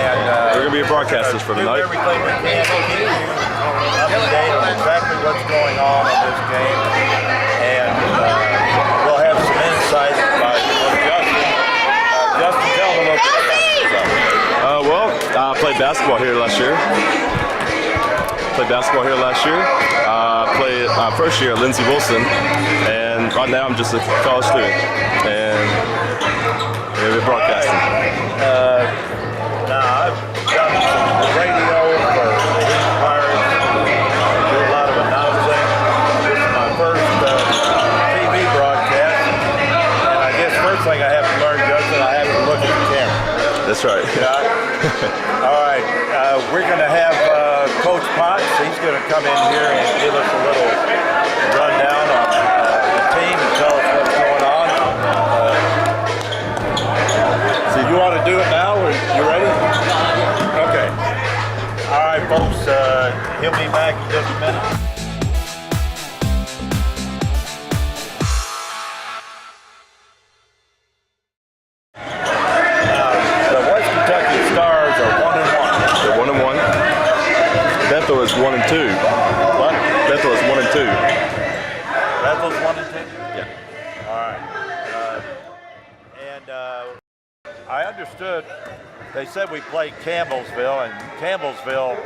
And we're going to be broadcasters for tonight. Everything we can to keep you up to date on exactly what's going on in this game. And we'll have some insight by Justin. Justin, tell them a little bit about yourself. Well, I played basketball here last year. Played my first year at Lindsey Wilson, and right now I'm just a college student, and we're broadcasting. Now, I've done some radio for these Pirates, do a lot of announcing. This is my first TV broadcast, and I guess first thing I have to learn, Justin, I have to look at the camera. That's right. Yeah. All right, we're going to have Coach Potts. He's going to come in here and give us a little rundown on the team and tell us what's going on. So you want to do it now? You ready? Okay. All right, folks. He'll be back in just a minute. Bethel is 1-2. What? Bethel is 1-2. Bethel's 1-2? Yeah. All right. I understood they said we played Campbellsville, and Campbellsville,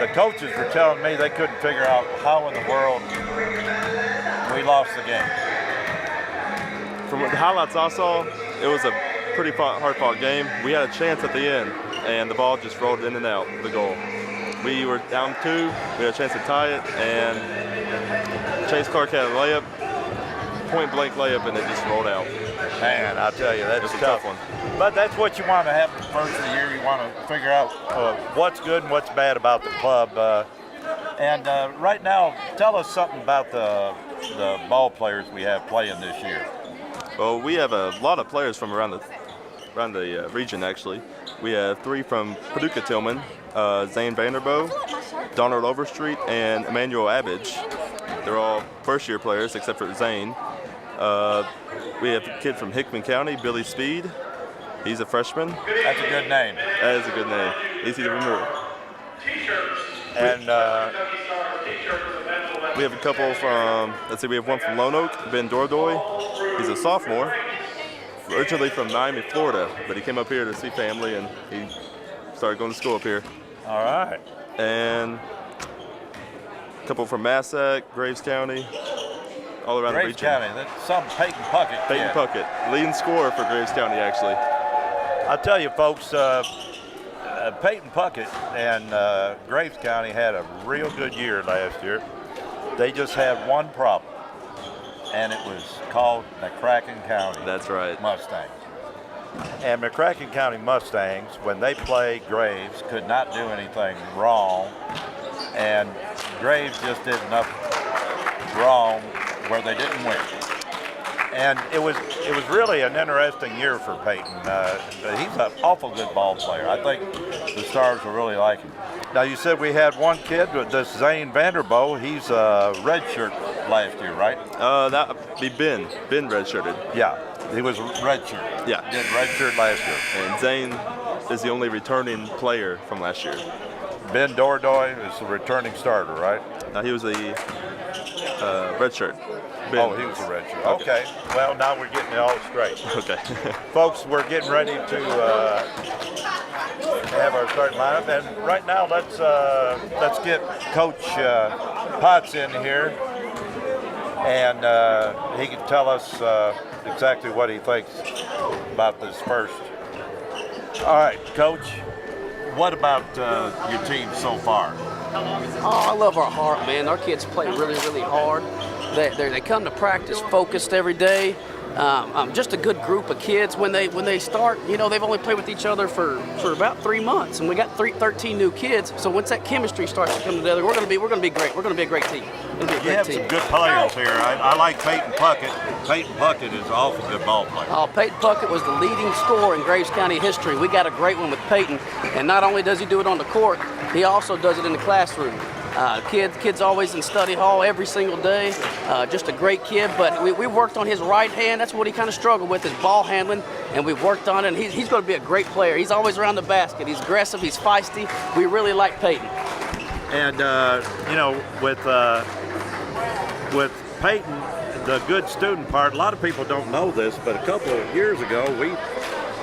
the coaches were telling me they couldn't figure out how in the world we lost the game. From the highlights I saw, it was a pretty hard-fought game. We had a chance at the end, and the ball just rolled in and out the goal. We were down 2, we had a chance to tie it, and Chase Clark had a layup, point-blank layup, and it just rolled out. Man, I'll tell you, that's a tough one. But that's what you want to happen first of the year. You want to figure out what's good and what's bad about the club. And right now, tell us something about the ball players we have playing this year. Well, we have a lot of players from around the region, actually. We have 3 from Paducah Tillman, Zane Vanderbo, Donald Overstreet, and Emmanuel Abbage. They're all first-year players, except for Zane. We have a kid from Hickman County, Billy Speed. He's a freshman. That's a good name. That is a good name. Easy to remember. And we have a couple from, we have one from Lone Oak, Ben Dordoy. He's a sophomore, originally from Miami, Florida, but he came up here to see family, and he started going to school up here. All right. And a couple from Massac, Graves County, all around the region. Graves County, that's some Peyton Puckett. Peyton Puckett, leading scorer for Graves County, actually. I'll tell you, folks, Peyton Puckett and Graves County had a real good year last year. They just had one problem, and it was called McCracken County. That's right. Mustangs. And McCracken County Mustangs, when they played Graves, could not do anything wrong, and Graves just did enough wrong where they didn't win. And it was really an interesting year for Peyton. He's an awful good ball player. I think the Stars will really like him. Now, you said we had one kid with this Zane Vanderbo. He's a redshirt last year, right? That would be Ben. Ben redshirted. Yeah, he was redshirt. Yeah. Did redshirt last year. And Zane is the only returning player from last year. Ben Dordoy is the returning starter, right? He was a redshirt. Ben. Oh, he was a redshirt. Okay. Well, now we're getting it all straight. Okay. Folks, we're getting ready to have our starting lineup, and right now let's get Coach Potts in here, and he can tell us exactly what he thinks about this first. All right, Coach, what about your team so far? Oh, I love our heart, man. Our kids play really, really hard. They come to practice focused every day. Just a good group of kids. When they start, you know, they've only played with each other for about 3 months, and we got 13 new kids. So once that chemistry starts to come together, we're gonna be great. We're gonna be a great team. You have some good players here. I like Peyton Puckett. Peyton Puckett is an awful good ball player. Oh, Peyton Puckett was the leading scorer in Graves County history. We got a great one with Peyton, and not only does he do it on the court, he also does it in the classroom. Kid's always in study hall every single day. Just a great kid, but we worked on his right hand. That's what he kind of struggled with, his ball handling, and we've worked on it. And he's going to be a great player. He's always around the basket. He's aggressive. He's feisty. We really like Peyton. And with Peyton, the good student part, a lot of people don't know this, but a couple of years ago,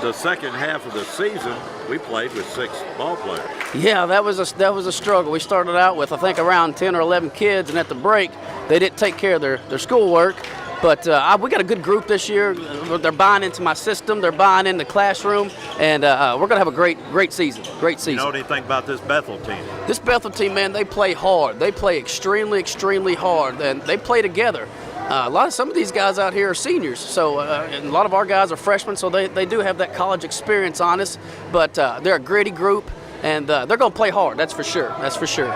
the second half of the season, we played with 6 ball players. Yeah, that was a struggle. We started out with, I think, around 10 or 11 kids, and at the break, they didn't take care of their schoolwork. But we got a good group this year. They're buying into my system. They're buying in the classroom, and we're going to have a great season. Great season. You know anything about this Bethel team? This Bethel team, man, they play hard. They play extremely hard, and they play together. Some of these guys out here are seniors, so and a lot of our guys are freshmen, so they do have that college experience on us. But they're a gritty group, and they're going to play hard. That's for sure. That's for sure.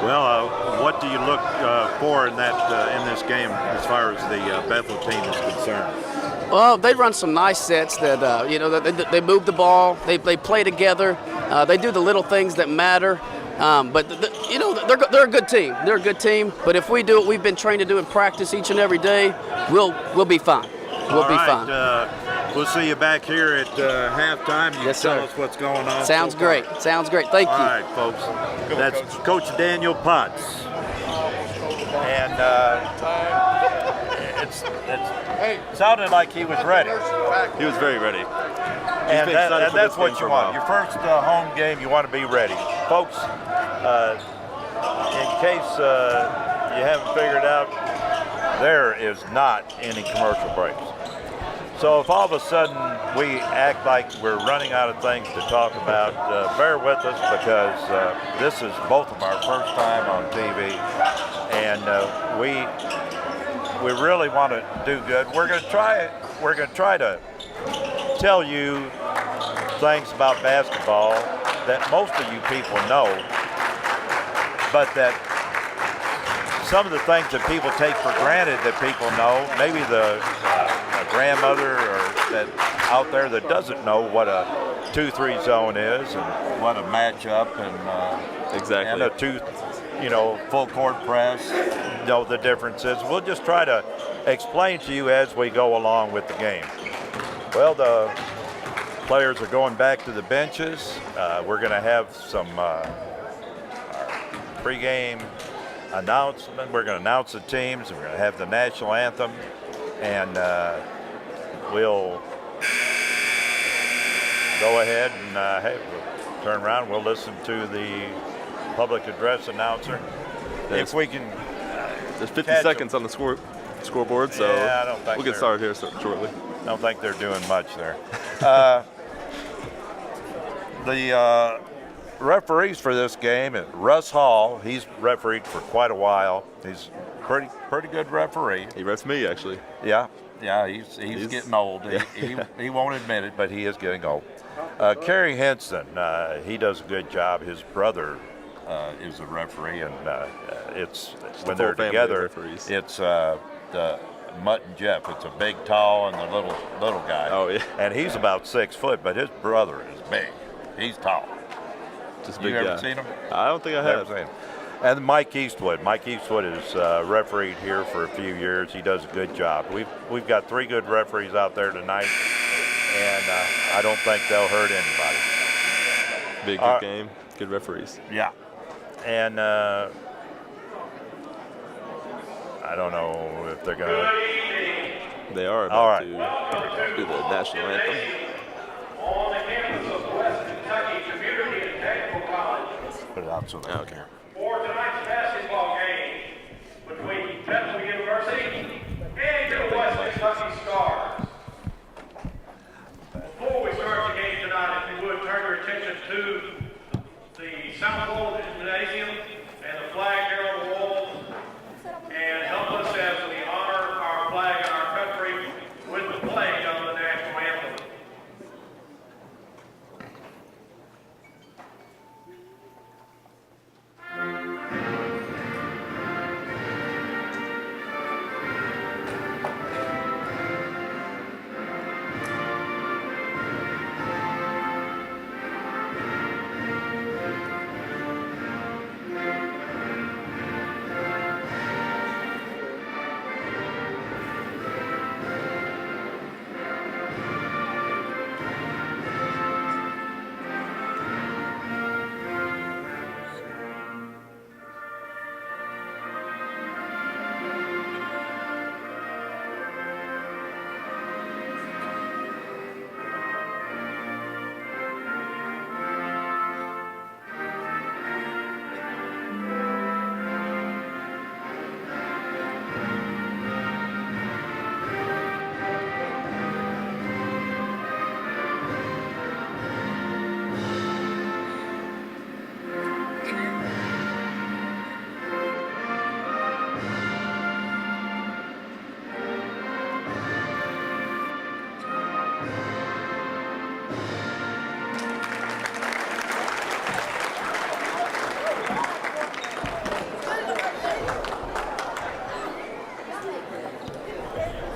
Well, what do you look for in this game as far as the Bethel team is concerned? Well, they run some nice sets that they move the ball, they play together, they do the little things that matter. But they're a good team. They're a good team. But if we do what we've been trained to do in practice each and every day, we'll be fine. We'll be fine. We'll see you back here at halftime. You Yes, tell sir. us what's going on. Sounds great. Sounds great. Thank you. All right, folks. That's Coach Daniel Potts. And it sounded like he was ready. He was very ready. And that's what you want. Your first home game, you want to be ready. Folks, in case you haven't figured out, there is not any commercial breaks. So if all of a sudden we act like we're running out of things to talk about, bear with us, because this is both of our first time on TV, and we really want to do good. We're going to try to tell you things about basketball that most of you people know, but that some of the things that people take for granted that people know, maybe a grandmother or that out there that doesn't know what a 2-3 zone is and what a matchup and Exactly. and a full court press, the differences. We'll just try to explain to you as we go along with the game. Well, the players are going back to the benches. We're going to have some pregame announcement. We're going to announce the teams, and we're going to have the national anthem, and we'll go ahead and we'll turn around. We'll listen to the public address announcer. If we can. There's 50 seconds on the scoreboard, so yeah, I don't think we'll get started here shortly. I don't think they're doing much there. The referees for this game is Russ Hall. He's refereed for quite a while. He's pretty good referee. He refs me, actually. Yeah, he's getting old. He won't admit it, but he is getting old. Kerry Henson, he does a good job. His brother is a referee, and it's when they're together. It's the Mutt and Jeff. It's a big, tall, and the little guy. Oh yeah. And he's about 6 foot, but his brother is big. He's tall. Just a big you ever guy. seen him? I don't think I Never have. seen him. And Mike Eastwood. Mike Eastwood is refereed here for a few years. He does a good job. We've got 3 good referees out there tonight, and I don't think they'll hurt anybody. Big good game. Good referees. Yeah. And I don't know if they're going to. They are about to do the national anthem. Put it out so they can hear. For tonight's basketball game between Bethel University and your West Kentucky Stars. Before we start the game tonight, if you would turn your attention to the south wall of the gymnasium and the flag here on the wall, and help us as we honor our flag and our country with the pledge of the national anthem.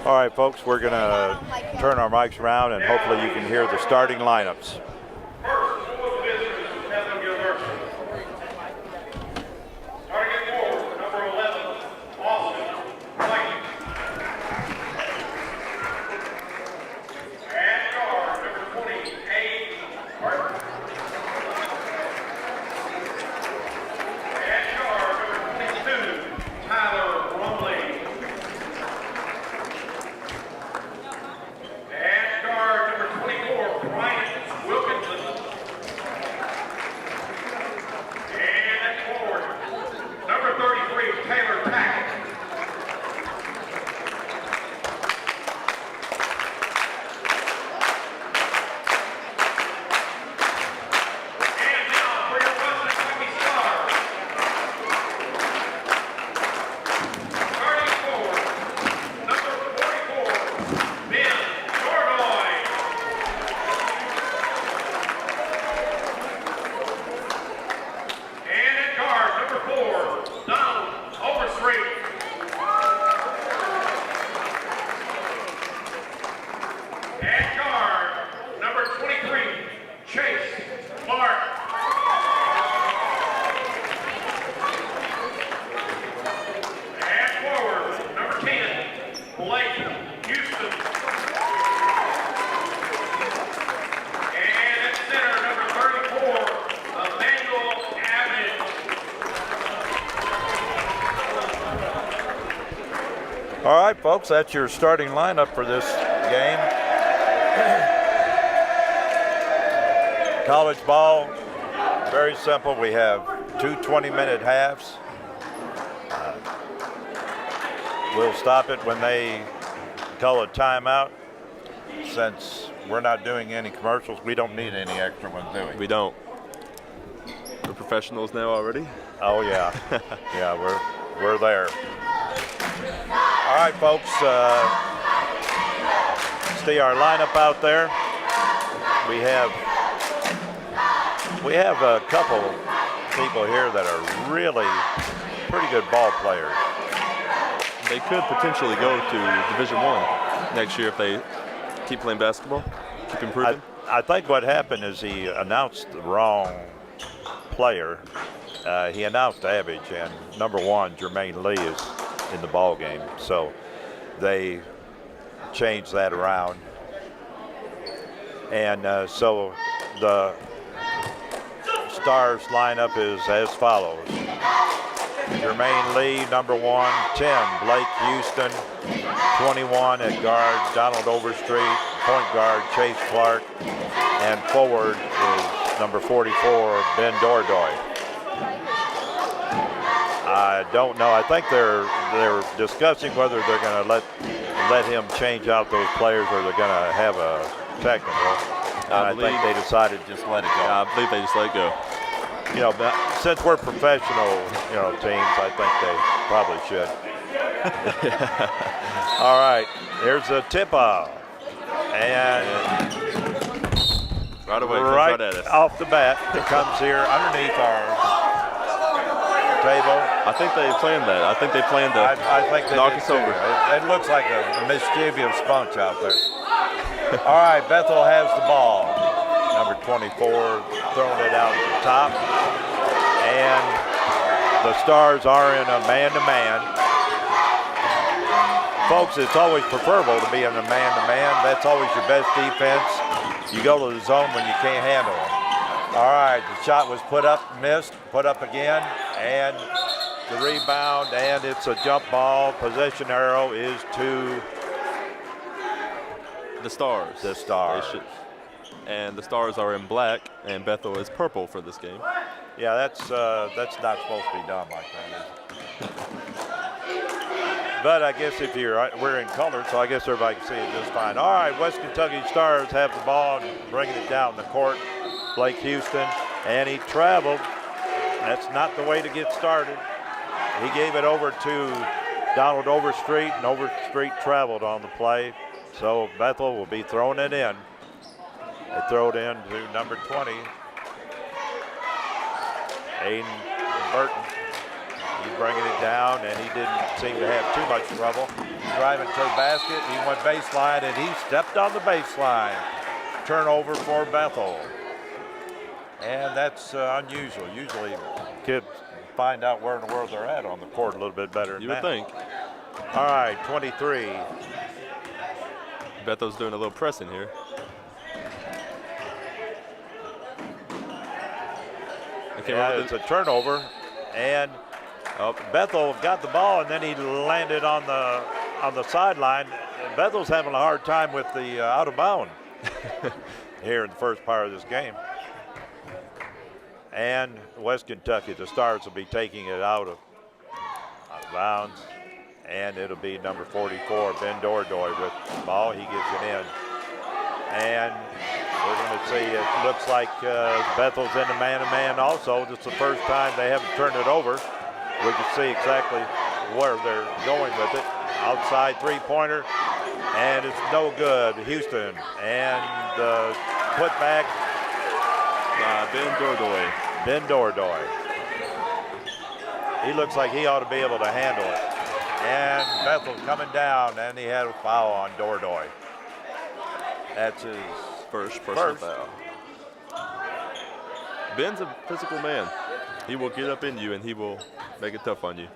All right, folks, we're going to turn our mics around and hopefully you can hear the starting lineups. All right, folks, that's your starting lineup for this game. College ball, very simple. We have two 20-minute halves. We'll stop it when they call a timeout. Since we're not doing any commercials, we don't need any extra ones, do we? We don't. We're professionals now already. Oh, yeah. Yeah, we're there. All right, folks, see our lineup out there. We have a couple people here that are really pretty good ball players. They could potentially go to Division I next year if they keep playing basketball, keep improving. I think what happened is he announced the wrong player. He announced Abbage, and number 1, Jermaine Lee, is in the ball game, so they changed that around, and so the Stars lineup is as follows: Jermaine Lee, number 1, 10, Blake Houston, 21 at guard, Donald Overstreet, point guard, Chase Clark, and forward is number 44, Ben Dordoy. I don't know. I think they're discussing whether they're going to let him change out those players or they're going to have a technical. I think they decided to just let it go. Yeah, I believe they just let it go. You know, but since we're professional, teams, I think they probably should. All right, here's a tip-off, and right away, right at us. off the bat, it comes here underneath our table. I think they planned that. I think they planned to I think they knock did us too. over. It looks like a mischievous bunch out there. All right, Bethel has the ball. Number 24 throwing it out at the top. And the Stars are in a man-to-man. Folks, it's always preferable to be in a man-to-man. That's always your best defense. You go to the zone when you can't handle it. All right, the shot was put up, missed, put up again, and the rebound, and it's a jump ball. Possession arrow is to the Stars. The Stars. And the Stars are in black, and Bethel is purple for this game. Yeah, that's not supposed to be done like that, is it? But I guess if we're in color, so I guess everybody can see it just fine. All right, West Kentucky Stars have the ball and bringing it down the court. Blake Houston, and he traveled. That's not the way to get started. He gave it over to Donald Overstreet, and Overstreet traveled on the play. So Bethel will be throwing it in. They throw it in to number 20, Aiden Burton. He's bringing it down, and he didn't seem to have too much trouble. Driving to the basket, he went baseline, and he stepped on the baseline. Turnover for Bethel. And that's unusual. Usually kids find out where in the world they're at on the court a little bit better than You would that. think. All right, 23. Bethel's doing a little pressing here. Yeah, it's a turnover, and Bethel got the ball, and then he landed on the sideline. Bethel's having a hard time with the out of bound here in the first part of this game. And West Kentucky, the Stars will be taking it out of bounds, and it'll be number 44, Ben Dordoy with the ball. He gets it in, and we're going to see, it looks like Bethel's in the man-to-man also. This is the first time they haven't turned it over. We can see exactly where they're going with it. Outside three-pointer, and it's no good. Houston, and put back. Ben Dordoy. Ben Dordoy. He looks like he ought to be able to handle it. And Bethel coming down, and he had a foul on Dordoy. That's his First personal foul. Ben's a physical man. He will get up in you, and he will make it tough on you.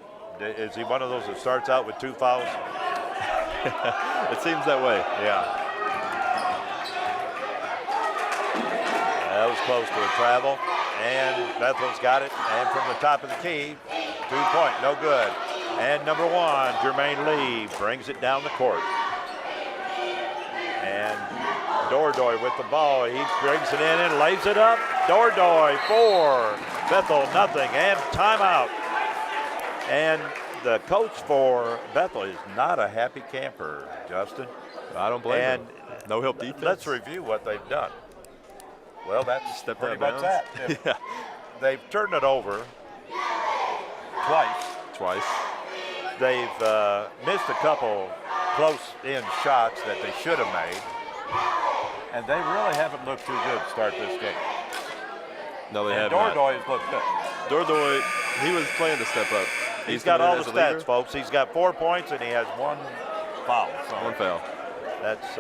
Is he one of those that starts out with 2 fouls? It seems that way. Yeah. That was close to a travel, and Bethel's got it, and from the top of the key, 2-point, no good. And number 1, Jermaine Lee brings it down the court. And Dordoy with the ball, he brings it in and lays it up. Dordoy 4, Bethel nothing, and timeout. And the coach for Bethel is not a happy camper, Justin. I don't blame him. No help defense. Let's review what they've done. Well, that's Step pretty out of much that. bounds. Yeah. They've turned it over twice. They've missed a couple close-in shots that they should have made. And they really haven't looked too good to start this game. No, they and haven't. Dordoy has looked good. Dordoy, he was playing to step up. He's got all the stats, folks. He's got 4 points, and he has 1 foul. So 1 foul. That's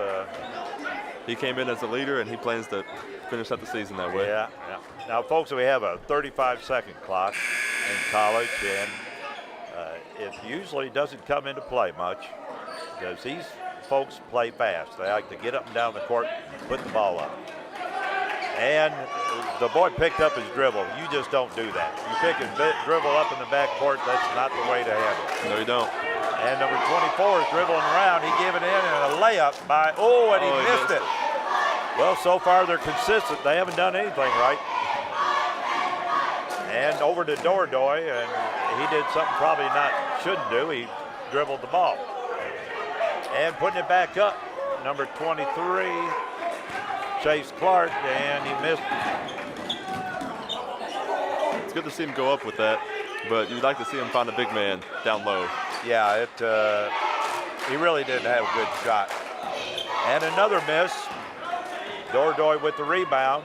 he came in as a leader, and he plans to finish out the season that way. Yeah. Now, folks, we have a 35-second clock in college, and it usually doesn't come into play much because these folks play fast. They like to get up and down the court and put the ball up. And the boy picked up his dribble. You just don't do that. You pick his dribble up in the backcourt, that's not the way to handle it. No, you don't. And number 24 is dribbling around. He gave it in and a layup by, and he missed it. Well, so far they're consistent. They haven't done anything right. And over to Dordoy, and he did something probably shouldn't do. He dribbled the ball. And putting it back up, number 23, Chase Clark, and he missed. It's good to see him go up with that, but you'd like to see him find a big man down low. Yeah, he really didn't have a good shot. And another miss. Dordoy with the rebound.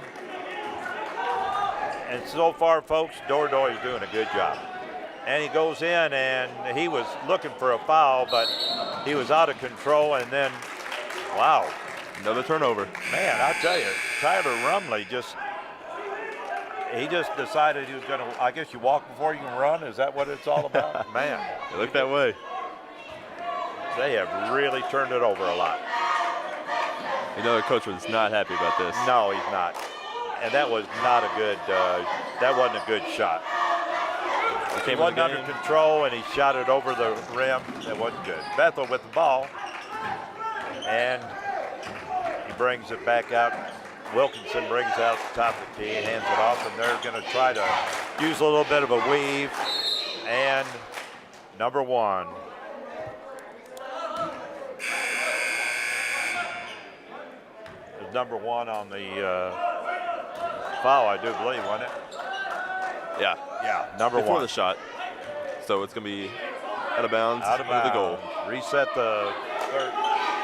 And so far, folks, Dordoy is doing a good job. And he goes in, and he was looking for a foul, but he was out of control, and then, wow. Another turnover. Man, I tell you, Tyler Rumley just decided he was going to, I guess you walk before you can run. Is that what it's all about? Man. It looked that way. They have really turned it over a lot. You know, the coach was not happy about this. No, he's not. And that was not a good, that wasn't a good shot. He wasn't under control, and he shot it over the rim. That wasn't good. Bethel with the ball, and he brings it back out. Wilkinson brings out the top of the key, hands it off, and they're going to try to use a little bit of a weave. And number 1. There's number 1 on the foul, I do believe, wasn't it? Yeah. Yeah, number 1. Before the shot. So it's going to be out of bounds with the goal. Reset the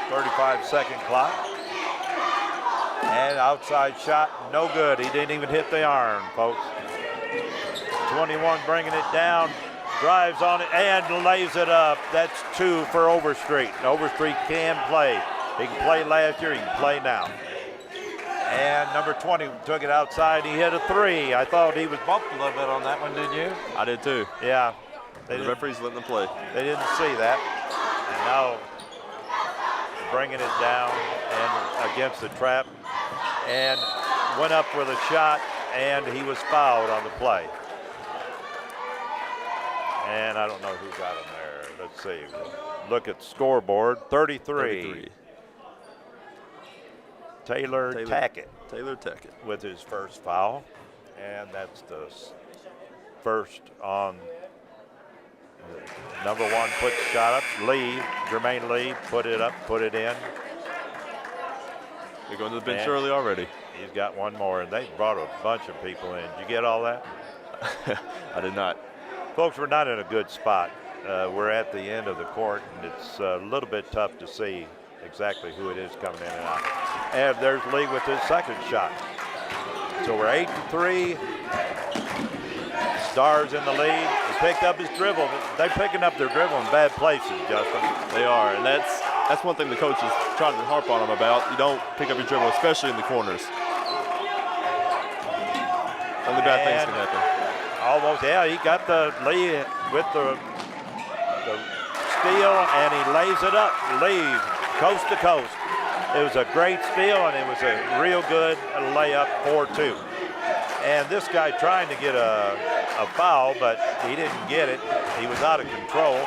35-second clock. And outside shot, no good. He didn't even hit the iron, folks. 21 bringing it down. drives on it and lays it up. That's 2 for Overstreet. Overstreet can play. He can play last year, he can play now. And number 20 took it outside. He hit a 3. I thought he was bumped a little bit on that one, didn't you? I did too. Yeah. The referee's letting them play. They didn't see that. And now bringing it down and against the trap. And went up with a shot, and he was fouled on the play. And I don't know who got him there. Let's see. Look at the scoreboard. 33. Taylor Tackett. Taylor Tackett with his first foul. And that's the first on number 1 put the shot up. Jermaine Lee put it up, put it in. They're going to the bench early already. He's got one more, and they brought a bunch of people in. Did you get all that? I did not. Folks, we're not in a good spot. We're at the end of the court, and it's a little bit tough to see exactly who it is coming in and out. And there's Lee with his second shot. So we're 8-3. Stars in the lead. He picked up his dribble. They're picking up their dribble in bad places, Justin. They are, and that's one thing the coach is trying to harp on them about. You don't pick up your dribble, especially in the corners. Only bad things can happen. Almost, yeah, he got the lead with the steal, and he lays it up, lead, coast to coast. It was a great steal, and it was a real good layup, 4-2. And this guy trying to get a foul, but he didn't get it. He was out of control,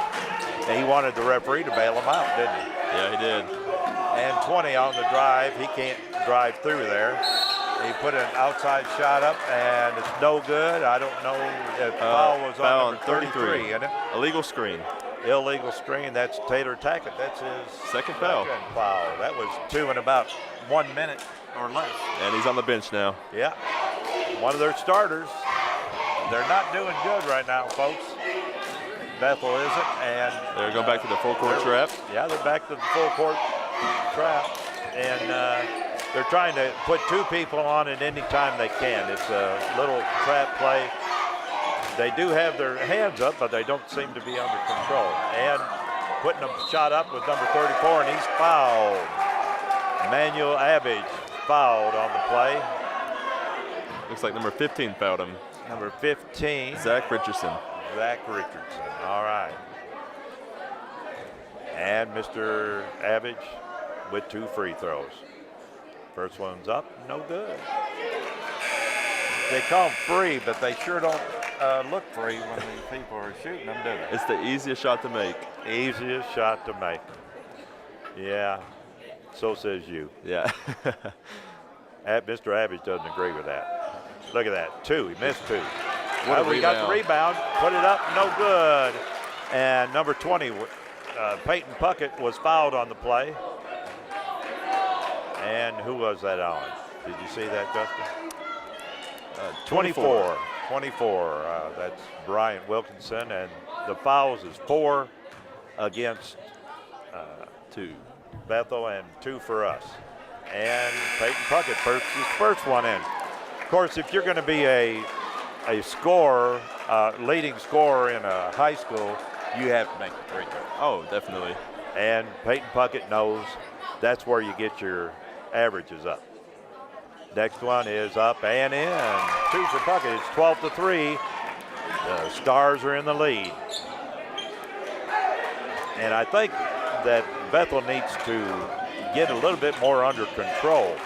and he wanted the referee to bail him out, didn't he? Yeah, he did. And 20 on the drive. He can't drive through there. He put an outside shot up, and it's no good. I don't know if foul was on number 33, isn't it? Illegal screen. Illegal screen. That's Taylor Tackett. That's his second foul. That was 2 in about 1 minute or less. And he's on the bench now. Yeah. One of their starters. They're not doing good right now, folks. Bethel isn't, and they're going back to the full court trap. Yeah, they're back to the full court trap, and they're trying to put 2 people on it anytime they can. It's a little trap play. They do have their hands up, but they don't seem to be under control. And putting a shot up with number 34, and he's fouled. Emmanuel Abbage fouled on the play. Looks like number 15 fouled him. Number 15. Zach Richardson. Zach Richardson. All right. And Mr. Abbage with 2 free throws. First one's up, no good. They call them free, but they sure don't look free when these people are shooting them, do they? It's the easiest shot to make. Easiest shot to make. Yeah, so says you. Yeah. Mr. Abbage doesn't agree with that. Look at that, 2, he missed 2. We got the rebound, put it up, no good. And number 20, Peyton Puckett was fouled on the play. And who was that on? Did you see that, Justin? 24. That's Bryant Wilkinson, and the fouls is 4 against 2. Bethel and 2 for us. And Peyton Puckett his first one in. Of course, if you're going to be a scorer, leading scorer in a high school, you have to make the free throw. Oh, definitely. And Peyton Puckett knows that's where you get your averages up. Next one is up and in. 2 for Puckett. It's 12-3. The Stars are in the lead. And I think that Bethel needs to get a little bit more under control.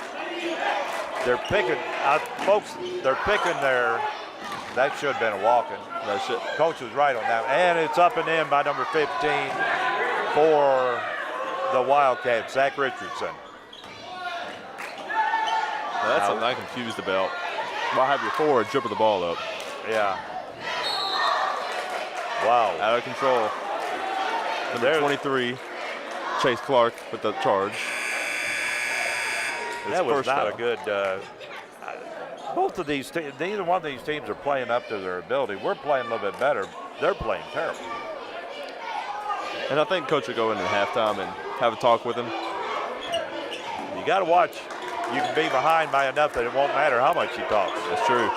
They're picking, folks, they're picking their, that should have been a walk-in. Coach was right on that. And it's up and in by number 15 for the Wildcats, Zach Richardson. Now, that's something I'm confused about. Why have your forward dribble the ball up? Yeah. Wow. Out of control. Number 23, Chase Clark with the charge. That was not a good. Both of these teams, neither one of these teams are playing up to their ability. We're playing a little bit better. They're playing terrible. And I think Coach will go in at halftime and have a talk with him. You got to watch. You can be behind by enough that it won't matter how much he talks. That's true.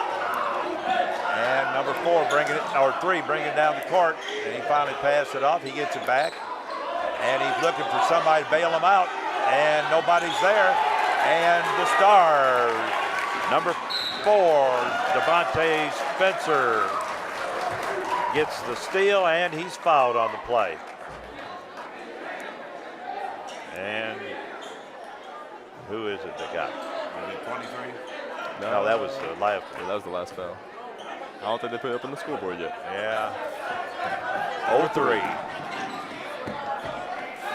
And number 4 bringing it, or 3 bringing it down the court. And he finally passed it off. He gets it back. And he's looking for somebody to bail him out. And nobody's there. And the Stars, number 4, Devontae Spencer, gets the steal, and he's fouled on the play. And who is it that got it? Was it 23? No, that was the last. Yeah, that was the last foul. I don't think they put it up on the scoreboard yet. Yeah. 0-3.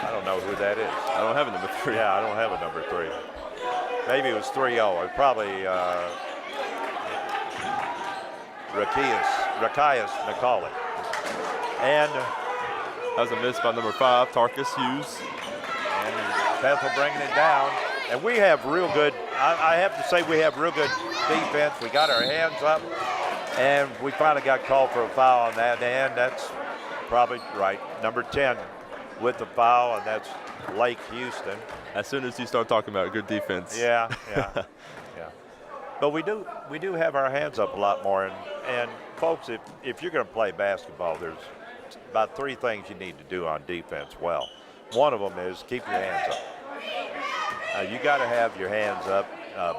I don't know who that is. I don't have a number 3. Yeah, I don't have a number 3. Maybe it was 3-0. It's probably Rakias McCauley. And That was a miss by number 5, Tarkus Hughes. And Bethel bringing it down. And we have real good, I have to say we have real good defense. We got our hands up, and we finally got called for a foul on that, and that's probably right. Number 10 with the foul, and that's Lake Houston. As soon as you start talking about good defense. Yeah. But we do have our hands up a lot more. And folks, if you're going to play basketball, there's about 3 things you need to do on defense well. One of them is keep your hands up. You got to have your hands up,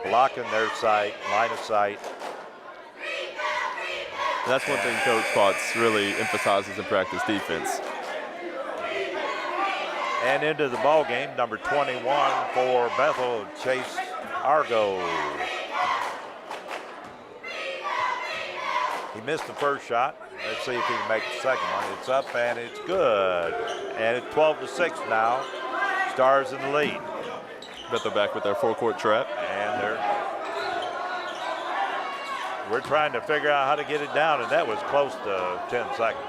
blocking their sight, line of sight. And that's one thing Coach Potts really emphasizes in practice, defense. And into the ball game, number 21 for Bethel, Chase Argo. He missed the first shot. Let's see if he can make the second one. It's up and it's good. And it's 12-6 now. Stars in the lead. Bethel back with their four-court trap. And we're trying to figure out how to get it down, and that was close to 10 seconds.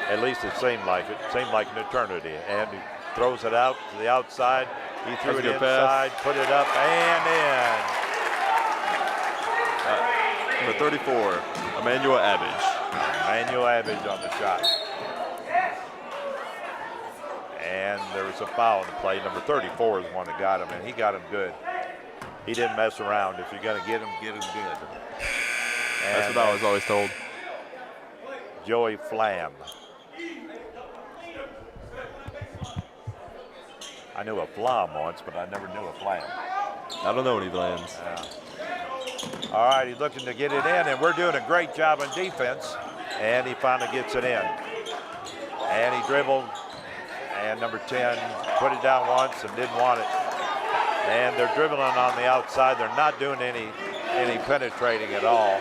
At least it seemed like it. It seemed like an eternity. And he throws it out to the outside. He threw it inside, put it up and in. Number 34, Emmanuel Abbage. Emmanuel Abbage on the shot. And there was a foul in the play. Number 34 is the one that got him, and he got him good. He didn't mess around. If you're going to get him good. And that's what I was always told. Joey Flam. I knew a Flam once, but I never knew a Flam. I don't know any Flams. All right, he's looking to get it in, and we're doing a great job on defense. And he finally gets it in. And he dribbled, and number 10 put it down once and didn't want it. And they're dribbling on the outside. They're not doing any penetrating at all.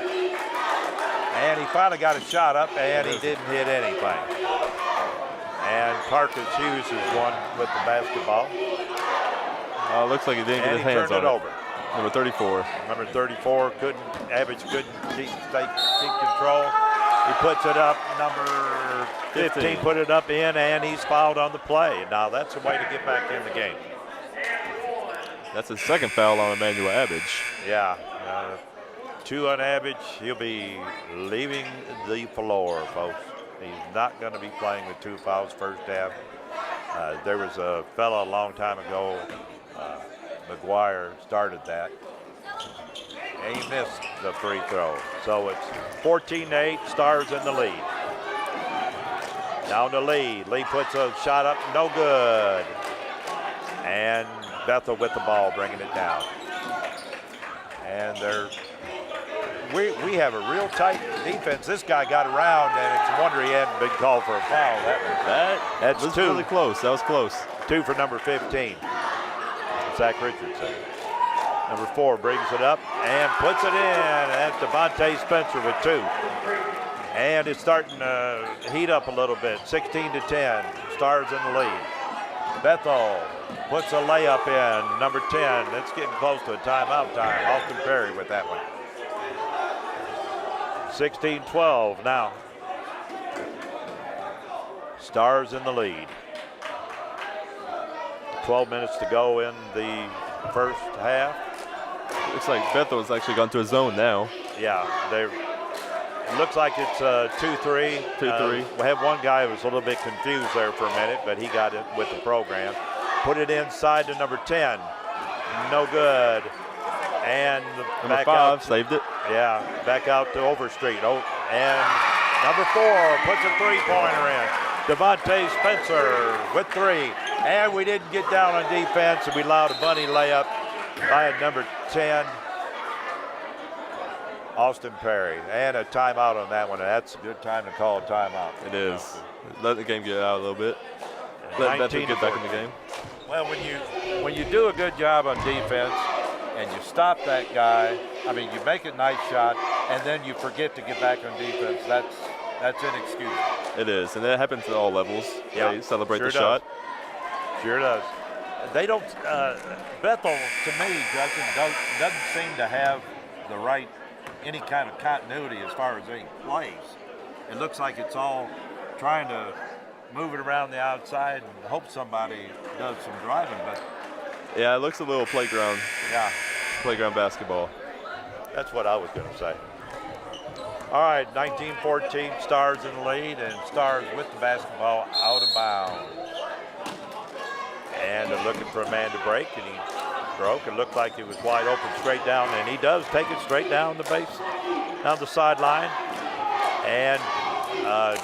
And he finally got a shot up, and he didn't hit anything. And Tarkus Hughes is one with the basketball. Looks like he didn't get his hands on it. Over. Number 34. Number 34 Abbage couldn't keep control. He puts it up. Number 15 put it up in, and he's fouled on the play. Now that's a way to get back in the game. That's his second foul on Emmanuel Abbage. Yeah. 2 on Abbage. He'll be leaving the floor, folks. He's not going to be playing with 2 fouls first half. There was a fella a long time ago, McGuire, started that. And he missed the free throw. So it's 14-8, Stars in the lead. Down the lead. Lee puts a shot up, no good. And Bethel with the ball, bringing it down. And we have a real tight defense. This guy got around, and it's a wonder he hadn't been called for a foul. That's was 2. really close. That was close. 2 for number 15, Zach Richardson. Number 4 brings it up and puts it in. And that's Devontae Spencer with 2. And it's starting to heat up a little bit. 16-10, Stars in the lead. Bethel puts a layup in. Number 10, it's getting close to a timeout time. Austin Perry with that one. 16-12 now. Stars in the lead. 12 minutes to go in the first half. Looks like Bethel's actually gone to a zone now. Yeah, it looks like it's 2-3. 2-3. We have one guy who was a little bit confused there for a minute, but he got it with the program. Put it inside to number 10. No good. And Number back 5 out. saved it. Yeah, back out to Overstreet. Oh, and number 4 puts a three-pointer in. Devontae Spencer with 3. And we didn't get down on defense, and we allowed a bunny layup by number 10, Austin Perry. And a timeout on that one. That's a good time to call a timeout. It is. Let the game get out a little bit. Let Bethel get back in the game. Well, when you do a good job on defense and you stop that guy, I mean, you make a nice shot, and then you forget to get back on defense, that's inexcusable. It is, and that happens at all levels. Yeah, They celebrate sure the shot. Sure does. They don't. Bethel, to me, doesn't seem to have the right any kind of continuity as far as they plays. It looks like it's all trying to move it around the outside and hope somebody does some driving. But Yeah, it looks a little playground basketball. that's what I was going to say. All right, 19-14, Stars in the lead, and Stars with the basketball out of bounds. And they're looking for a man to break, and he broke. It looked like he was wide open straight down, and he does take it straight down the base, down the sideline. And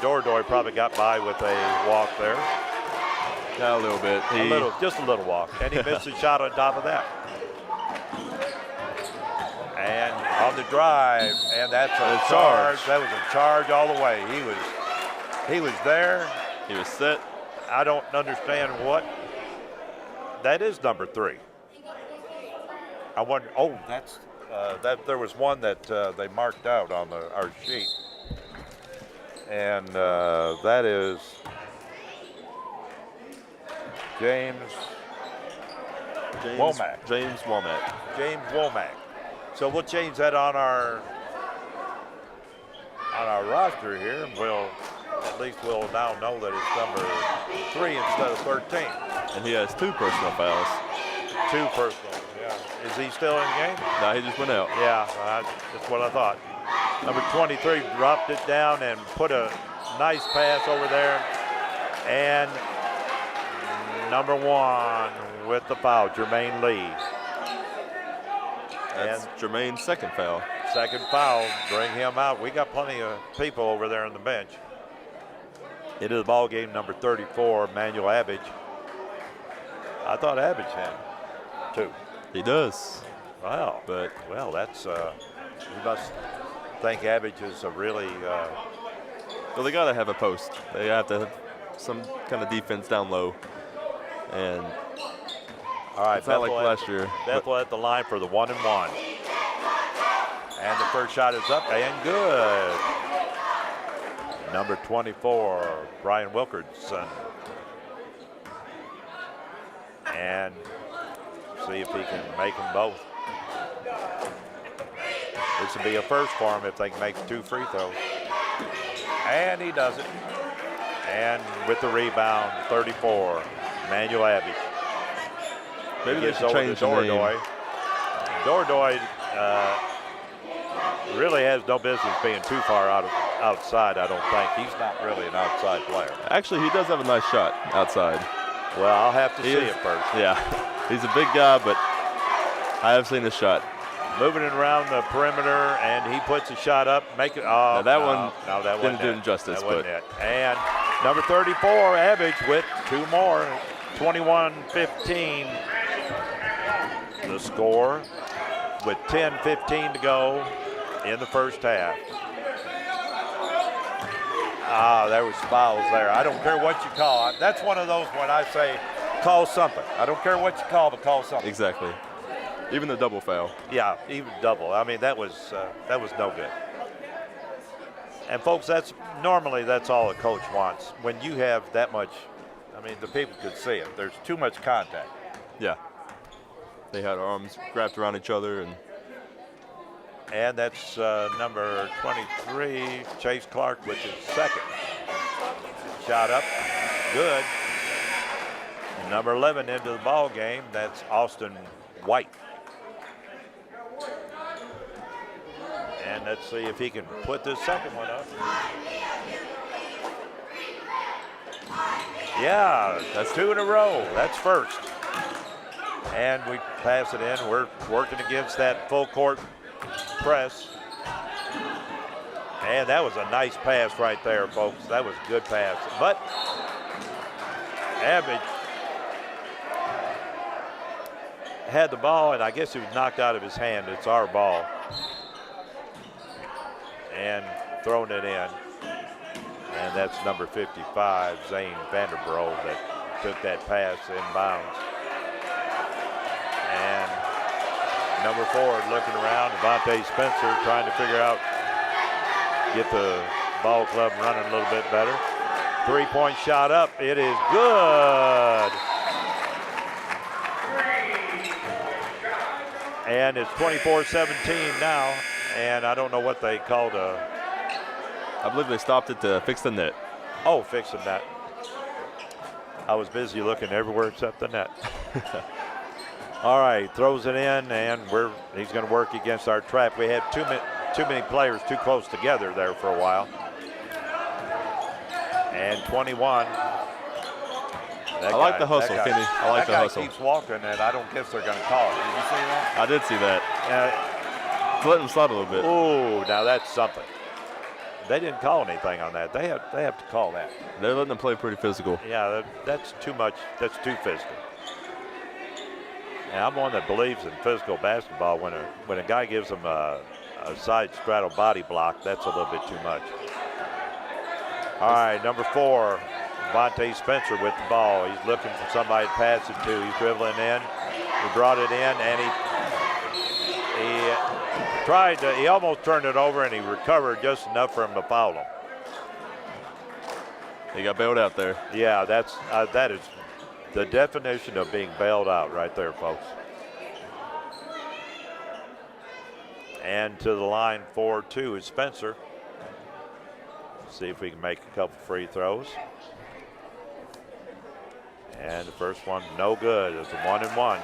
Dordoy probably got by with a walk there. Yeah, a little bit. Just a little walk, and he missed a shot on top of that. And on the drive, and that's a charge. That was a charge all the way. He was there. He was set. I don't understand what. That is number 3. I wonder. Oh, that's that. There was one that they marked out on our sheet, and that is James Womack. James Womack. James Womack. So we'll change that on our roster here, and at least we'll now know that it's number 3 instead of 13. And he has 2 personal fouls. 2 personal, yeah. Is he still in the game? No, he just went out. Yeah, that's what I thought. Number 23 dropped it down and put a nice pass over there. And number 1 with the foul, Jermaine Lee. That's Jermaine's second foul. Second foul, bring him out. We got plenty of people over there on the bench. Into the ball game, number 34, Manuel Abbage. I thought Abbage had 2. He does. Wow. But well, that's you must think Abbage is a really. Well, they got to have a post. They have to have some kind of defense down low. And all right, it's not like last year. Bethel at the line for the 1-and-1. And the first shot is up and good. Number 24, Brian Wilkerson. And see if he can make them both. This would be a first for him if they can make 2 free throws. And he does it. And with the rebound, 34, Manuel Abbage. Maybe they should change the name. Dordoy really has no business being too far outside, I don't think. He's not really an outside player. Actually, he does have a nice shot outside. Well, I'll have to see it first. Yeah, he's a big guy, but I have seen his shot. Moving it around the perimeter, and he puts a shot up. Make it. Oh, that didn't do him justice. That wasn't it. And number 34, Abbage with 2 more. 21-15. The score with 10:15 to go in the first half. There was fouls there. I don't care what you call it. That's one of those when I say call something. I don't care what you call, but call something. Exactly. Even the double foul. Yeah, even double. I mean, that was no good. And folks, that's all a coach wants. When you have that much, I mean, the people could see it. There's too much contact. Yeah. They had arms wrapped around each other, and that's number 23, Chase Clark, with his second. Shot up, good. And number 11 into the ball game, that's Austin White. And let's see if he can put this second one up. Yeah, that's 2 in a row. That's first. And pass it in. We're working against that full court press. And that was a nice pass right there, folks. That was a good pass. But Abbott had the ball, and I guess he was knocked out of his hand. It's our ball. And throwing it in. And that's number 55, Zane Vanderbroek, that took that pass inbounds. And number 4 looking around, Devontae Spencer trying to figure out, get the ball club running a little bit better. 3-point shot up, it is good. And it's 24-17 now, and I don't know what they called I believe they stopped it to fix the net. Oh, fixing that. I was busy looking everywhere except the net. All right, throws it in, and he's going to work against our trap. We had too many players too close together there for a while. And 21. I like the hustle, Kenny. I like the hustle. That guy keeps walking, and I don't guess they're going to call it. Did you see that? I did see that. Let him slide a little bit. Oh, now that's something. They didn't call anything on that. They have to call that. They're letting them play pretty physical. Yeah, that's too much. That's too physical. And I'm one that believes in physical basketball. When a guy gives them a side straddle body block, that's a little bit too much. All right, number 4, Devontae Spencer with the ball. He's looking for somebody to pass it to. He's dribbling in. He brought it in, and he almost turned it over, and he recovered just enough for him to foul him. He got bailed out there. Yeah, that is the definition of being bailed out right there, folks. And to the line 4-2 is Spencer. See if we can make a couple free throws. And the first one, no good. It's a 1-and-1.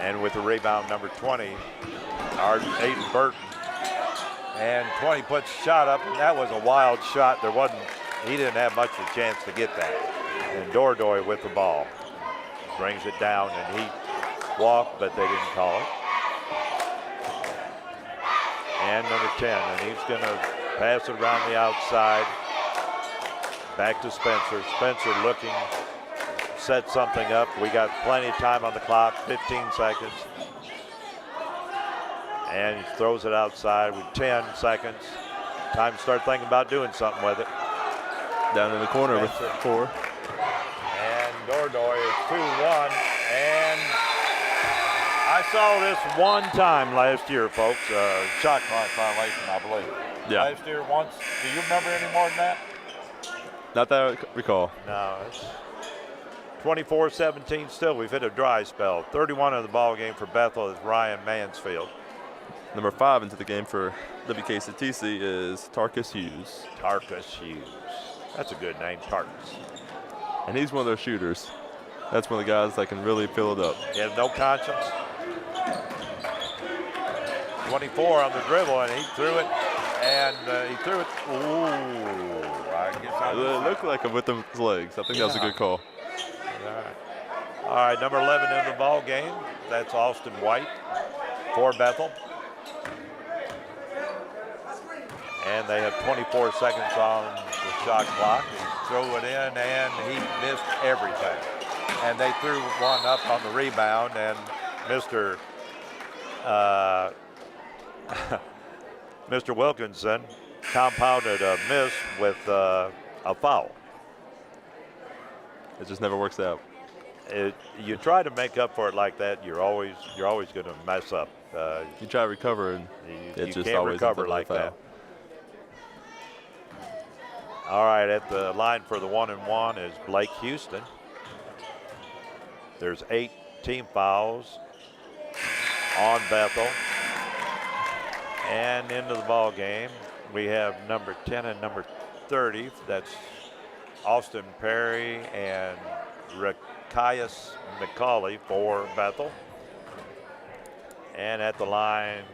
And with the rebound, number 20, our Aiden Burton. And 20 puts a shot up, and that was a wild shot. He didn't have much of a chance to get that. And Dordoy with the ball. Brings it down, and he walked, but they didn't call it. And number 10, and he's going to pass it around the outside. Back to Spencer. Spencer looking, set something up. We got plenty of time on the clock, 15 seconds. And he throws it outside with 10 seconds. Time to start thinking about doing something with it. Down in the corner with 4. And Dordoy is 2-1. And I saw this one time last year, folks. Shot clock violation, I believe. Yeah. Last year once. Do you remember any more than that? Not that I recall. No, it's 24-17 still. We've hit a dry spell. 31 of the ball game for Bethel is Ryan Mansfield. Number 5 into the game for WKCTC is Tarkus Hughes. Tarkus Hughes. That's a good name, Tarkus. And he's one of those shooters. That's one of the guys that can really fill it up. He has no conscience. 24 on the dribble, and he threw it. And he threw it. Ooh, I guess it looked like him with his legs. I think that was a good call. All right, number 11 in the ball game. That's Austin White for Bethel. And they have 24 seconds on the shot clock. He threw it in, and he missed everything. And they threw one up on the rebound, and Mr. Wilkinson compounded a miss with a foul. It just never works out. You try to make up for it like that, you're always going to mess up. You try to recover, and you just can't recover like that. All right, at the line for the 1-and-1 is Blake Houston. There's 8 team fouls on Bethel. And into the ball game, we have number 10 and number 30. That's Austin Perry and Rekias McCauley for Bethel. And at the line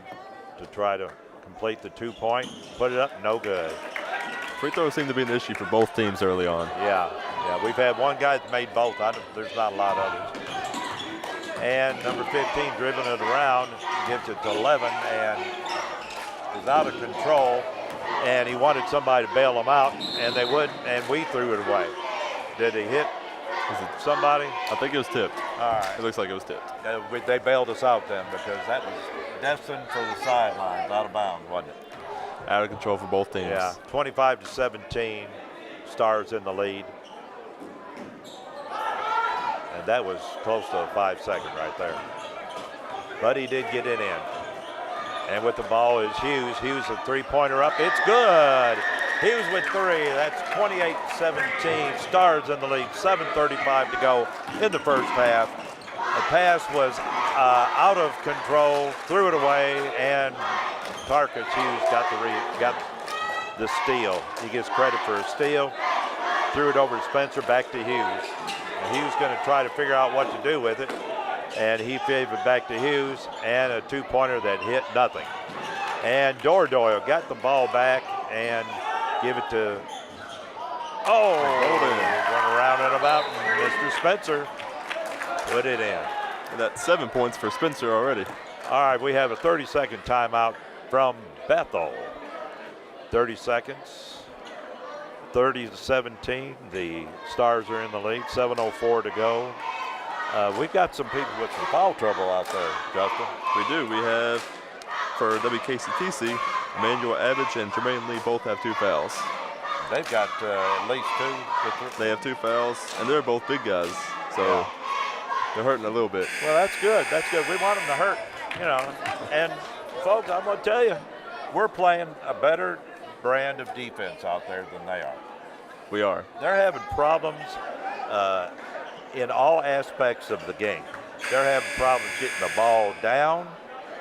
to try to complete the 2-point, put it up, no good. Free throws seem to be an issue for both teams early on. Yeah, we've had one guy that made both. There's not a lot of others. And number 15 dribbling it around, gets it to 11 and is out of control. And he wanted somebody to bail him out, and they wouldn't, and we threw it away. Did he hit somebody? I think it was tipped. All right. It looks like it was tipped. They bailed us out then because that was destined for the sidelines, out of bounds, wasn't it? Out of control for both teams. Yeah, 25-17, Stars in the lead. And that was close to a 5-second right there. But he did get it in. And with the ball is Hughes. Hughes, a three-pointer up. It's good. Hughes with 3. That's 28-17. Stars in the lead. 7:35 to go in the first half. The pass was out of control, threw it away, and Tarkus Hughes got the steal. He gets credit for a steal. Threw it over to Spencer, back to Hughes. And Hughes going to try to figure out what to do with it. And he gave it back to Hughes, and a two-pointer that hit nothing. And Dordoyle got the ball back and give it to, went around and about, and Mr. Spencer put it in. And that's 7 points for Spencer already. All right, we have a 30-second timeout from Bethel. 30 seconds, 30-17. The Stars are in the lead, 7:04 to go. We've got some people with some foul trouble out there, Justin. We do. We have, for WKCTC, Emmanuel Abbage and Jermaine Lee both have 2 fouls. They've got at least 2. They have 2 fouls, and they're both big guys, so they're hurting a little bit. Well, that's good. That's good. We want them to hurt, you know. And, folks, I'm going to tell you, we're playing a better brand of defense out there than they are. We are. They're having problems in all aspects of the game. They're having problems getting the ball down.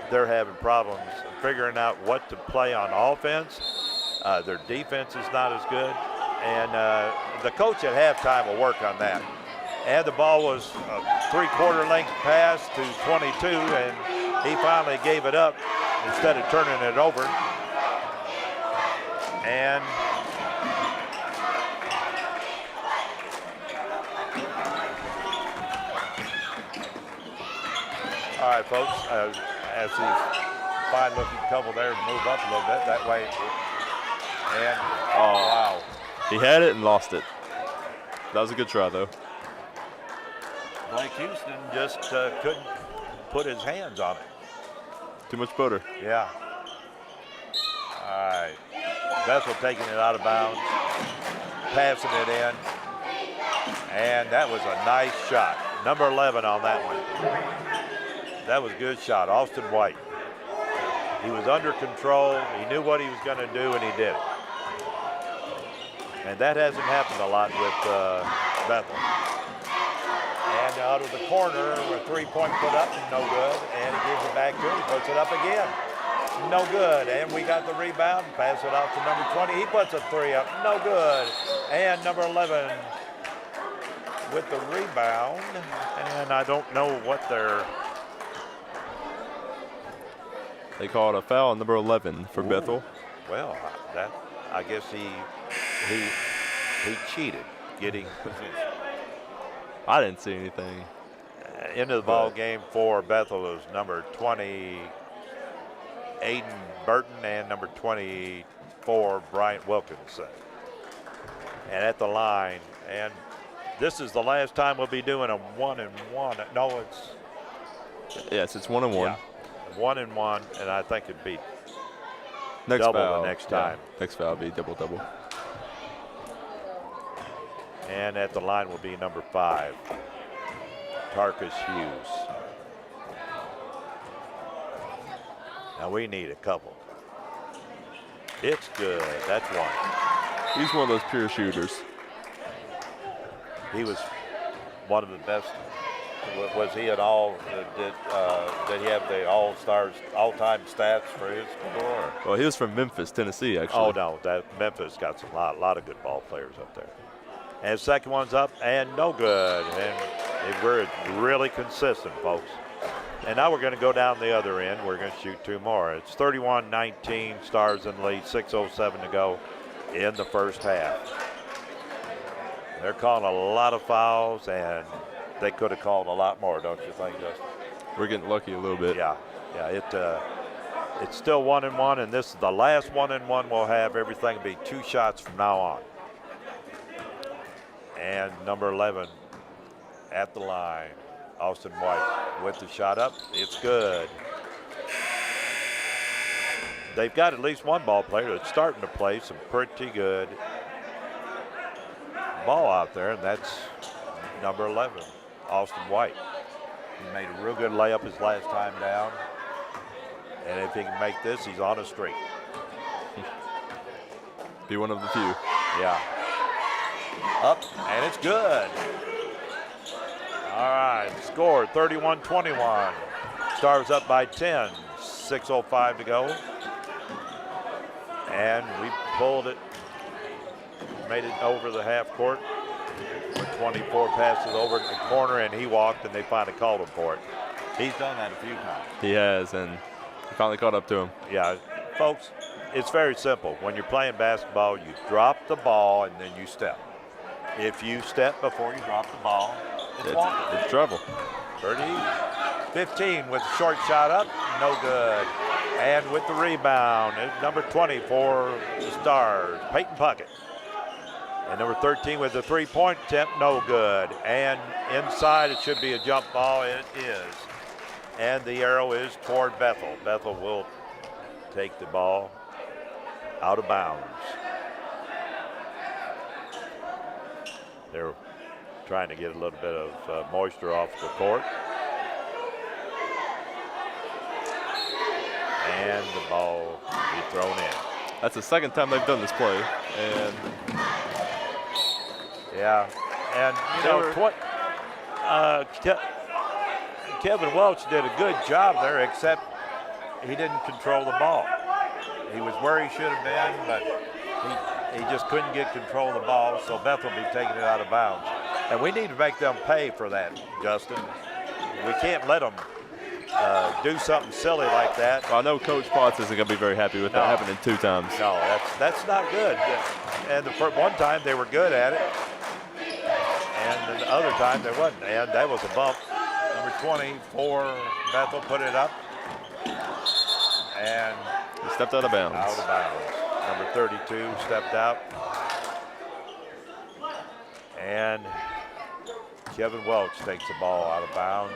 They're having problems figuring out what to play on offense. Their defense is not as good. And the coach at halftime will work on that. And the ball was a three-quarter length pass to 22, and he finally gave it up instead of turning it over. And all right, folks, as these fine-looking couple there move up a little bit, that way. And, wow. He had it and lost it. That was a good try, though. Blake Houston just couldn't put his hands on it. Too much butter. Yeah. All right. Bethel taking it out of bounds, passing it in. And that was a nice shot. Number 11 on that one. That was a good shot. Austin White. He was under control. He knew what he was going to do, and he did it. And that hasn't happened a lot with Bethel. And out of the corner, a three-point put up, no good. And he gives it back to him. He puts it up again. No good. And we got the rebound. Pass it out to number 20. He puts a three up. No good. And number 11 with the rebound. And I don't know what they're... They called a foul on number 11 for Bethel. Well, that I guess he cheated getting position. I didn't see anything. Into the ball game for Bethel is number 20, Aiden Burton, and number 24, Bryant Wilkinson. And at the line, and this is the last time we'll be doing a 1-and-1. No, it's... Yes, it's 1-and-1. Yeah, 1-and-1, and I think it'd be Next double foul. the next time. Yeah, next foul will be double-double. And at the line will be number 5, Tarkus Hughes. Now we need a couple. It's good. That's one. He's one of those pure shooters. He was one of the best. Was he at all? Did he have the all-stars, all-time stats for his score? Well, he was from Memphis, Tennessee, actually. Oh no, that Memphis got a lot of good ball players up there. And second one's up and no good. And we're really consistent, folks. And now we're going to go down the other end. We're going to shoot 2 more. It's 31-19, Stars in the lead, 6:07 to go in the first half. They're calling a lot of fouls, and they could have called a lot more, don't you think, Justin? We're getting lucky a little bit. Yeah. It's still 1-1, and this is the last 1-1 we'll have. Everything will be 2 shots from now on. And number 11 at the line, Austin White with the shot up. It's good. They've got at least one ball player that's starting to play some pretty good ball out there, and that's number 11, Austin White. He made a real good layup his last time down. And if he can make this, he's on a streak. Be one of the few. Yeah. Up, and it's good. All right, score 31-21. Stars up by 10. 6:05 to go. And we pulled it, made it over the half court. 24 passes over the corner, and he walked, and they finally called him for it. He's done that a few times. He has, and he finally caught up to him. Yeah, folks, it's very simple. When you're playing basketball, you drop the ball, and then you step. If you step before you drop the ball, it's walking. It's trouble. 15 with a short shot up, no good. And with the rebound, number 20 for the Stars, Peyton Puckett. And number 13 with the three-point attempt, no good. And inside, it should be a jump ball. It is. And the arrow is toward Bethel. Bethel will take the ball out of bounds. They're trying to get a little bit of moisture off the court. And the ball will be thrown in. That's the second time they've done this play. And yeah, and you know, Kevin Welch did a good job there, except he didn't control the ball. He was where he should have been, but he just couldn't get control of the ball, so Bethel will be taking it out of bounds. And we need to make them pay for that, Justin. We can't let them do something silly like that. Well, I know Coach Potts isn't going to be very happy with that happening 2 times. No, that's not good. And the one time they were good at it, and the other time they wasn't. And that was a bump. Number 20 for Bethel put it up, and he stepped out of bounds. Out of bounds. Number 32 stepped out, and Kevin Welch takes the ball out of bounds.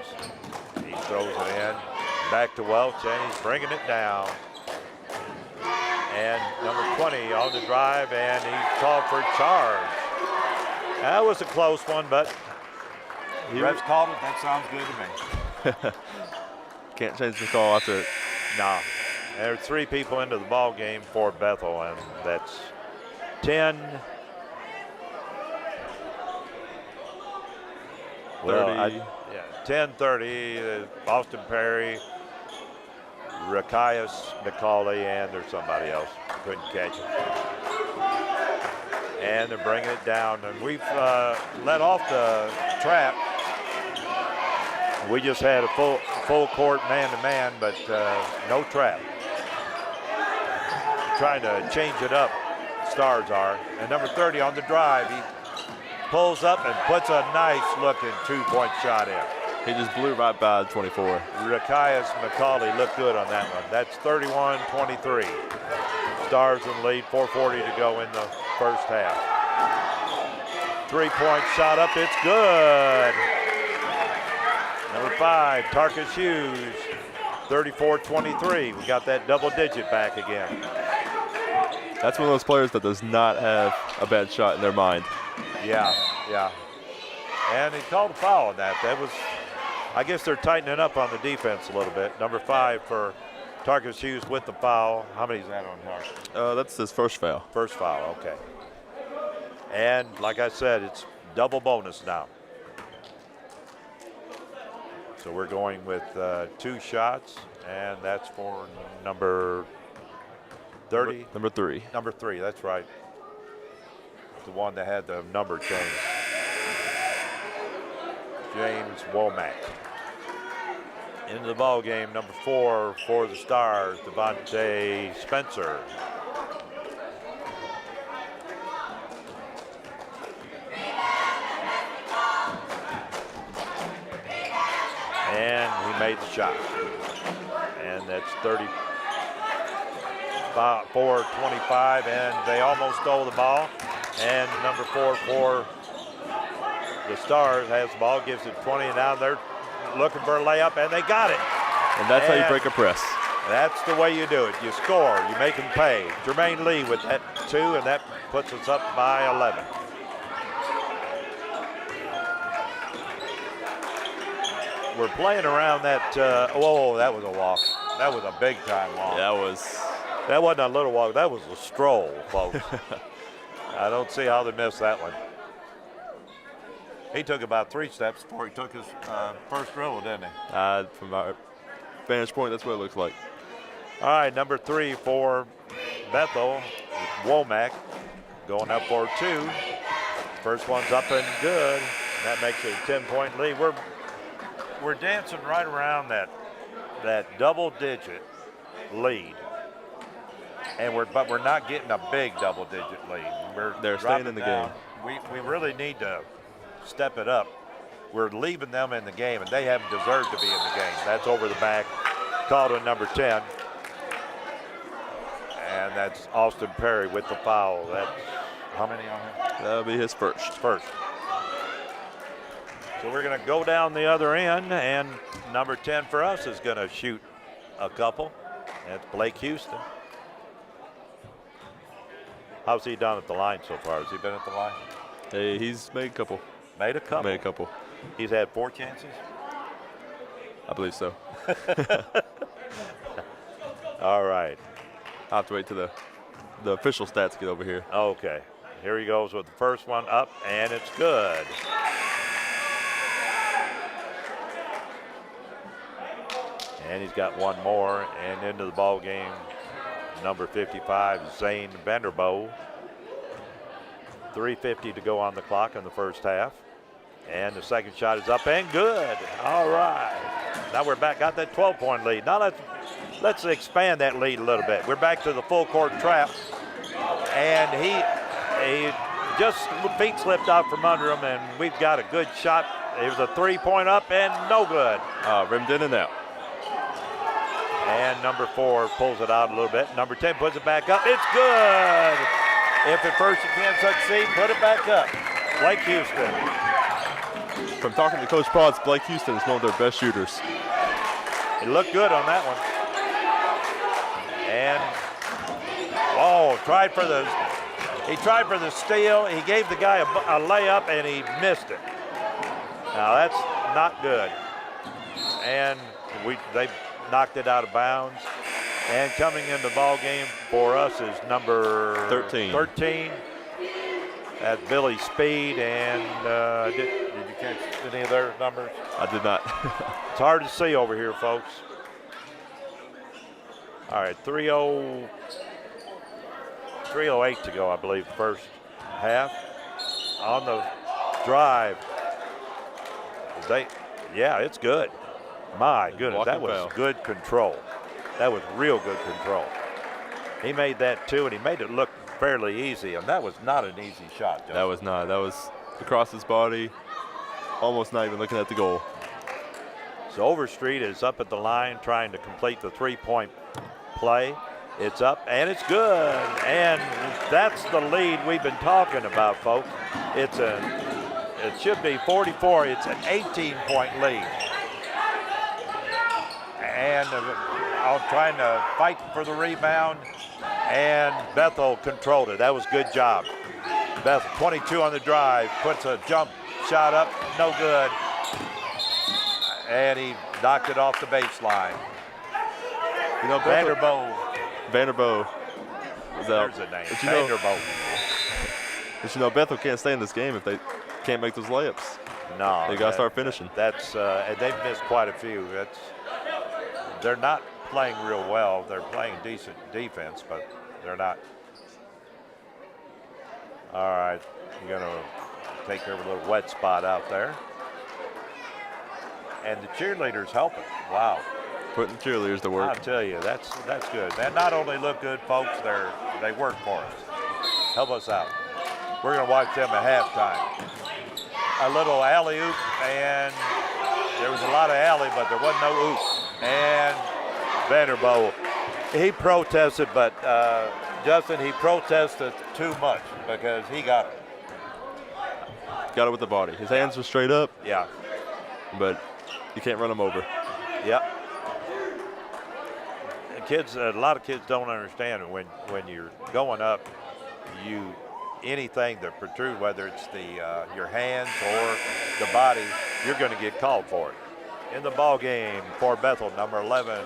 He throws it in, back to Welch, and he's bringing it down. And number 20 on the drive, and he's called for a charge. That was a close one, but the refs called it. That sounds good to me. Can't change the call after it. No. There are 3 people into the ball game for Bethel, and that's 10. 30. 10-30, Austin Perry, Rakias McCauley, and there's somebody else. Couldn't catch it. And they're bringing it down. And we've let off the trap. We just had a full court man-to-man, but no trap. Trying to change it up, Stars are. And number 30 on the drive, he pulls up and puts a nice-looking 2-point shot in. He just blew right by 24. Rakias McCauley looked good on that one. That's 31-23. Stars in the lead, 4:40 to go in the first half. 3-point shot up, it's good. Number 5, Tarkus Hughes, 34-23. We got that double digit back again. That's one of those players that does not have a bad shot in their mind. Yeah. And he called a foul on that. That was, I guess they're tightening up on the defense a little bit. Number 5 for Tarkus Hughes with the foul. How many is that on Tarkus? That's his first foul. First foul, okay. And like I said, it's double bonus now. So we're going with 2 shots, and that's for number 30. Number 3. Number 3, that's right. The one that had the number change. James Womack. Into the ball game, number 4 for the Stars, Devontae Spencer. made the shot. And that's 34-25, and they almost stole the ball. And number 4 for the Stars has the ball, gives it 20, and now they're looking for a layup, and they got it. And that's how you break a press. That's the way you do it. You score, you make them pay. Jermaine Lee with that 2, and that puts us up by 11. We're playing around that, whoa, that was a walk. That was a big time walk. Yeah, That wasn't a little walk, that was a stroll, folks. I don't see how they missed that one. He took about 3 steps before he took his first dribble, didn't he? From our vantage point, that's what it looks like. All right, number 3 for Bethel, Womack, going up for 2. First one's up and good. And that makes it a 10-point lead. We're dancing right around that double-digit lead, and but we're not getting a big double-digit lead. They're staying in the game. We really need to step it up. We're leaving them in the game, and they haven't deserved to be in the game. That's over the back, called on number 10, and that's Austin Perry with the foul. That's how many on him? That'll be his first. So we're going to go down the other end, and number 10 for us is going to shoot a couple. That's Blake Houston. How's he done at the line so far? Has he been at the line? Hey, he's made a couple. Made a couple. He's had 4 chances? I believe so. All right. I'll have to wait till the official stats get over here. Okay. Here he goes with the first one up, and it's good. And he's got one more, and into the ball game, number 55, Zane Vanderbo. 3:50 to go on the clock in the first half. And the second shot is up and good. All right. Now we're back, got that 12-point lead. Now let's expand that lead a little bit. We're back to the full court trap. And he just feet slipped out from under him, and we've got a good shot. There's a 3-point up and no good. Rimmed in and out. And number 4 pulls it out a little bit. Number 10 puts it back up. It's good. If at first you can't succeed, put it back up. Blake Houston. From talking to Coach Potts, Blake Houston is one of their best shooters. He looked good on that one. And, he tried for the steal. He gave the guy a layup, and he missed it. Now, that's not good. And they knocked it out of bounds. And coming into the ball game for us is number 13. That's Billy Speed. And did you catch any of their numbers? I did not. It's hard to see over here, folks. All right, 3:08 to go, I believe, first half. On the drive. It's good. My goodness, that was good control. That was real good control. He made that too, and he made it look fairly easy, and that was not an easy shot, Justin. That was not. That was across his body, almost not even looking at the goal. So Overstreet is up at the line trying to complete the 3-point play. It's up, and it's good. And that's the lead we've been talking about, folks. It should be 44. It's an 18-point lead. And I'm trying to fight for the rebound, and Bethel controlled it. That was a good job. Bethel, 22 on the drive, puts a jump shot up, no good. And he knocked it off the baseline. You know, Vanderbo is out. There's a name, Vanderbo. But you know, Bethel can't stay in this game if they can't make those layups. No. They got to start finishing. And they've missed quite a few. They're not playing real well. They're playing decent defense, but they're not. All right, you're going to take care of a little wet spot out there. And the cheerleaders helping. Wow. Putting cheerleaders to work. I'll tell you, that's good. They not only look good, folks, they work for us. Help us out. We're going to watch them at halftime. A little alley-oop, and There was a lot of alley, but there wasn't no oop. And Vanderbilt, he protested, but Justin, he protested too much because he got it. Got it with the body. His hands were straight up. Yeah. But you can't run him over. Yep. Kids, a lot of kids don't understand when you're going up, anything that protrudes, whether it's your hands or the body, you're going to get called for it. In the ball game for Bethel, number 11,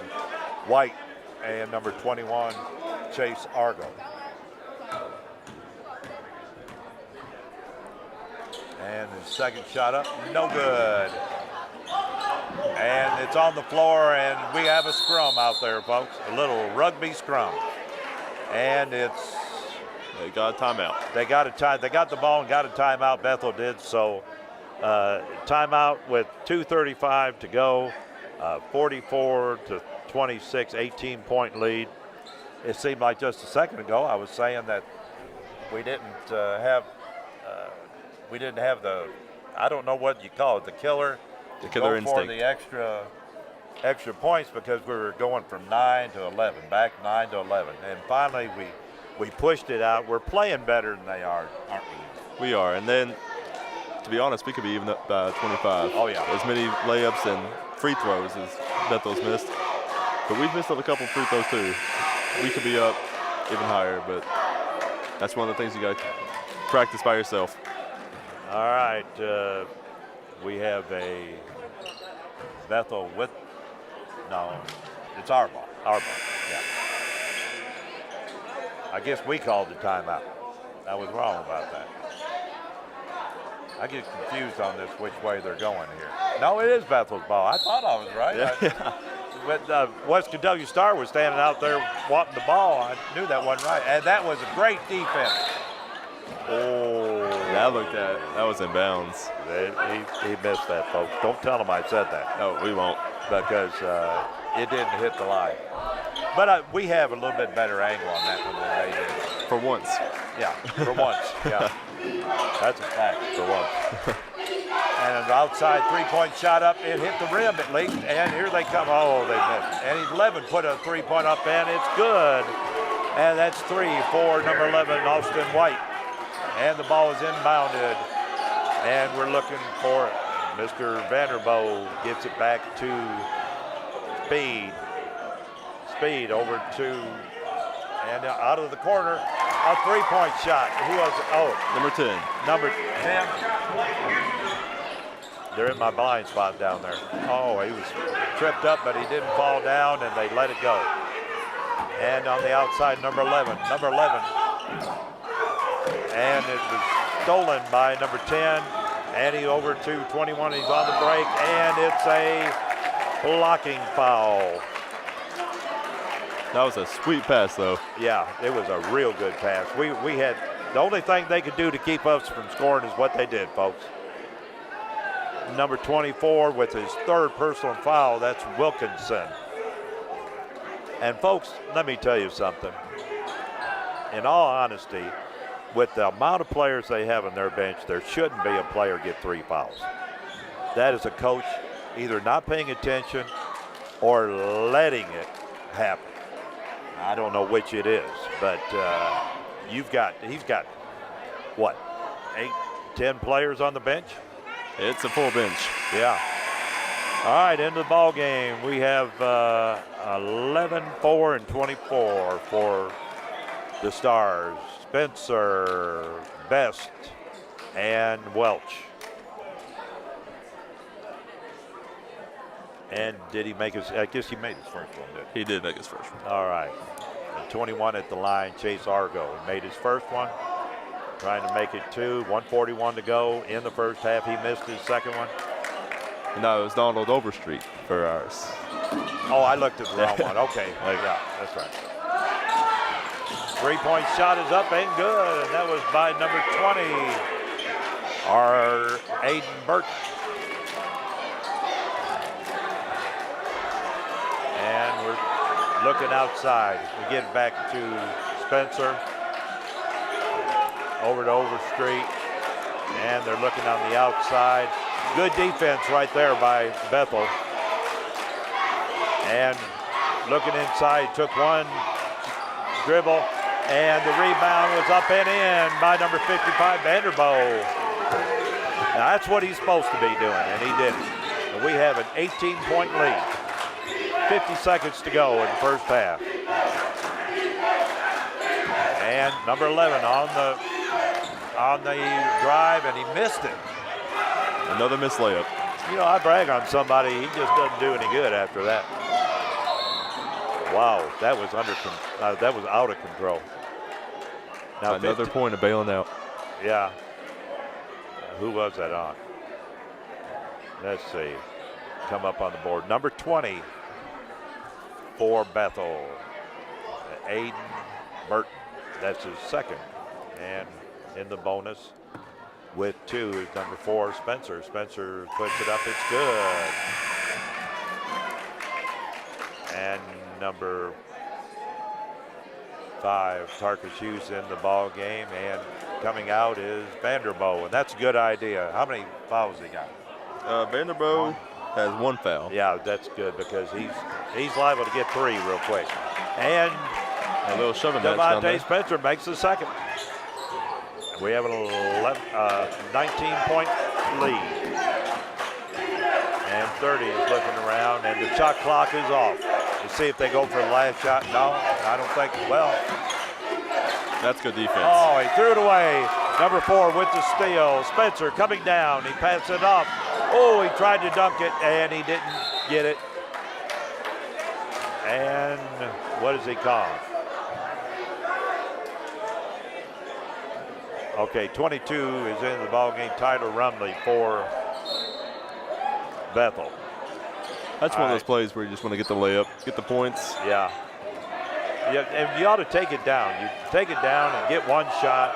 White, and number 21, Chase Argo. And his second shot up, no good. And it's on the floor, and we have a scrum out there, folks. A little rugby scrum. And it's... They got a timeout. They got the ball and got a timeout. Bethel did. So timeout with 2:35 to go. 44-26, 18-point lead. It seemed like just a second ago I was saying that we didn't have the, I don't know what you call it, the killer instinct. For the extra points because we were going from 9 to 11, back 9 to 11, and finally we pushed it out. We're playing better than they are, aren't we? We are, and then to be honest, we could be even up by 25. Oh yeah. As many layups and free throws as Bethel's missed, but we've missed up a couple free throws too. We could be up even higher, but that's one of the things you got to practice by yourself. All right, we have a Bethel with, no, it's our ball, yeah. I guess we called the timeout. I was wrong about that. I get confused on this, which way they're going here. No, it is Bethel's ball. I thought I was right. Yeah. But West Kentucky Star was standing out there wanting the ball. I knew that wasn't right. And that was a great defense. Oh. That was in bounds. He missed that, folks. Don't tell him I said that. No, we won't. Because it didn't hit the line. But we have a little bit better angle on that one than they did. For once. Yeah, for once. Yeah. That's a fact, for once. And an outside three-point shot up. It hit the rim at least. And here they come. Oh, they missed. And 11 put a three-point up, and it's good. And that's 3 for number 11, Austin White. And the ball is inbounded. And we're looking for it. Mr. Vanderbilt gets it back to Speed. Speed over to, and out of the corner, a three-point shot. Who was it? Oh, number 10. Number 10. They're in my blind spot down there. Oh, he was tripped up, but he didn't fall down, and they let it go. And on the outside, number 11. And it was stolen by number 10. And he over to 21. He's on the break, and it's a blocking foul. That was a sweet pass, though. Yeah, it was a real good pass. We had, the only thing they could do to keep us from scoring is what they did, folks. Number 24 with his third personal foul, that's Wilkinson. And folks, let me tell you something. In all honesty, with the amount of players they have on their bench, there shouldn't be a player get 3 fouls. That is a coach either not paying attention or letting it happen. I don't know which it is, but he's got, what, 8, 10 players on the bench? It's a full bench. Yeah. All right, into the ball game. We have 11, 4, and 24 for the Stars. Spencer, Best, and Welch. And did he make his, I guess he made his first one, didn't he? He did make his first one. All right. And 21 at the line, Chase Argo. He made his first one. Trying to make it 2, 1:41 to go in the first half. He missed his second one. No, it was Donald Overstreet for ours. Oh, I looked at the wrong one. Okay. Yeah, that's right. 3-point shot is up and good. And that was by number 20, our Aiden Burton. And we're looking outside. We get back to Spencer. Over to Overstreet. And they're looking on the outside. Good defense right there by Bethel. And looking inside, took one dribble, and the rebound was up and in by number 55, Vanderbilt. Now that's what he's supposed to be doing, and he did it. And we have an 18-point lead. 50 seconds to go in the first half. And number 11 on the drive, and he missed it. Another missed layup. You know, I brag on somebody, he just doesn't do any good after that. Wow, that was that was out of control. Now another point of bailing out. Yeah. Who was that on? Let's see. Come up on the board. Number 20 for Bethel. Aiden Burton. That's his second. And in the bonus with 2 is number 4, Spencer. Spencer puts it up. It's good. And number 5, Tarkus Hughes in the ball game, and coming out is Vanderbilt, and that's a good idea. How many fouls he got? Vanderbilt has 1 foul. Yeah, that's good because he's liable to get 3 real quick. And a little shoving match down there. Devontae Spencer makes the second. We have an 19-point lead. And 30 is looking around, and the shot clock is off. Let's see if they go for the last shot. No, I don't think. Well, that's good defense. Oh, he threw it away. Number 4 with the steal. Spencer coming down. He passed it up. Oh, he tried to dunk it, and he didn't get it. And what does he call? Okay, 22 is in the ball game. Tyler Rumley for Bethel. That's one of those plays where you just want to get the layup, get the points. Yeah. Yeah, and you ought to take it down. You take it down and get 1 shot.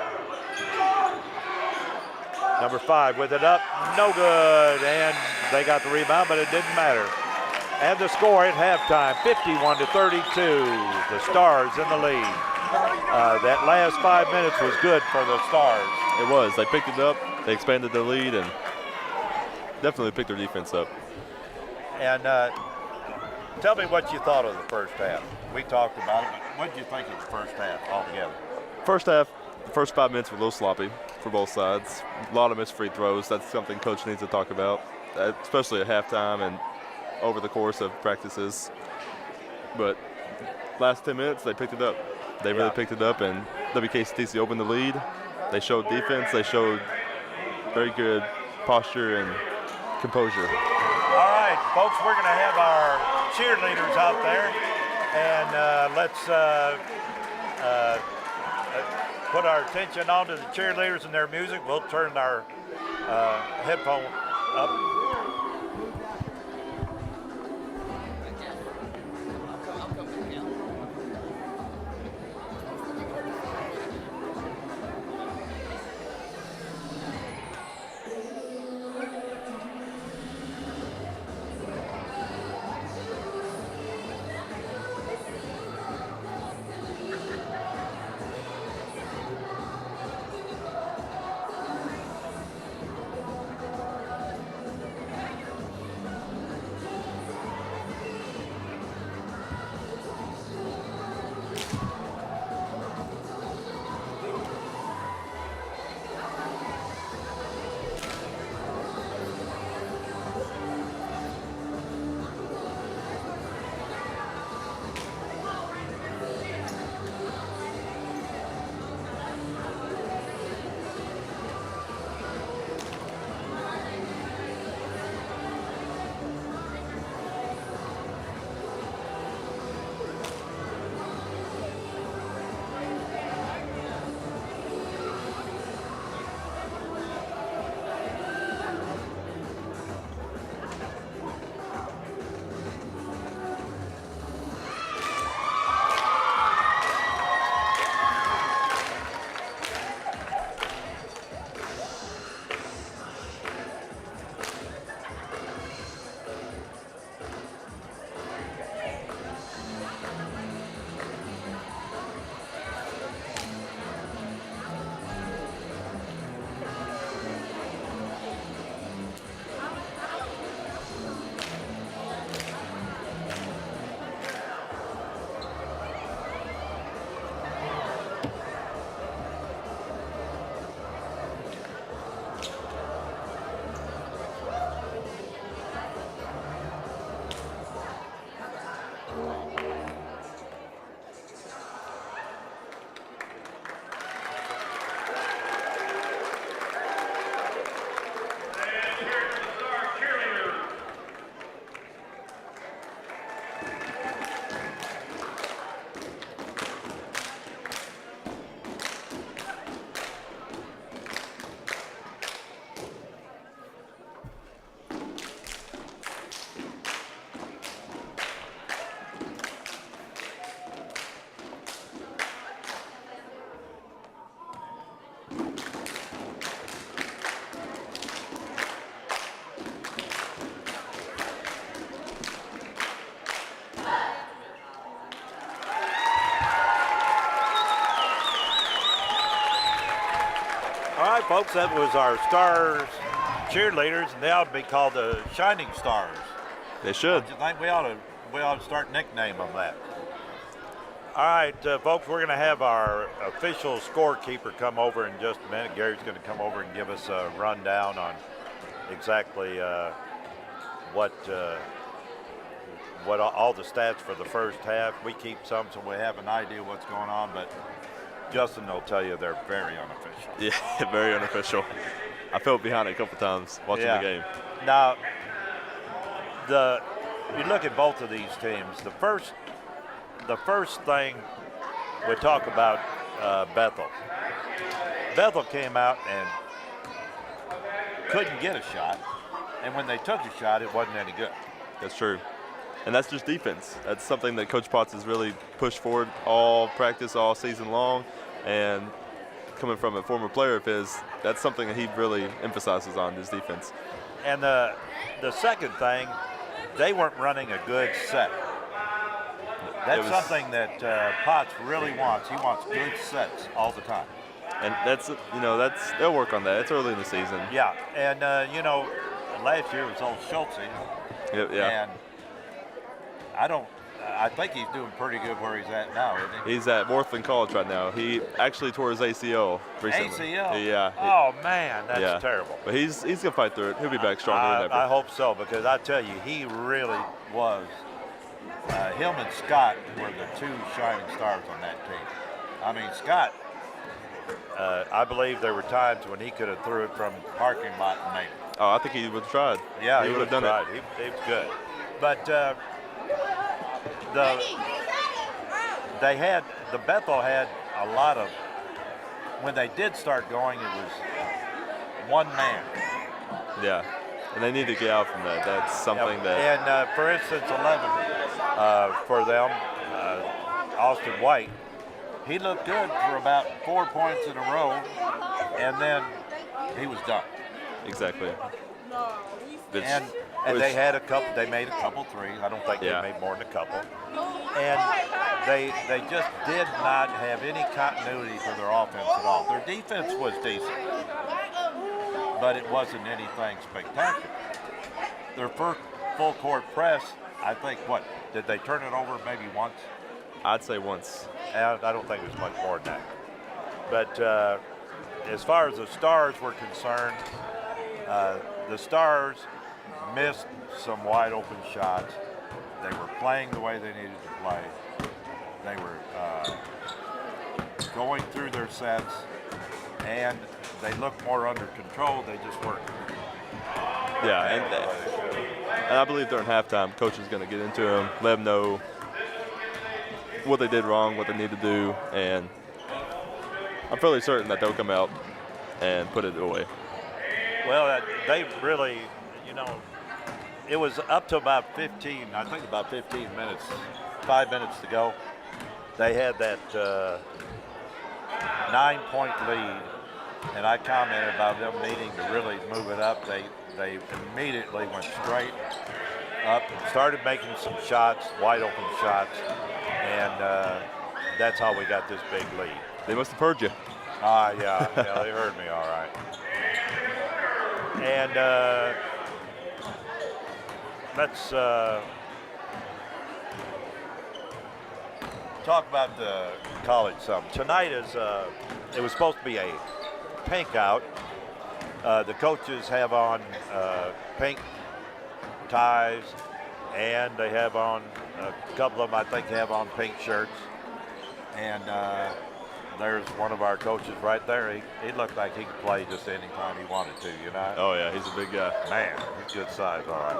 Number 5 with it up, no good. And they got the rebound, but it didn't matter. And the score at halftime, 51-32. The Stars in the lead. That last 5 minutes was good for the Stars. It was. They picked it up. They expanded their lead and definitely picked their defense up. And tell me what you thought of the first half. We talked about it, but what did you think of the first half altogether? First half, the first 5 minutes were a little sloppy for both sides. A lot of missed free throws. That's something Coach needs to talk about, especially at halftime and over the course of practices. But last 10 minutes, they picked it up. They really picked it up, and WKCTC opened the lead. They showed defense. They showed very good posture and composure. All right, folks, we're going to have our cheerleaders out there, and let's put our attention onto the cheerleaders and their music. We'll turn our headphone up. All right, folks, that was our Stars cheerleaders, and they ought to be called the Shining Stars. They should. I think we ought to start nickname them that. All right, folks, we're going to have our official scorekeeper come over in just a minute. Gary's going to come over and give us a rundown on exactly what all the stats for the first half. We keep some so we have an idea what's going on, but Justin will tell you they're very unofficial. Yeah, very unofficial. I felt behind it a couple times watching the game. Now, you look at both of these teams. The first thing we talk about Bethel. Bethel came out and couldn't get a shot, and when they took a shot, it wasn't any good. That's true. And that's just defense. That's something that Coach Potts has really pushed forward all practice, all season long. And coming from a former player of his, that's something that he really emphasizes on, his defense. And the second thing, they weren't running a good set. That's something that Potts really wants. He wants good sets all the time. And they'll work on that. It's early in the season. Yeah, and last year was old Schultz. Yeah. And I think he's doing pretty good where he's at now, isn't he? He's at Northland College right now. He actually tore his ACL recently. ACL? Yeah. Oh, man, that's terrible. But he's going to fight through it. He'll be back stronger than ever. I hope so, because I tell you, he really was. Him and Scott were the two shining stars on that team. I mean, Scott, I believe there were times when he could have threw it from parking lot and made it. Oh, I think he would have tried. Yeah, he would have done tried. it. He was good. But Bethel had a lot of, when they did start going, it was one man. Yeah, and they need to get out from that. That's something that. And for instance, 11 for them, Austin White, he looked good for about 4 points in a row, and then he was done. Exactly. And they had a couple. They made a couple threes. I don't think they made more than a couple. And they just did not have any continuity for their offense at all. Their defense was decent, but it wasn't anything spectacular. Their first full court press, I think, did they turn it over maybe once? I'd say once. I don't think it was much more than that. But as far as the Stars were concerned, the Stars missed some wide open shots. They were playing the way they needed to play. They were going through their sets, and they looked more under control. They just weren't. Yeah, and I believe during halftime, coach is going to get into them, let them know what they did wrong, what they need to do, and I'm fairly certain that they'll come out and put it away. Well, they really, it was up to about 15 minutes, 5 minutes to go. They had that 9-point lead, and I commented about them needing to really move it up. They immediately went straight up and started making some shots, wide open shots, and that's how we got this big lead. They must have heard you. Yeah, they heard me all right. And let's talk about the college some. Tonight it was supposed to be a pink out. The coaches have on pink ties, and they have on, a couple of them I think have on pink shirts. And there's one of our coaches right there. He looked like he could play just any time he wanted to, Oh, yeah, he's a big guy. Man, he's good size, all right.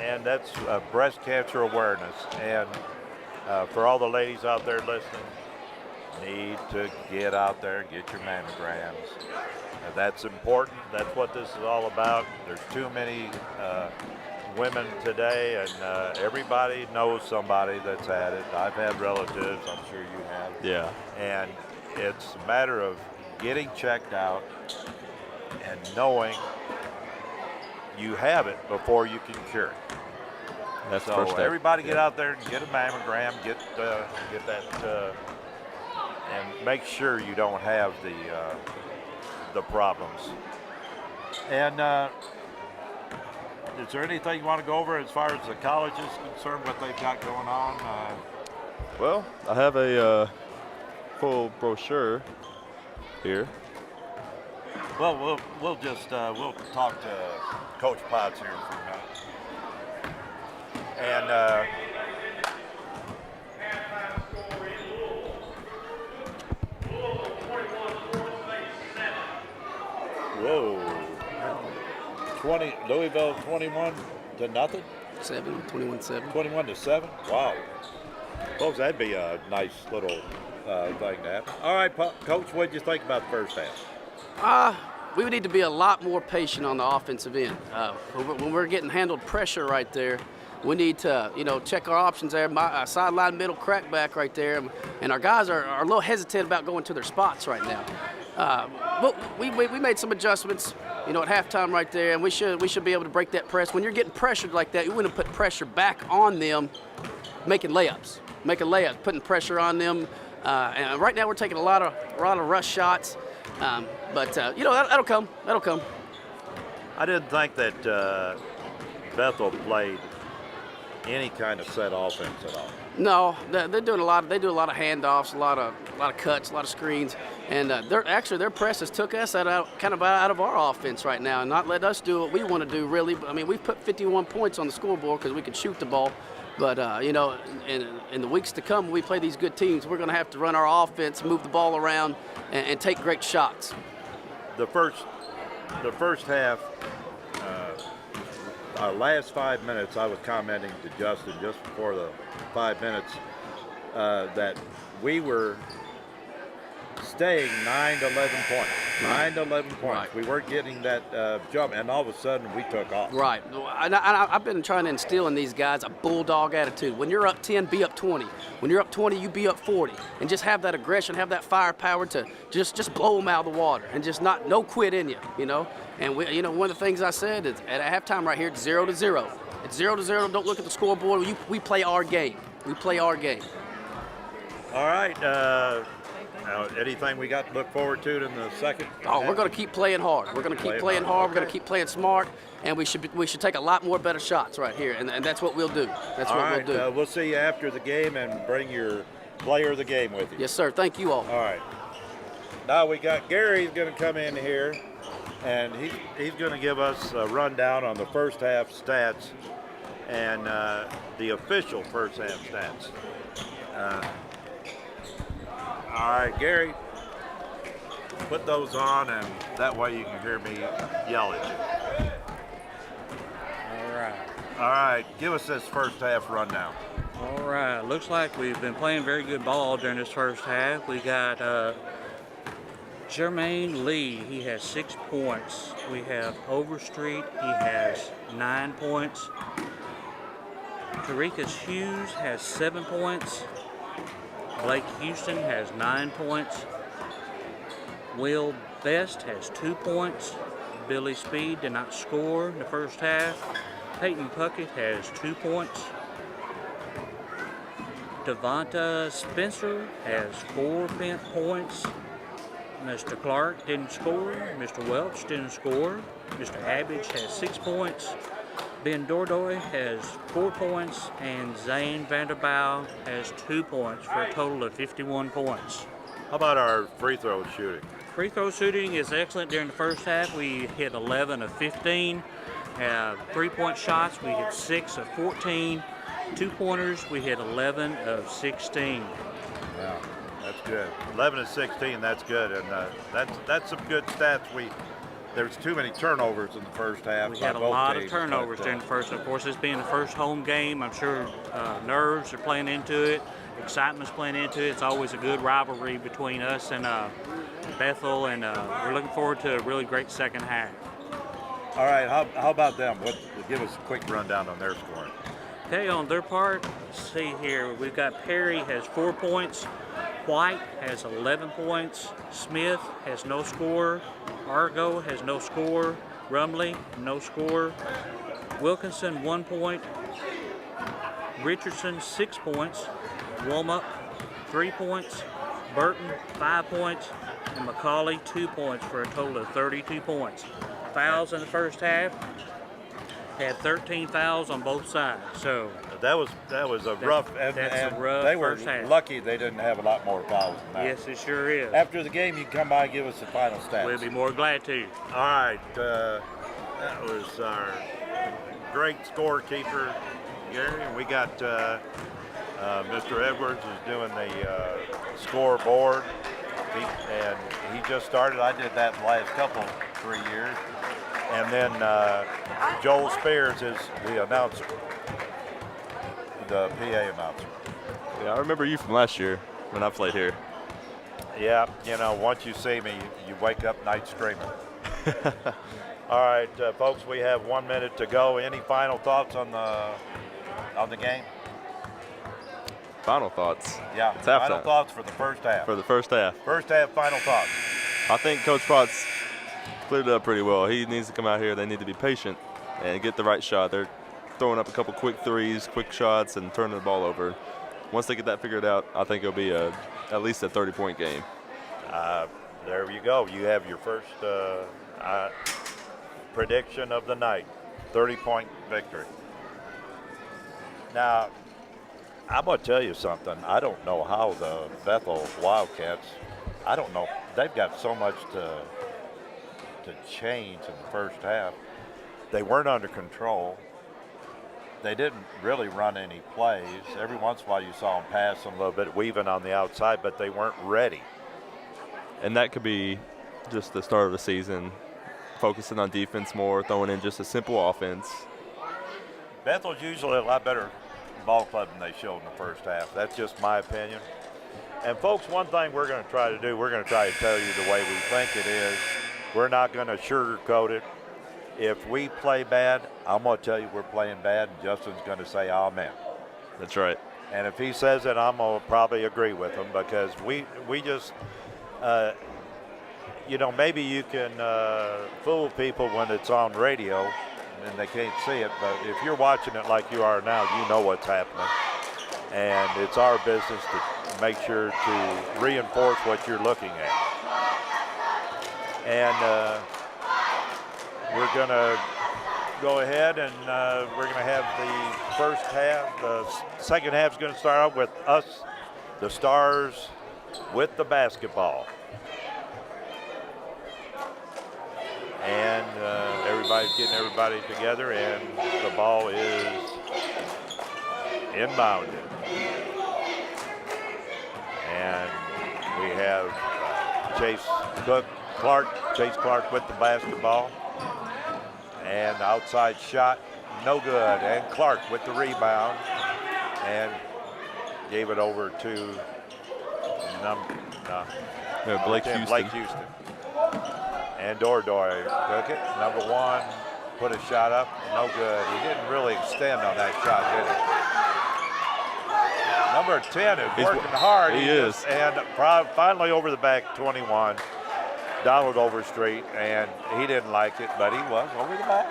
And that's breast cancer awareness. And for all the ladies out there listening, need to get out there and get your mammograms. That's important. That's what this is all about. There's too many women today, and everybody knows somebody that's had it. I've had relatives, I'm sure you have. Yeah. And it's a matter of getting checked out and knowing you have it before you can cure it. That's so the first step. Everybody get out there and get a mammogram, get that and make sure you don't have the problems. And is there anything you want to go over as far as the college is concerned, what they've got going on? Well, I have a full brochure here. Well, we'll just we'll talk to Coach Potts here for a minute. And whoa, 20 Louisville 21 to nothing. 21-7. 21-7. Wow. Folks, that'd be a nice little thing to happen. All right, Coach, what did you think about the first half? We would need to be a lot more patient on the offensive end. When we're getting handled pressure right there, we need to, check our options there. My sideline middle crackback right there, and our guys are a little hesitant about going to their spots right now. But we made some adjustments, at halftime right there, and we should be able to break that press. When you're getting pressured like that, you want to put pressure back on them, making layups, putting pressure on them. And right now we're taking a lot of rush shots, but that'll come. I didn't think that Bethel played any kind of set offense at all. No, they're doing a lot. They do a lot of handoffs, a lot of cuts, a lot of screens, and their presses took us out of our offense right now, and not let us do what we want to do. Really, I mean, we've put 51 points on the scoreboard because we can shoot the ball. But in the weeks to come, when we play these good teams, we're going to have to run our offense, move the ball around, and take great shots. The first half. Our last 5 minutes, I was commenting to Justin just before the 5 minutes that we were staying 9 to 11 points. 9 to 11 points. Right. We weren't getting that jump, and all of a sudden we took off. Right. And I've been trying to instill in these guys a bulldog attitude. When you're up 10, be up 20. When you're up 20, you be up 40. And just have that aggression, have that firepower to just blow them out of the water and just no quit in you, And one of the things I said is at halftime right here, it's 0-0. It's 0-0. Don't look at the scoreboard. We play our game. We play our game. All right. Anything we got to look forward to in the second? Oh, we're going to keep playing hard. We're going to keep playing hard. We're going to keep playing smart, and we should take a lot more better shots right here, and that's what we'll do. That's all what right, we'll do. We'll see you after the game and bring your player of the game with you. Yes, sir. Thank you all. All right. Now we got Gary's going to come in here, and he's going to give us a rundown on the first half stats and the official first half stats. All right, Gary, put those on, and that way you can hear me yell at you. All right, give us this first half rundown. All right, looks like we've been playing very good ball during this first half. We got Jermaine Lee, he has 6 points. We have Overstreet, he has 9 points. Tarikas Hughes has 7 points. Blake Houston has 9 points. Will Best has 2 points. Billy Speed did not score in the first half. Peyton Puckett has 2 points. Devonta Spencer has 4 points. Mr. Clark didn't score. Mr. Welch didn't score. Mr. Abbage has 6 points. Ben Dordoy has 4 points, and Zane Vanderbilt has 2 points for a total of 51 points. How about our free throw shooting? Free throw shooting is excellent during the first half. We hit 11 of 15. 3-point shots, we hit 6 of 14. 2-pointers, we hit 11 of 16. Yeah, that's good. 11 of 16, that's good, and that's some good stats. There's too many turnovers in the first half. We had a lot of turnovers during the first. Of course, this being the first home game, I'm sure nerves are playing into it, excitement's playing into it. It's always a good rivalry between us and Bethel, and we're looking forward to a really great second half. All right, how about them? Give us a quick rundown on their scoring. Okay, on their part, let's see here. We've got Perry has 4 points. White has 11 points. Smith has no score. Argo has no score. Rumley, no score. Wilkinson, 1 point. Richardson, 6 points. Womack, 3 points. Burton, 5 points, and McCauley, 2 points for a total of 32 points. Fouls in the first half, had 13 fouls on both sides. So that was a rough, and that's a rough they were first half. lucky they didn't have a lot more fouls than that. yes, it sure is. After the game, you can come by and give us the final stats. We'll be more glad to. All right, that was our great scorekeeper, Gary, and we got Mr. Edwards is doing the scoreboard, and he just started. I did that the last 3 years, and then Joel Spears is the announcer, the PA announcer. Yeah, I remember you from last year when I played here. Yeah, you know, once you see me, you wake up night screaming. All right, folks, we have 1 minute to go. Any final thoughts on the game? Final thoughts. Yeah, It's final halftime. thoughts for the first half. For the first half. First half, final thoughts. I think Coach Potts cleared it up pretty well. He needs to come out here. They need to be patient and get the right shot. They're throwing up a couple quick threes, quick shots, and turning the ball over. Once they get that figured out, I think it'll be at least a 30-point game. There you go. You have your first prediction of the night, 30-point victory. Now, I'm going to tell you something. I don't know how the Bethel Wildcats, I don't know. They've got so much to change in the first half. They weren't under control. They didn't really run any plays. Every once in a while you saw them pass them a little bit, weaving on the outside, but they weren't ready. And that could be just the start of the season, focusing on defense more, throwing in just a simple offense. Bethel's usually a lot better ball club than they showed in the first half. That's just my opinion. And folks, one thing we're going to try to do, we're going to try to tell you the way we think it is. We're not going to sugarcoat it. If we play bad, I'm going to tell you we're playing bad, and Justin's going to say amen. That's right. And if he says it, I'm going to probably agree with him, because we just, you know, maybe you can fool people when it's on radio and they can't see it, but if you're watching it like you are now, you know what's happening. And it's our business to make sure to reinforce what you're looking at. And we're going to go ahead and we're going to have the first half. The second half is going to start out with us, the Stars, with the basketball. And everybody's getting everybody together, and the ball is inbounded. And we have Chase Clark with the basketball. And outside shot, no good. And Clark with the rebound and gave it over to Blake Houston. Blake Houston. And Dordoy took it. Number one, put a shot up, no good. He didn't really extend on that shot, did he? Number 10 is working hard. He is. And finally over the back, 21. Donald Overstreet, and he didn't like it, but he was over the back.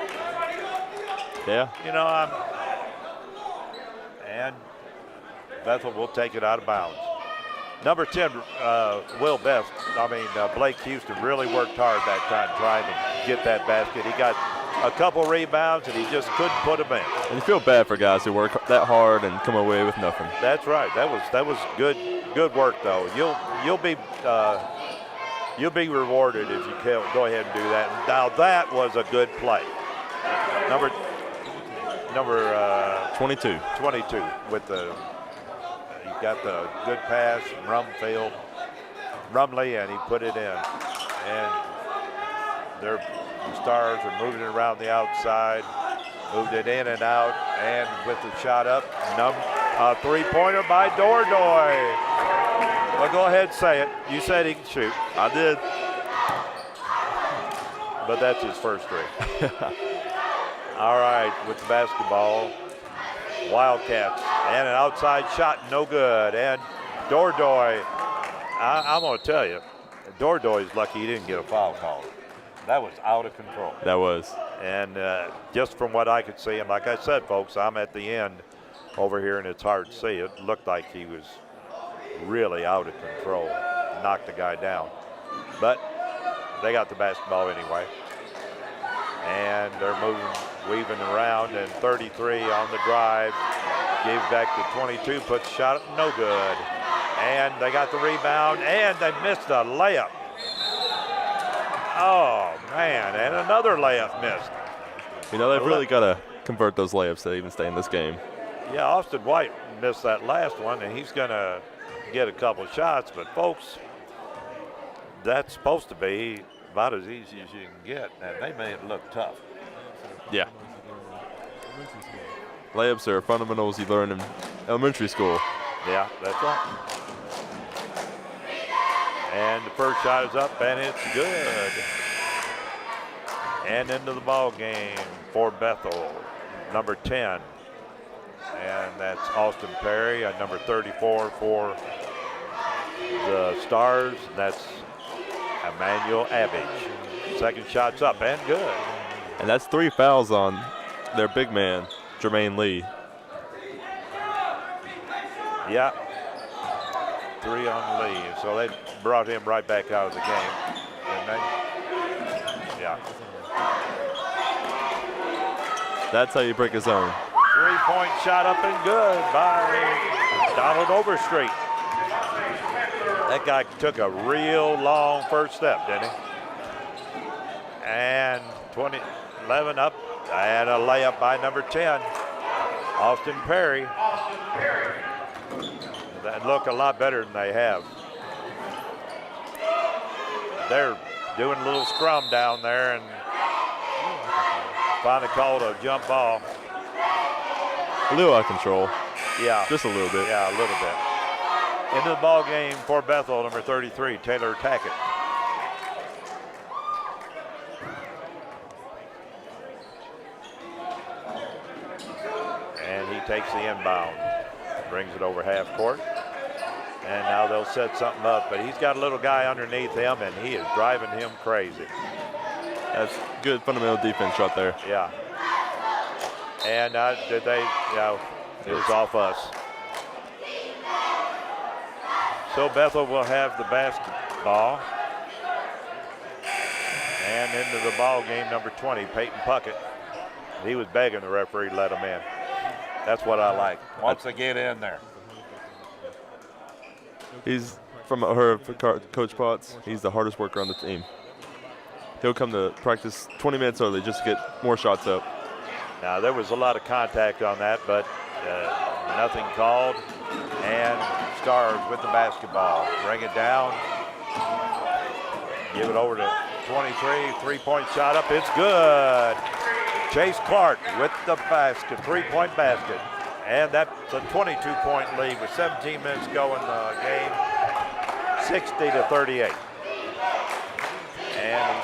Yeah. You know, and Bethel will take it out of bounds. Number 10, Blake Houston really worked hard that time trying to get that basket. He got a couple rebounds, and he just couldn't put them in. And you feel bad for guys who work that hard and come away with nothing. That's right. That was good work, though. You'll be rewarded if you can go ahead and do that. Now that was a good play. Number 22 with the. He got the good pass, Rumley, and he put it in. And the Stars are moving it around the outside, moved it in and out, and with the shot up, three-pointer by Dordoy. Well, go ahead and say it. You said he can shoot. I did. But that's his first three. All right, with the basketball. Wildcats, and an outside shot, no good. And Dordoy, I'm going to tell you, Dordoy's lucky he didn't get a foul call. That was out of control. That was. And just from what I could see, and like I said, folks, I'm at the end over here, and it's hard to see. It looked like he was really out of control. knocked the guy down. But they got the basketball anyway. And they're weaving around, and 33 on the drive. Gave back to 22, puts the shot up, no good. And they got the rebound, and they missed a layup. Oh, man, and another layup missed. You know, they've really got to convert those layups to even stay in this game. Yeah, Austin White missed that last one, and he's going to get a couple shots. But, folks, that's supposed to be about as easy as you can get, and they made it look tough. Yeah. Layups are fundamentals you learn in elementary school. Yeah, that's right. And the first shot is up, and it's good. And into the ball game for Bethel, number 10. And that's Austin Perry, at number 34 for the Stars. That's Emmanuel Abbage. Second shot's up and good. And that's 3 fouls on their big man, Jermaine Lee. Yeah, 3 on Lee. So they brought him right back out of the game, didn't they? Yeah. That's how you break a zone. 3-point shot up and good by Donald Overstreet. That guy took a real long first step, didn't he? And 11 up, and a layup by number 10, Austin Perry. That look a lot better than they have. They're doing a little scrum down there, and finally called a jump ball. A little out of control. Yeah. Just a little bit. Yeah, a little bit. Into the ball game for Bethel, number 33, Taylor Tackett. And he takes the inbound, brings it over half court. And now they'll set something up, but he's got a little guy underneath him, and he is driving him crazy. That's good fundamental defense right there. Yeah. And did they, it was off us. So Bethel will have the basketball. And into the ball game, number 20, Peyton Puckett. He was begging the referee to let him in. That's what I like. Once they get in there. He's, from what I heard from Coach Potts, he's the hardest worker on the team. He'll come to practice 20 minutes early just to get more shots up. Now, there was a lot of contact on that, but nothing called. And Stars with the basketball. Bring it down. Give it over to 23. Three-point shot up. It's good. Chase Clark with the basket. Three-point basket. And that's a 22-point lead with 17 minutes to go in the game. 60-38. And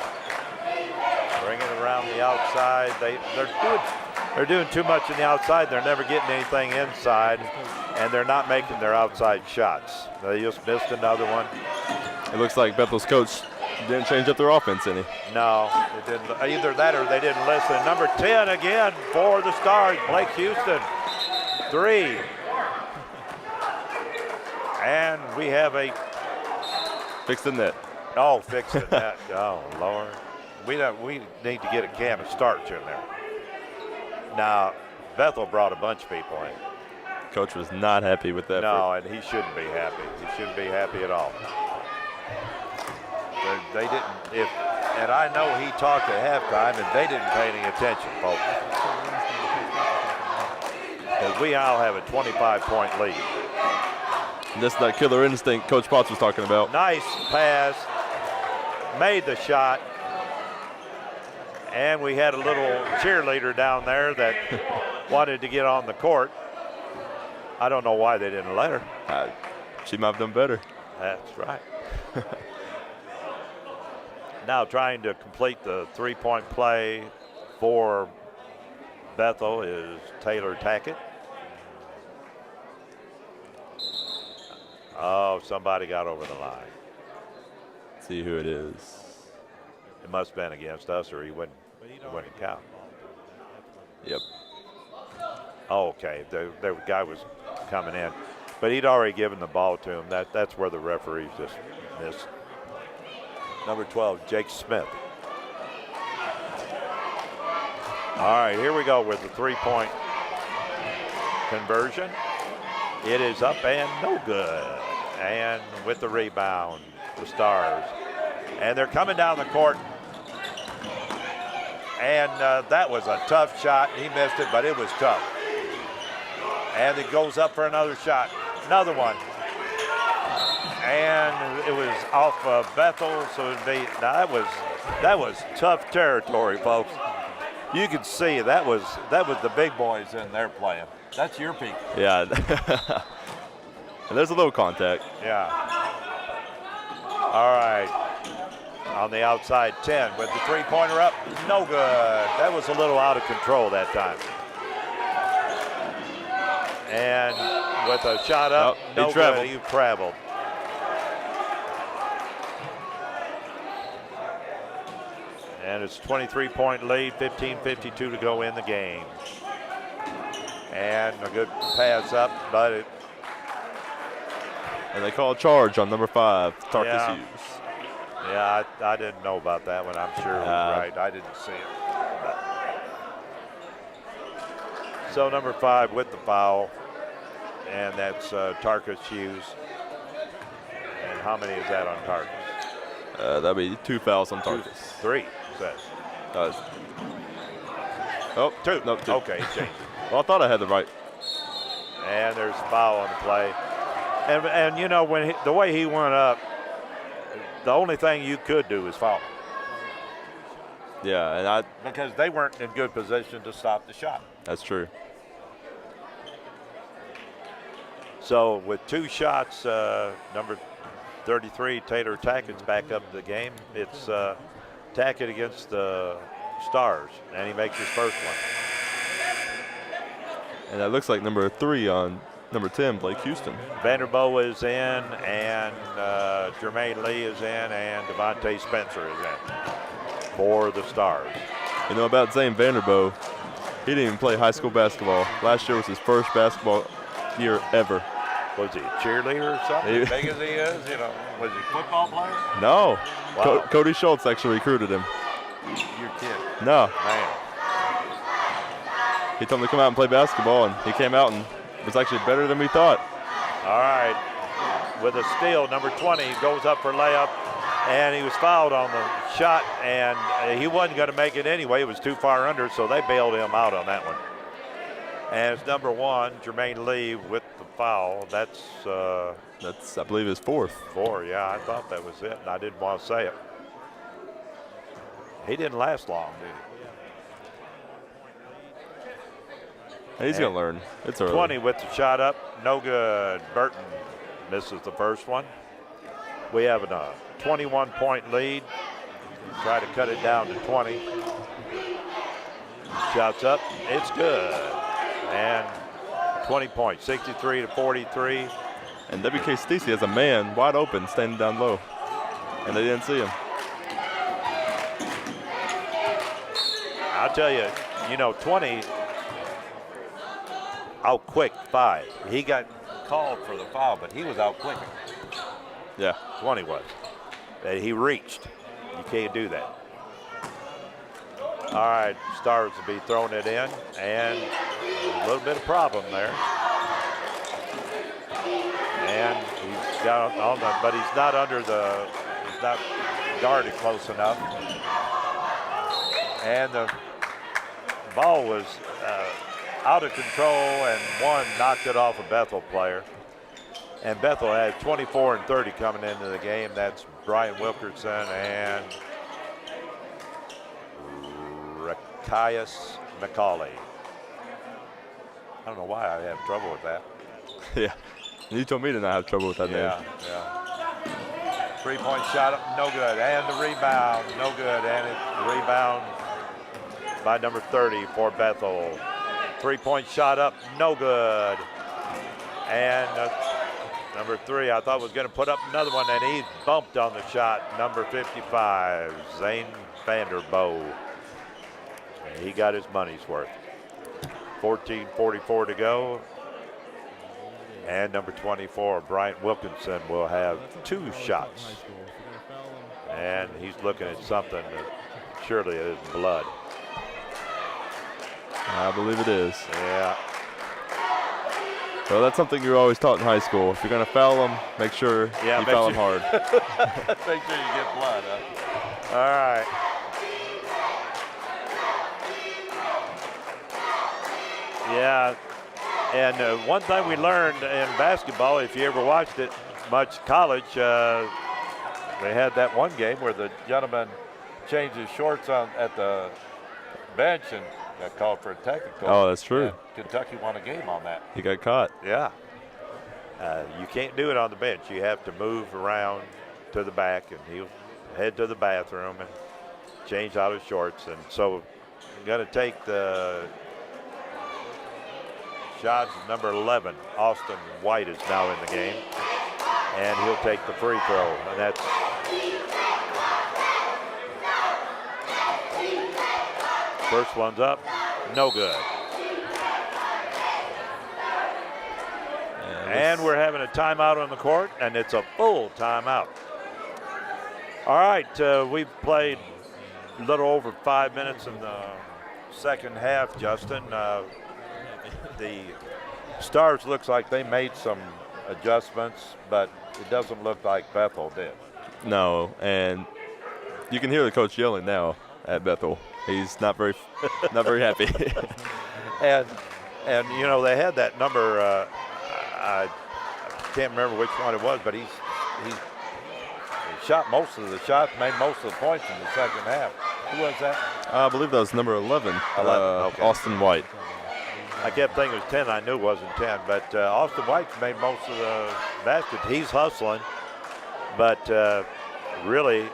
he's bringing it around the outside. They're doing too much on the outside. They're never getting anything inside, and they're not making their outside shots. They just missed another one. It looks like Bethel's coach didn't change up their offense any. No, it didn't. Either that or they didn't listen. Number 10 again for the Stars, Blake Houston. 3. And we have a Fix the net. Oh, fix it. Oh, Lord. We need to get a can of starch in there. Now, Bethel brought a bunch of people in. Coach was not happy with that. No, and he shouldn't be happy. He shouldn't be happy at all. They didn't. And I know he talked at halftime, and they didn't pay any attention, folks. Because we all have a 25-point lead. That's that killer instinct Coach Potts was talking about. Nice pass. Made the shot. And we had a little cheerleader down there that wanted to get on the court. I don't know why they didn't let her. She might have done better. That's right. Now trying to complete the three-point play for Bethel is Taylor Tackett. Oh, somebody got over the line. See who it is. It must have been against us, or he wouldn't count. Yep. Oh, okay. The guy was coming in. But he'd already given the ball to him. That's where the referees just missed. Number 12, Jake Smith. All right, here we go with the three-point conversion. It is up and no good. And with the rebound, the Stars. And they're coming down the court. And that was a tough shot. He missed it, but it was tough. And it goes up for another shot. Another one. And it was off of Bethel, so that was tough territory, folks. You can see that was the big boys in there playing. That's your peak. Yeah. And there's a little contact. Yeah. All right. On the outside 10 with the three-pointer up. No good. That was a little out of control that time. And with a shot up, no good. He traveled. And it's 23-point lead, 15:52 to go in the game. And a good pass up, but it. And they call a charge on number 5, Tarkus Yeah. Hughes. Yeah, I didn't know about that one. I'm sure it was right. I didn't see it. So number 5 with the foul, and that's Tarkus Hughes. And how many is that on Tarkus? That'd be 2 fouls on Tarkus. 3, says. Two. No, 2. Okay, he changed it. Well, I thought I had the right. And there's a foul on the play. And you know, when the way he went up, the only thing you could do is foul. Yeah, and because they weren't in good position to stop the shot. That's true. So with 2 shots, number 33, Taylor Tackett's back up the game. It's Tackett against the Stars, and he makes his first one. And that looks like number 3 on number 10, Blake Houston. Vanderbilt is in, and Jermaine Lee is in, and Devontae Spencer is in for the Stars. You know about Zane Vanderbilt, he didn't even play high school basketball. Last year was his first basketball year ever. Was he a cheerleader or something? As big as he is, you know. Was he a football player? No. Wow. Cody Schultz actually recruited him. Your kid. No. Man. He told him to come out and play basketball, and he came out and was actually better than we thought. All right. With a steal, number 20 goes up for layup, and he was fouled on the shot, and he wasn't going to make it anyway. It was too far under, so they bailed him out on that one. And it's number 1, Jermaine Lee, with the foul. That's, I believe, his 4th. 4, yeah. I thought that was it, and I didn't want to say it. He didn't last long, did he? He's going to learn. It's early. 20 with the shot up, no good. Burton misses the first one. We have a 21-point lead. Try to cut it down to 20. Shots up, it's good. And 20 points, 63 to 43. And WKCTC has a man wide open standing down low, and they didn't see him. I'll tell you, 20 out quick 5. He got called for the foul, but he was out quick. Yeah. 20 was. He reached. You can't do that. All right, Stars will be throwing it in, and a little bit of problem there. And he's got on the, but he's not he's not guarded close enough. And the ball was out of control, and one knocked it off a Bethel player. And Bethel had 24 and 30 coming into the game. That's Brian Wilkerson and Rakias McCauley. I don't know why I have trouble with that. Yeah. You told me to not have trouble with that name. Yeah. 3-point shot up, no good. And the rebound, no good. And the rebound by number 30 for Bethel. 3-point shot up, no good. And number 3, I thought was going to put up another one, and he bumped on the shot. Number 55, Zane Vanderbilt. And he got his money's worth. 14:44 to go. And number 24, Bryant Wilkinson, will have 2 shots. And he's looking at something that surely is blood. I believe it is. Yeah. Well, that's something you're always taught in high school. If you're going to foul them, make sure you foul them hard. Make sure you get blood, huh? All right. Yeah, and one thing we learned in basketball, if you ever watched it much college, they had that one game where the gentleman changed his shorts at the bench and got called for a technical. Oh, that's true. Kentucky won a game on that. He got caught. Yeah. You can't do it on the bench. You have to move around to the back, and he'll head to the bathroom and change out his shorts. And so I'm going to take the shot. Number 11, Austin White, is now in the game. And he'll take the free throw. And that's first one's up. No good. And we're having a timeout on the court, and it's a full timeout. All right, we've played a little over 5 minutes in the second half, Justin. The Stars looks like they made some adjustments, but it doesn't look like Bethel did. No, and you can hear the coach yelling now at Bethel. He's not very happy. and you know, they had that number. I can't remember which one it was, but he shot most of the shots, made most of the points in the second half. Who was that? I believe that was number 11. 11, okay. Austin White. I kept thinking it was 10. I knew it wasn't 10, but Austin White made most of the baskets. He's hustling, but really,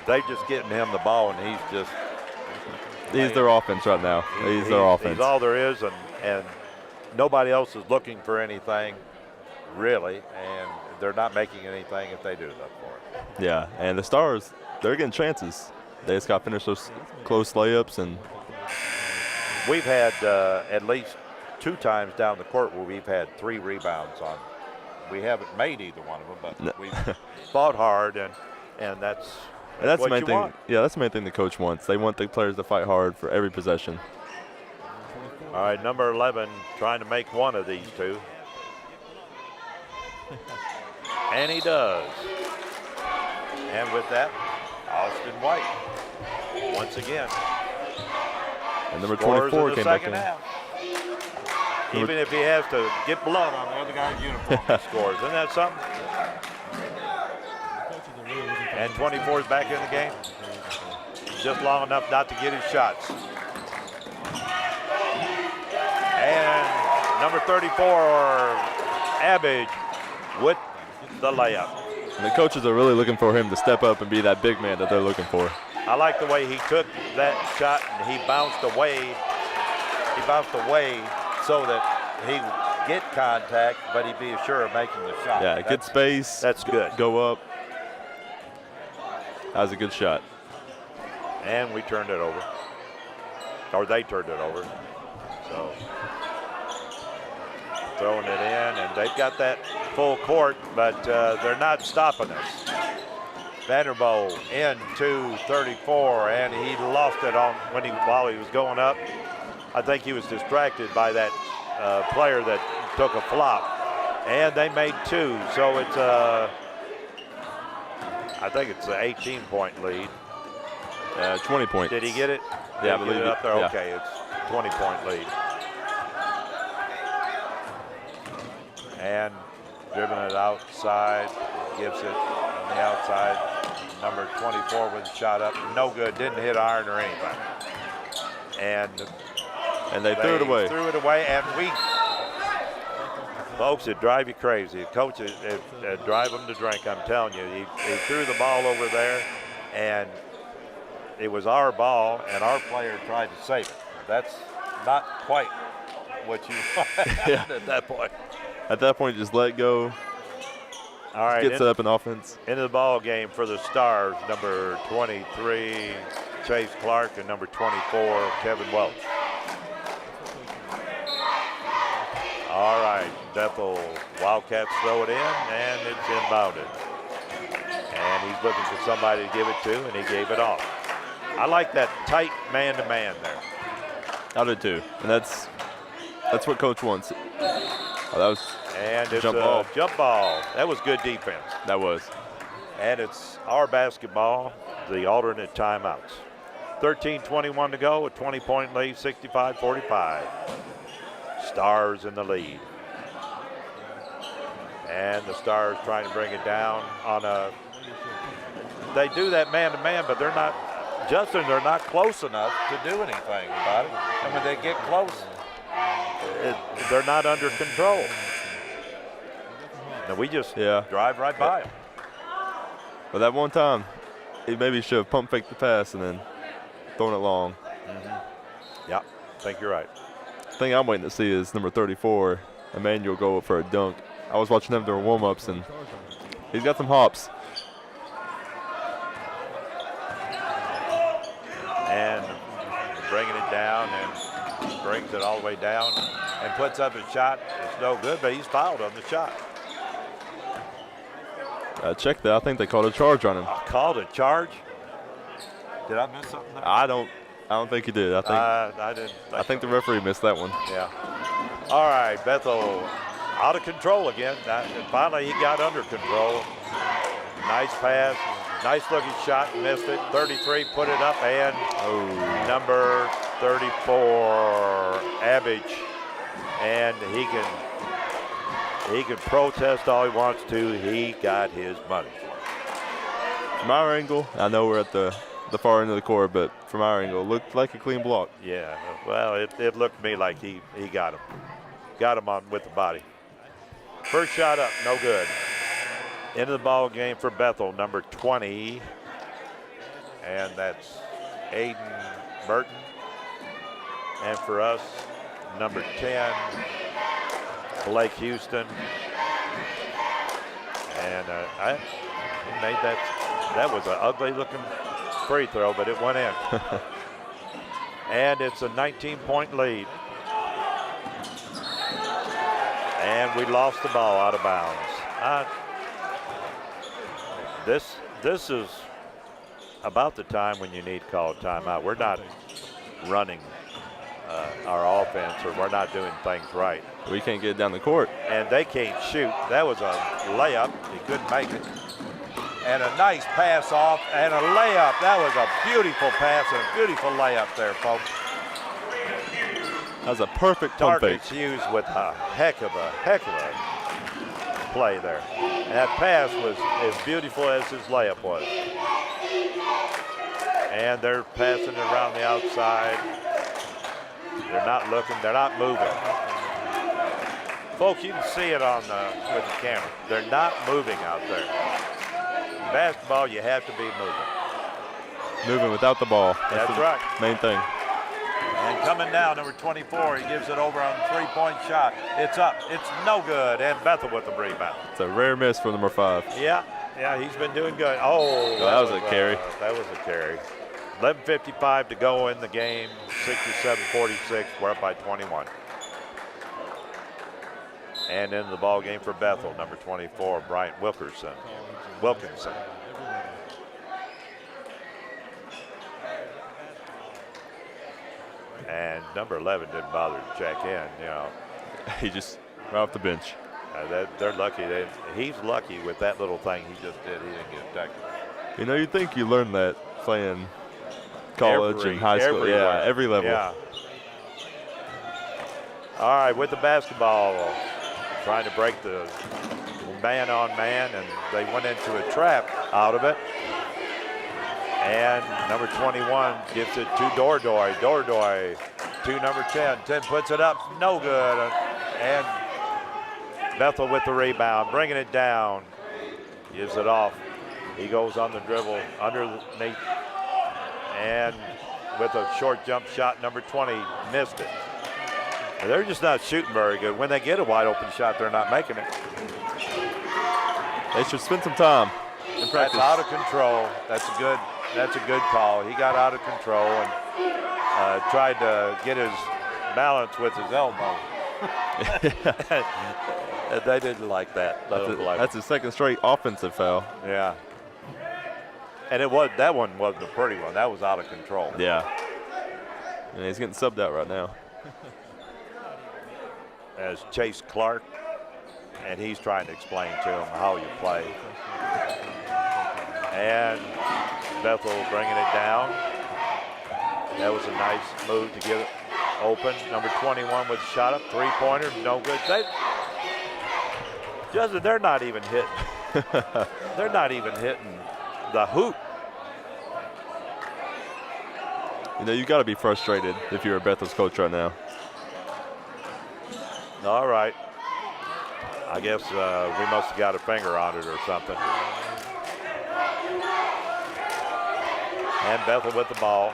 they just getting him the ball, and he's just. He's their offense right now. He's their offense. He's all there is, and nobody else is looking for anything, really, and they're not making anything if they do look for it. Yeah, and the Stars, they're getting chances. They just got to finish those close layups. And we've had at least 2 times down the court where we've had 3 rebounds on. We haven't made either one of them, but we've fought hard, and that's that's what the main you thing. want. Yeah, that's the main thing the coach wants. They want the players to fight hard for every possession. All right, number 11 trying to make one of these 2. And he does. And with that, Austin White once again. And number scores 24 in the came back second in. half. Even if he has to get blood on the other guy's uniform, he scores. Isn't that something? And 24 is back in the game. Just long enough not to get his shots. And number 34, Abbage, with the layup. And the coaches are really looking for him to step up and be that big man that they're looking for. I like the way he took that shot and he bounced away. He bounced away so that he would get contact, but he'd be sure of making the shot. Yeah, good space. That's good. Go up. That was a good shot. And we turned it over. Or they turned it over. So throwing it in, and they've got that full court, but they're not stopping us. Vanderbilt into 34, and he lost it on while he was going up. I think he was distracted by that player that took a flop, and they made 2. So it's I think it's an 18-point lead. 20 points. Did he get it? Yeah, I Did he believe get it up it. there. Yeah. Okay, it's 20-point lead. And dribbling it outside, gives it on the outside. Number 24 with a shot up, no good, didn't hit iron or anything. And they threw it away. Threw it away, and folks, it drive you crazy. Coach, it drive them to drink, I'm telling you. He threw the ball over there, and it was our ball, and our player tried to save it. That's not quite what you want at that point. At that point, just let it go. All right, gets up in offense. Into the ball game for the Stars, number 23, Chase Clark, and number 24, Kevin Welch. All right, Bethel Wildcats throw it in, and it's inbounded. And he's looking for somebody to give it to, and he gave it off. I like that tight man-to-man there. I did too, and that's what coach wants. Oh, that was and it's jump a ball. Jump ball. That was good defense. That was. And it's our basketball, the alternate timeouts. 13:21 to go, a 20-point lead, 65-45. Stars in the lead. And the Stars trying to bring it down on a, they do that man-to-man, but they're not, Justin, they're not close enough to do anything about it. And when they get close, they're not under control. And we just drive right by them. But that one time, he maybe should have pump faked the pass and then thrown it long. Yeah, I think you're right. The thing I'm waiting to see is number 34, Emmanuel, go up for a dunk. I was watching him during warm-ups, and he's got some hops. And bringing it down and brings it all the way down and puts up a shot. It's no good, but he's fouled on the shot. Check that. I think they called a charge on him. Called a charge? Did I miss something there? I don't think he did. I didn't. I think the referee missed that one. Yeah. All right, Bethel out of control again. Finally, he got under control. Nice pass. Nice looking shot. Missed it. 33, put it up, and number 34, Abbage. And he can protest all he wants to. He got his money. From our angle, I know we're at the far end of the court, but from our angle, it looked like a clean block. Yeah, well, it looked to me like he got him. Got him on with the body. First shot up, no good. Into the ball game for Bethel, number 20. And that's Aiden Burton. And for us, number 10, Blake Houston. And he made that was an ugly looking free throw, but it went in. And it's a 19-point lead. And we lost the ball out of bounds. This is about the time when you need to call a timeout. We're not running our offense, or we're not doing things right. We can't get it down the court. And they can't shoot. That was a layup. He couldn't make it. And a nice pass off and a layup. That was a beautiful pass and a beautiful layup there, folks. That was a perfect pump fake. Target's used with a heck of a play there. And that pass was as beautiful as his layup was. And they're passing it around the outside. They're not looking, they're not moving. Folks, you can see it on with the camera. They're not moving out there. In basketball, you have to be moving. Moving without the ball. That's right. Main thing. And coming down, number 24, he gives it over on the three-point shot. It's up, it's no good, and Bethel with the rebound. It's a rare miss for number 5. Yeah, he's been doing good. Oh, that was a carry. That was a carry. 11:55 to go in the game, 67-46, we're up by 21. And in the ball game for Bethel, number 24, Bryant Wilkinson. And number 11 didn't bother to check in, He just right off the bench. They're lucky. He's lucky with that little thing he just did. He didn't get tackled. You'd think you learned that playing college and high school. Everywhere. Every level. Yeah. All right, with the basketball, trying to break the man-on-man, and they went into a trap out of it. And number 21 gives it to Dordoy. Dordoy to number 10. 10 puts it up, no good. And Bethel with the rebound, bringing it down. Gives it off. He goes on the dribble underneath. And with a short jump shot, number 20 missed it. They're just not shooting very good. When they get a wide open shot, they're not making it. They should spend some time in practice. That's out of control. That's a good call. He got out of control and tried to get his balance with his elbow. And they didn't like that. That's his second straight offensive foul. Yeah. And that one wasn't a pretty one. That was out of control. Yeah. And he's getting subbed out right now. As Chase Clark, and he's trying to explain to him how you play. And Bethel bringing it down. That was a nice move to get it open. Number 21 with a shot up, three-pointer, no good. Justin, they're not even hitting. They're not even hitting the hoop. You know, you got to be frustrated if you're a Bethel's coach right now. All right. I guess we must have got a finger on it or something. And Bethel with the ball.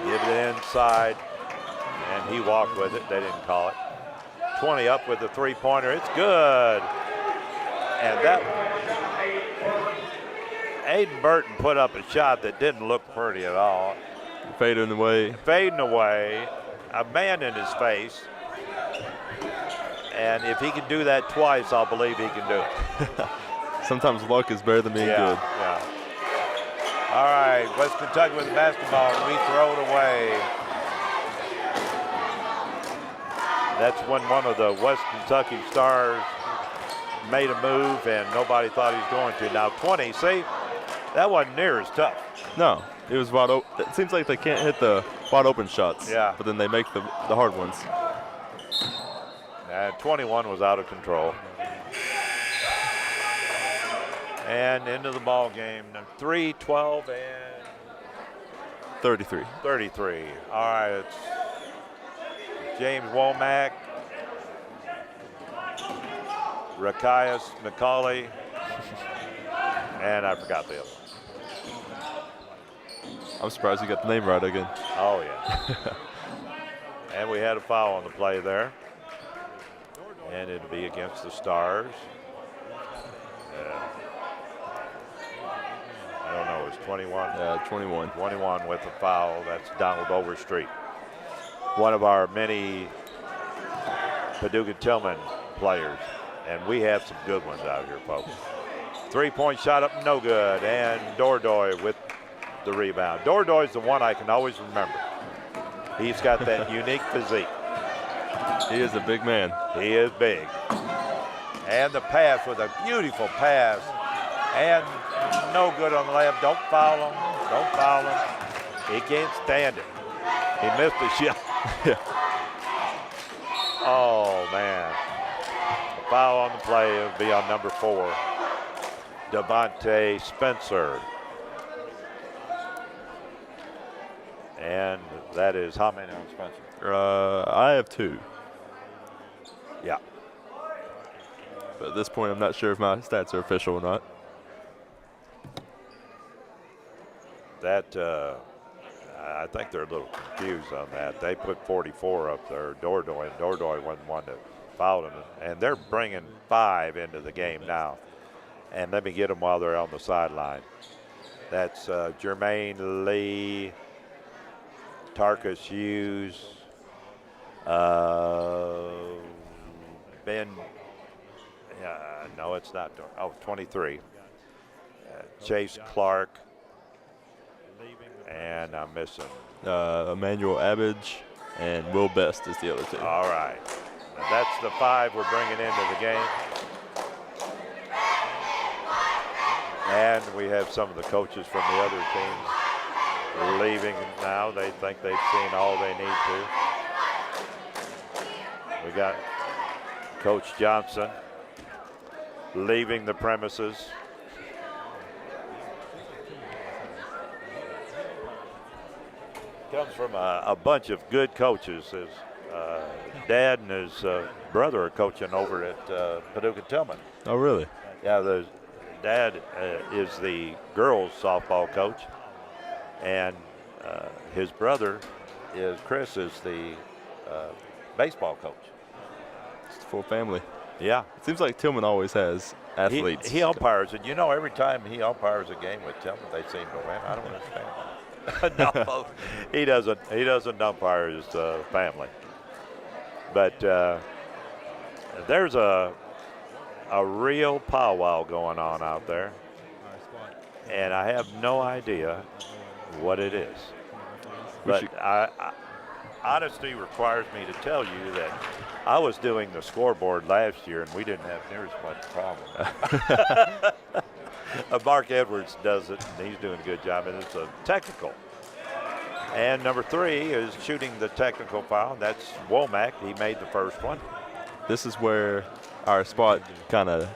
Give it inside, and he walked with it. They didn't call it. 20 up with the three-pointer. It's good. And that Aiden Burton put up a shot that didn't look pretty at all. Fading away. Fading away. A man in his face. And if he can do that twice, I'll believe he can do it. Sometimes luck is better than being good. Yeah. All right, West Kentucky with the basketball. We throw it away. That's when one of the West Kentucky stars made a move and nobody thought he was going to. Now 20, see, that wasn't near as tough. No, it was wide open. It seems like they can't hit the wide open shots. Yeah. But then they make the hard ones. And 21 was out of control. And into the ball game. 3, 12, and 33. 33. All right, it's James Womack, Rakias McCauley, and I forgot the other one. I'm surprised you got the name right again. Oh, yeah. And we had a foul on the play there. And it'll be against the Stars. I don't know, it was 21? Yeah, 21. 21 with a foul. That's Donald Overstreet. One of our many Paducah Tillman players. And we have some good ones out here, folks. Three-point shot up, no good. And Dordoy with the rebound. Dordoy's the one I can always remember. He's got that unique physique. He is a big man. He is big. And the pass was a beautiful pass. And no good on the layup. Don't foul him. Don't foul him. He can't stand it. He missed the shot. Oh, man. The foul on the play will be on number 4, Devontae Spencer. And that is how many on Spencer? I have 2. Yeah. But at this point, I'm not sure if my stats are official or not. That, I think they're a little confused on that. They put 44 up there, Dordoy, and Dordoy wasn't one that fouled him. And they're bringing 5 into the game now. And let me get them while they're on the sideline. That's Jermaine Lee, Tarkus Hughes, Ben, no, it's not, 23. Chase Clark. And I'm missing. Emmanuel Abbage and Will Best is the other 2. All right. Now that's the 5 we're bringing into the game. And we have some of the coaches from the other teams leaving now. They think they've seen all they need to. We got Coach Johnson leaving the premises. Comes from a bunch of good coaches. His dad and his brother are coaching over at Paducah Tillman. Oh, really? Yeah, the dad is the girls softball coach, and his brother Chris is the baseball coach. It's the full family. Yeah. It seems like Tillman always has athletes. He umpires, and you know, every time he umpires a game with Tillman, they seem to win. I don't understand. No, he doesn't. He doesn't umpire his family. But there's a real powwow going on out there, and I have no idea what it is. But honesty requires me to tell you that I was doing the scoreboard last year, and we didn't have near as much problem. Mark Edwards does it, and he's doing a good job, and it's a technical. And number 3 is shooting the technical foul. That's Womack. He made the first one. This is where our spot kind of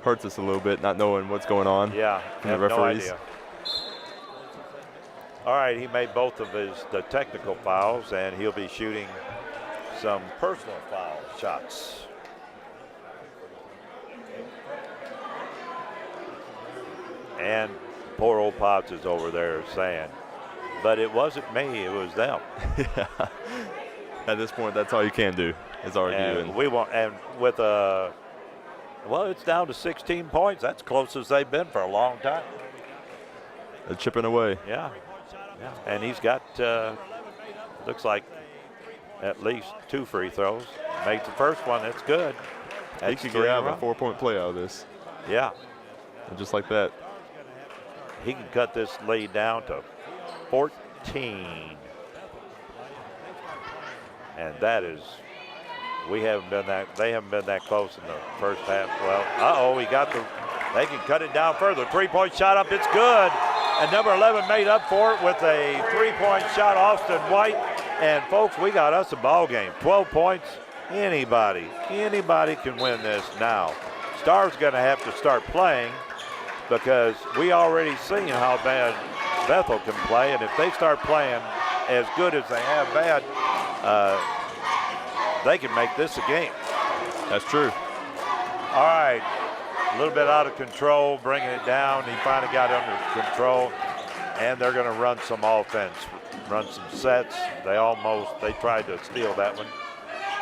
hurts us a little bit, not knowing what's going on. Yeah, from I the have no referees. idea. All right, he made both of the technical fouls, and he'll be shooting some personal foul shots. And poor old Potts is over there saying, but it wasn't me, it was them. Yeah. At this point, that's all you can do is argue. And we want, and with well, it's down to 16 points. That's close as they've been for a long time. They're chipping away. Yeah. Yeah. And he's got, looks like at least 2 free throws. Makes the first one. That's good. He could get out of a 4-point play out of this. Yeah. And just like that. He can cut this lead down to 14. And that is, they haven't been that close in the first half. Well, they can cut it down further. 3-point shot up, it's good. And number 11 made up for it with a 3-point shot, Austin White. And folks, we got us a ball game. 12 points, anybody can win this now. Star's gonna have to start playing because we already seen how bad Bethel can play. And if they start playing as good as they have bad, they can make this a game. That's true. All right, a little bit out of control, bringing it down. He finally got under control, and they're going to run some offense, run some sets. They tried to steal that one,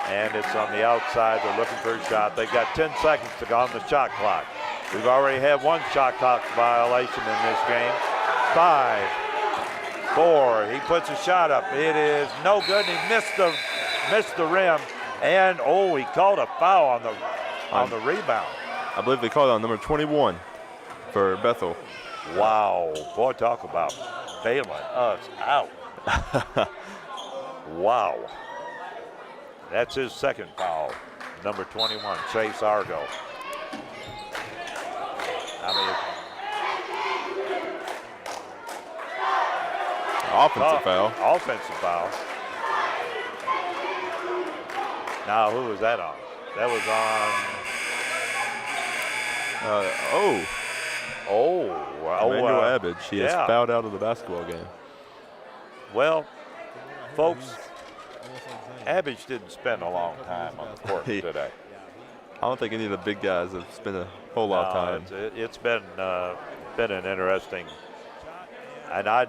and it's on the outside. They're looking for a shot. They've got 10 seconds to go on the shot clock. We've already had 1 shot clock violation in this game. 5, 4, he puts a shot up. It is no good, and he missed the rim, and he called a foul on the rebound. I believe they called on number 21 for Bethel. Wow, boy, talk about bailing us out. Wow. That's his second foul, number 21, Chase Argo. Offensive foul. Offensive foul. Now, who was that on? That was on. Emmanuel Abbage. He has yeah. fouled out of the basketball game. Well, folks, Abbage didn't spend a long time on the court today. I don't think any of the big guys have spent a whole lot of time. It's been an interesting, and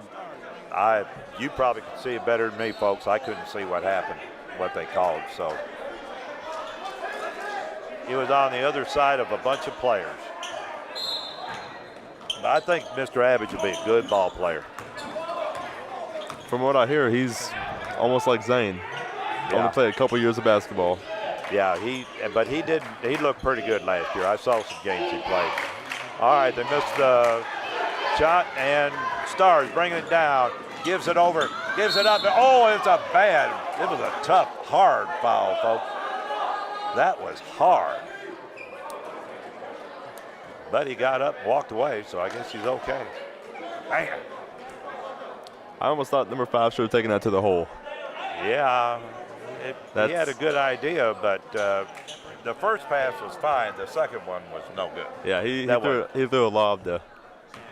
you probably could see it better than me, folks. I couldn't see what happened, what they called. So he was on the other side of a bunch of players. But I think Mr. Abbage will be a good ball player. From what I hear, he's almost like Zane. Yeah. Only played a couple years of basketball. Yeah, he looked pretty good last year. I saw some games he played. All right, they missed the shot, and Stars bringing it down, gives it over, gives it up. It was a tough, hard foul, folks. That was hard. But he got up and walked away, so I guess he's okay. Bam. I almost thought number 5 should have taken that to the hole. Yeah, he had a good idea, but the first pass was fine. The second one was no good. Yeah, he threw a lob to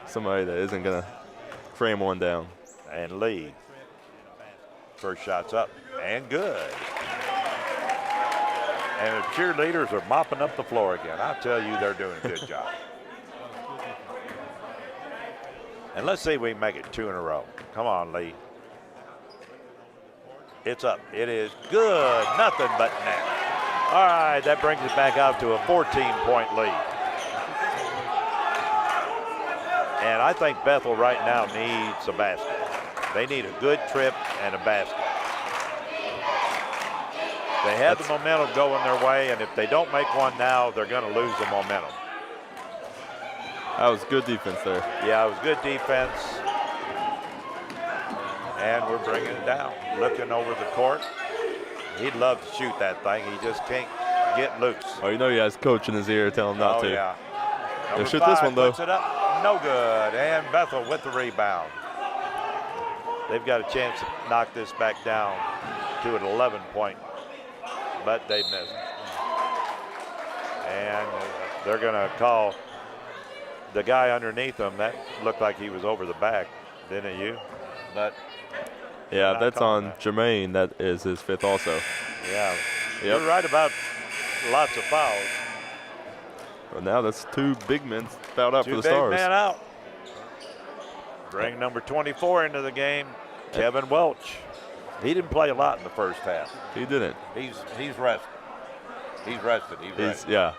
somebody that isn't going to frame one down. And Lee, first shot's up and good. And the cheerleaders are mopping up the floor again. I tell you, they're doing a good job. And let's see if we can make it 2 in a row. Come on, Lee. It's up. It is good. Nothing but net. All right, that brings it back out to a 14-point lead. And I think Bethel right now needs a basket. They need a good trip and a basket. They had the momentum going their way, and if they don't make one now, they're going to lose the momentum. That was good defense there. Yeah, it was good defense. And we're bringing it down. Looking over the court. He'd love to shoot that thing. He just can't get loose. Oh, you know he has coach in his ear telling him not to. Yeah. They'll Number shoot 5 this one, though. puts it up. No good. And Bethel with the rebound. They've got a chance to knock this back down to an 11-point, but they missed. And they're going to call the guy underneath them. That looked like he was over the back, didn't you? But yeah, that's on that. Jermaine. That is his 5th also. Yeah. Yep. You're right about lots of fouls. Well, now that's 2 big men fouled out for the Stars. 2 big men out. Bring number 24 into the game, Kevin Welch. He didn't play a lot in the first half. He didn't. He's rested. He's rested. He's rested. Yeah.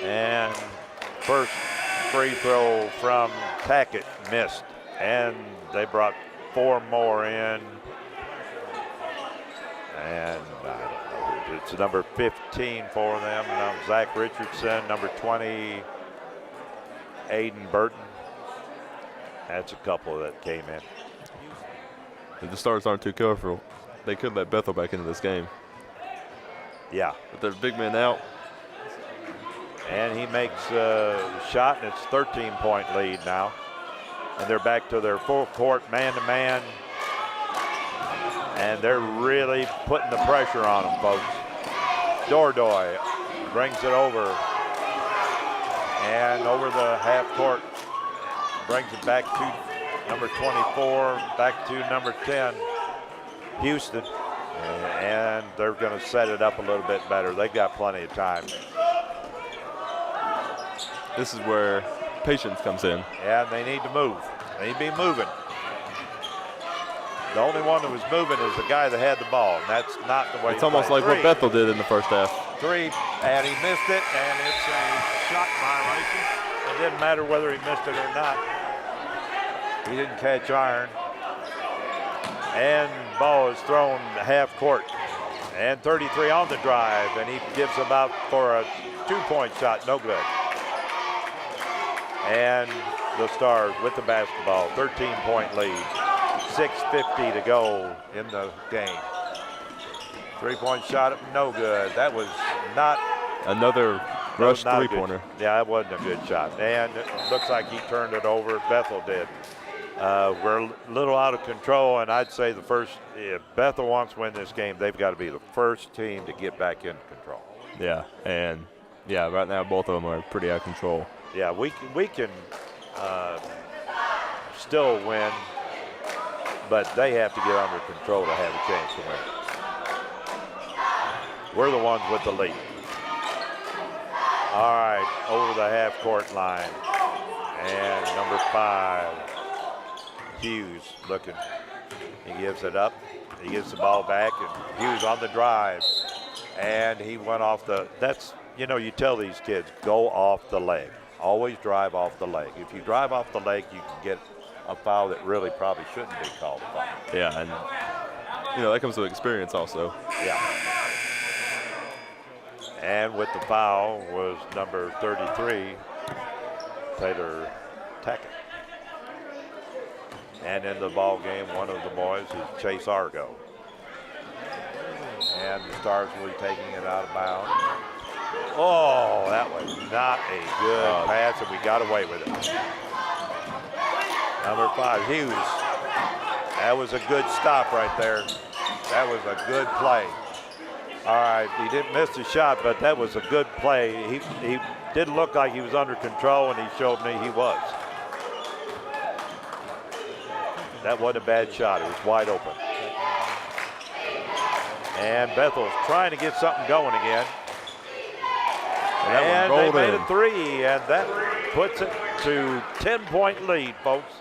And first free throw from Tackett missed. And they brought 4 more in. And it's number 15 for them. Now Zach Richardson, number 20, Aiden Burton. That's a couple that came in. If the Stars aren't too careful, they could let Bethel back into this game. Yeah. But their big man out. And he makes a shot, and it's 13-point lead now. And they're back to their full court man-to-man. And they're really putting the pressure on them, folks. Dordoy brings it over. And over the half court, brings it back to number 24, back to number 10, Houston. And they're going to set it up a little bit better. They've got plenty of time. This is where patience comes in. Yeah, they need to move. They need to be moving. The only one that was moving is the guy that had the ball, and that's not the way. It's almost like what Bethel did in the first half. 3, and he missed it, and it's a shot violation. It didn't matter whether he missed it or not. He didn't catch iron. And ball is thrown half court. And 33 on the drive, and he gives about for a 2-point shot, no good. And the Stars with the basketball, 13-point lead. 6:50 to go in the game. 3-point shot, no good. That was not another rush 3-pointer. Yeah, that wasn't a good shot. And it looks like he turned it over. Bethel did. We're a little out of control, and I'd say if Bethel wants to win this game, they've got to be the first team to get back into control. Yeah, and yeah, right now both of them are pretty out of control. Yeah, we can still win, but they have to get under control to have a chance to win. We're the ones with the lead. All right, over the half-court line. And number 5, Hughes looking. He gives it up. He gives the ball back, and Hughes on the drive. And he went off you tell these kids, go off the leg. Always drive off the leg. If you drive off the leg, you can get a foul that really probably shouldn't be called a foul. Yeah, and that comes with experience also. Yeah. And with the foul was number 33, Taylor Tackett. And in the ball game, one of the boys is Chase Argo. And the Stars will be taking it out of bounds. Oh, that was not a good pass, and we got away with it. Number 5, Hughes. That was a good stop right there. That was a good play. All right, he didn't miss the shot, but that was a good play. He didn't look like he was under control, and he showed me he was. That wasn't a bad shot. It was wide open. And Bethel's trying to get something going again. And they made a 3, and that puts it to 10-point lead, folks.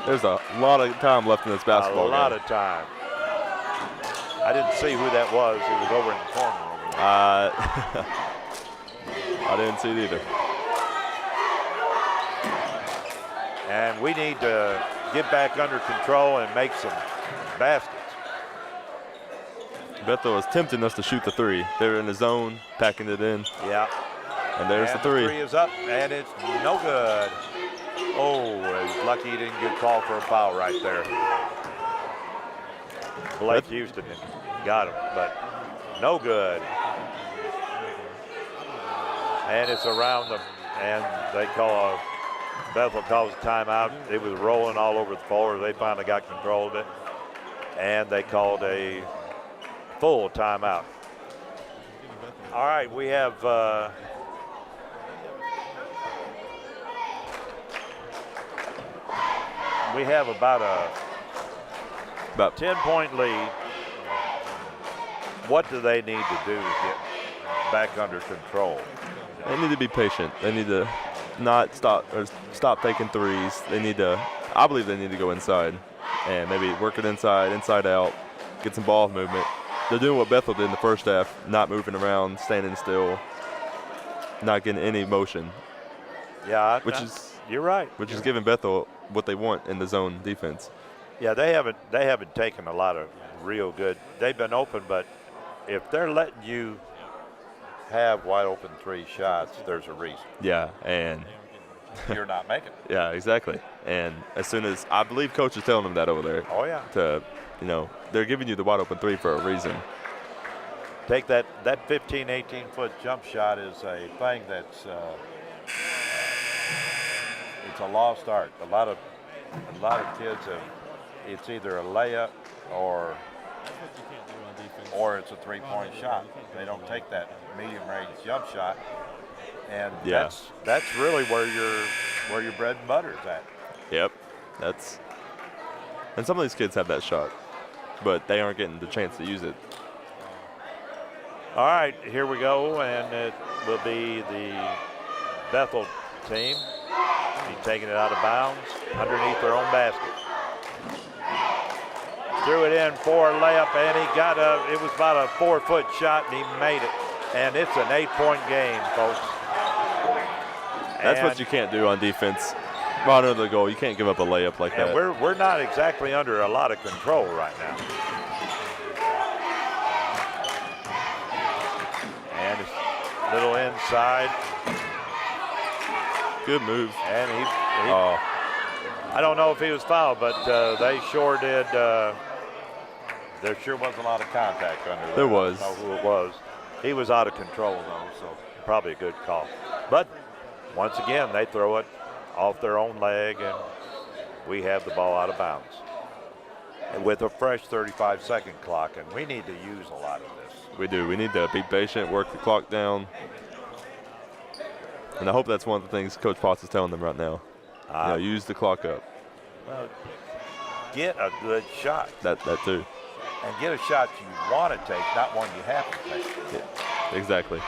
There's a lot of time left in this basketball game. A lot of time. I didn't see who that was. He was over in the corner. I didn't see it either. And we need to get back under control and make some baskets. Bethel is tempting us to shoot the three. They're in the zone, packing it in, Yeah. and there's And the three. The three is up, and it's no good. Oh, he's lucky he didn't get called for a foul right there. Blake Houston got him, but no good. And it's around them, and they call Bethel calls a timeout. It was rolling all over the floor. They finally got control of it, and they called a full timeout. All right, we have about 10-point lead. What do they need to do to get back under control? They need to be patient. They need to not stop taking threes. They need to, I believe they need to go inside and maybe work it inside out, get some ball movement. They're doing what Bethel did in the first half, not moving around, standing still, not getting any motion. Yeah, you're right. Which is giving Bethel what they want in the zone defense. Yeah, they haven't taken a lot of real good. They've been open, but if they're letting you have wide open three shots, there's a reason. Yeah, and you're not making it. Yeah, exactly. And as soon as I believe coach is telling them that over there. Oh yeah. They're giving you the wide open three for a reason. Take that 15, 18-foot jump shot is a thing that's it's a lost art. A lot of kids it's either a layup or it's a three-point shot. They don't take that medium-range jump shot, and that's really where your bread and butter is at. Yep, and some of these kids have that shot, but they aren't getting the chance to use it. All right, here we go, and it will be the Bethel team. He's taking it out of bounds underneath their own basket. Threw it in for a layup, and it was about a 4-foot shot, and he made it. And it's an 8-point game, folks. That's what you can't do on defense. Right under the goal, you can't give up a layup like that. We're not exactly under a lot of control right now. And it's a little inside. Good move. And I don't know if he was fouled, but they sure did. There sure was a lot of contact under there. There was. I don't know who it was. He was out of control, though, so probably a good call. But once again, they throw it off their own leg, and we have the ball out of bounds. And with a fresh 35-second clock, and we need to use a lot of this. We do. We need to be patient, work the clock down. And I hope that's one of the things Coach Potts is telling them right now. Use the clock up. Well, get a good shot. That too. And get a shot you want to take, not one you have to take. Yeah, exactly.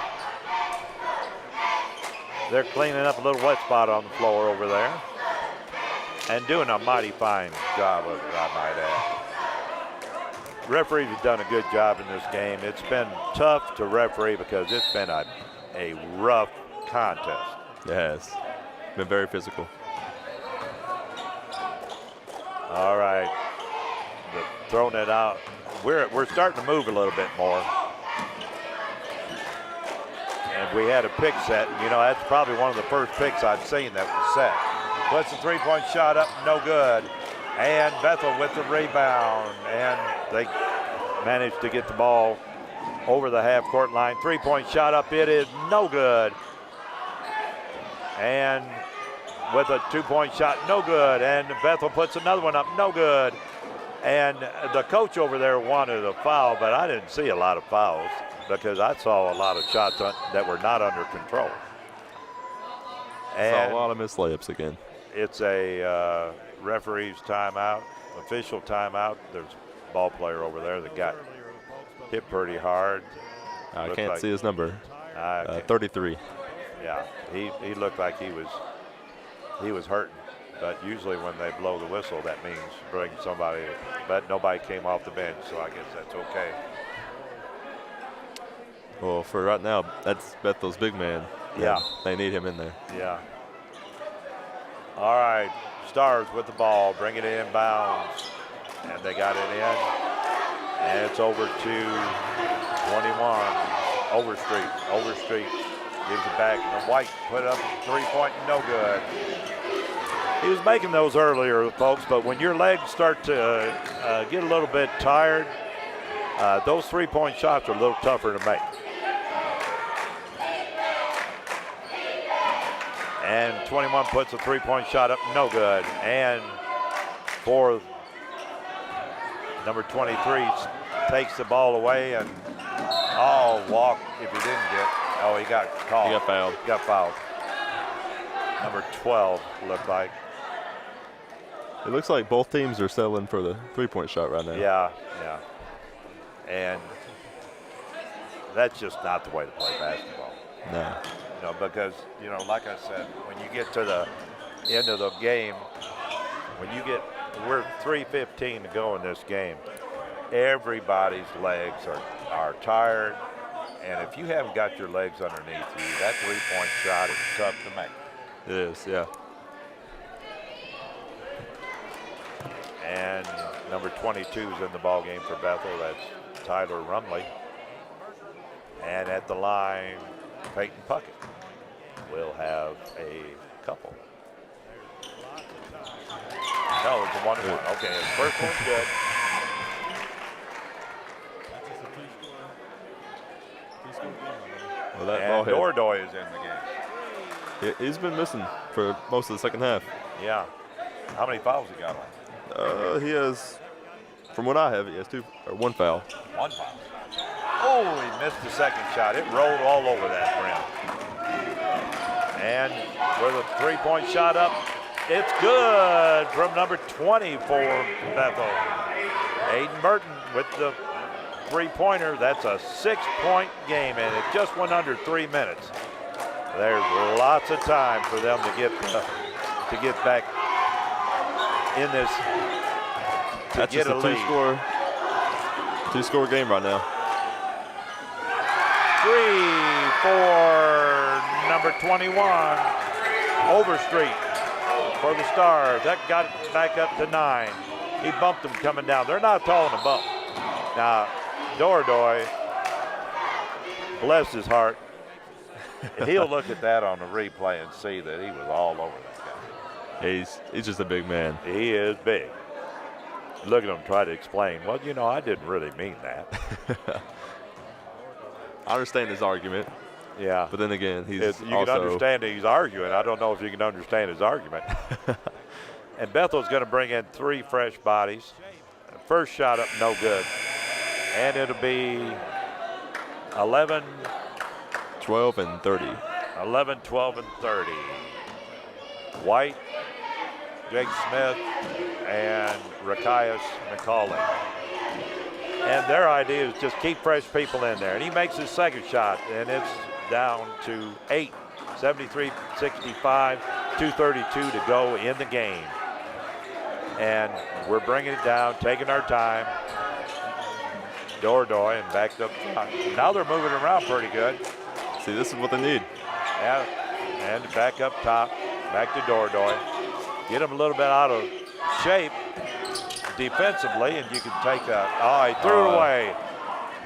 They're cleaning up a little wet spot on the floor over there and doing a mighty fine job of it, I might add. Referees have done a good job in this game. It's been tough to referee because it's been a rough contest. It has. Been very physical. All right. Throwing it out. We're starting to move a little bit more. And we had a pick set. That's probably one of the first picks I've seen that was set. Puts the three-point shot up, no good. And Bethel with the rebound. And they managed to get the ball over the half-court line. Three-point shot up, it is no good. And with a two-point shot, no good. And Bethel puts another one up, no good. And the coach over there wanted a foul, but I didn't see a lot of fouls because I saw a lot of shots that were not under control. And saw a lot of missed layups again. It's a referee's timeout, official timeout. There's a ball player over there that got hit pretty hard. I can't see his number. 33. Yeah, he looked like he was hurting. But usually when they blow the whistle, that means bring somebody. But nobody came off the bench, so I guess that's okay. Well, for right now, that's Bethel's big man. Yeah. They need him in there. Yeah. All right, Stars with the ball, bring it in bounds. And they got it in. And it's over to 21. Overstreet. Overstreet gives it back. And White put up a 3-point, no good. He was making those earlier, folks, but when your legs start to get a little bit tired, those 3-point shots are a little tougher to make. And 21 puts a 3-point shot up, no good. And for number 23 takes the ball away and walk if he didn't get. Oh, he got called. He got fouled. Got fouled. Number 12 looked like. It looks like both teams are settling for the 3-point shot right now. Yeah. And that's just not the way to play basketball. No. Because, like I said, when you get to the end of the game, we're 3:15 to go in this game, everybody's legs are tired, and if you haven't got your legs underneath you, that 3-point shot is tough to make. It is, yeah. And number 22 is in the ball game for Bethel. That's Tyler Rumley. And at the line, Peyton Puckett will have a couple. No, it's a 1-1. Okay, his first one's good. Well, that And ball hit. Dordoy is in the game. He's been missing for most of the second half. Yeah. How many fouls he got on? He has, from what I have, he has one foul. One foul. Oh, he missed the second shot. It rolled all over that rim. And with a 3-point shot up, it's good from number 20 for Bethel. Aiden Burton with the 3-pointer. That's a 6-point game, and it just went under 3 minutes. There's lots of time for them to get back in this. That's just a two-score game right now. 3 for number 21, Overstreet for the Stars. That got it back up to 9. He bumped them coming down. They're not calling a bump. Now, Dordoy, bless his heart, he'll look at that on the replay and see that he was all over that guy. He's just a big man. He is big. Look at him try to explain. Well, I didn't really mean that. I understand his argument. Yeah. But then again, You can understand that he's arguing. I don't know if you can understand his argument. And Bethel's going to bring in 3 fresh bodies. First shot up, no good. And it'll be 11, 12, and 30. 11, 12, and 30. White, Jake Smith, and Rakias McCauley. And their idea is just keep fresh people in there. And he makes his second shot, and it's down to 8, 73-65, 2:32 to go in the game. And we're bringing it down, taking our time. Dordoy and backed up top. Now they're moving around pretty good. See, this is what they need. Yeah, and back up top, back to Dordoy. Get him a little bit out of shape defensively, and you can take that. Oh, he threw it away.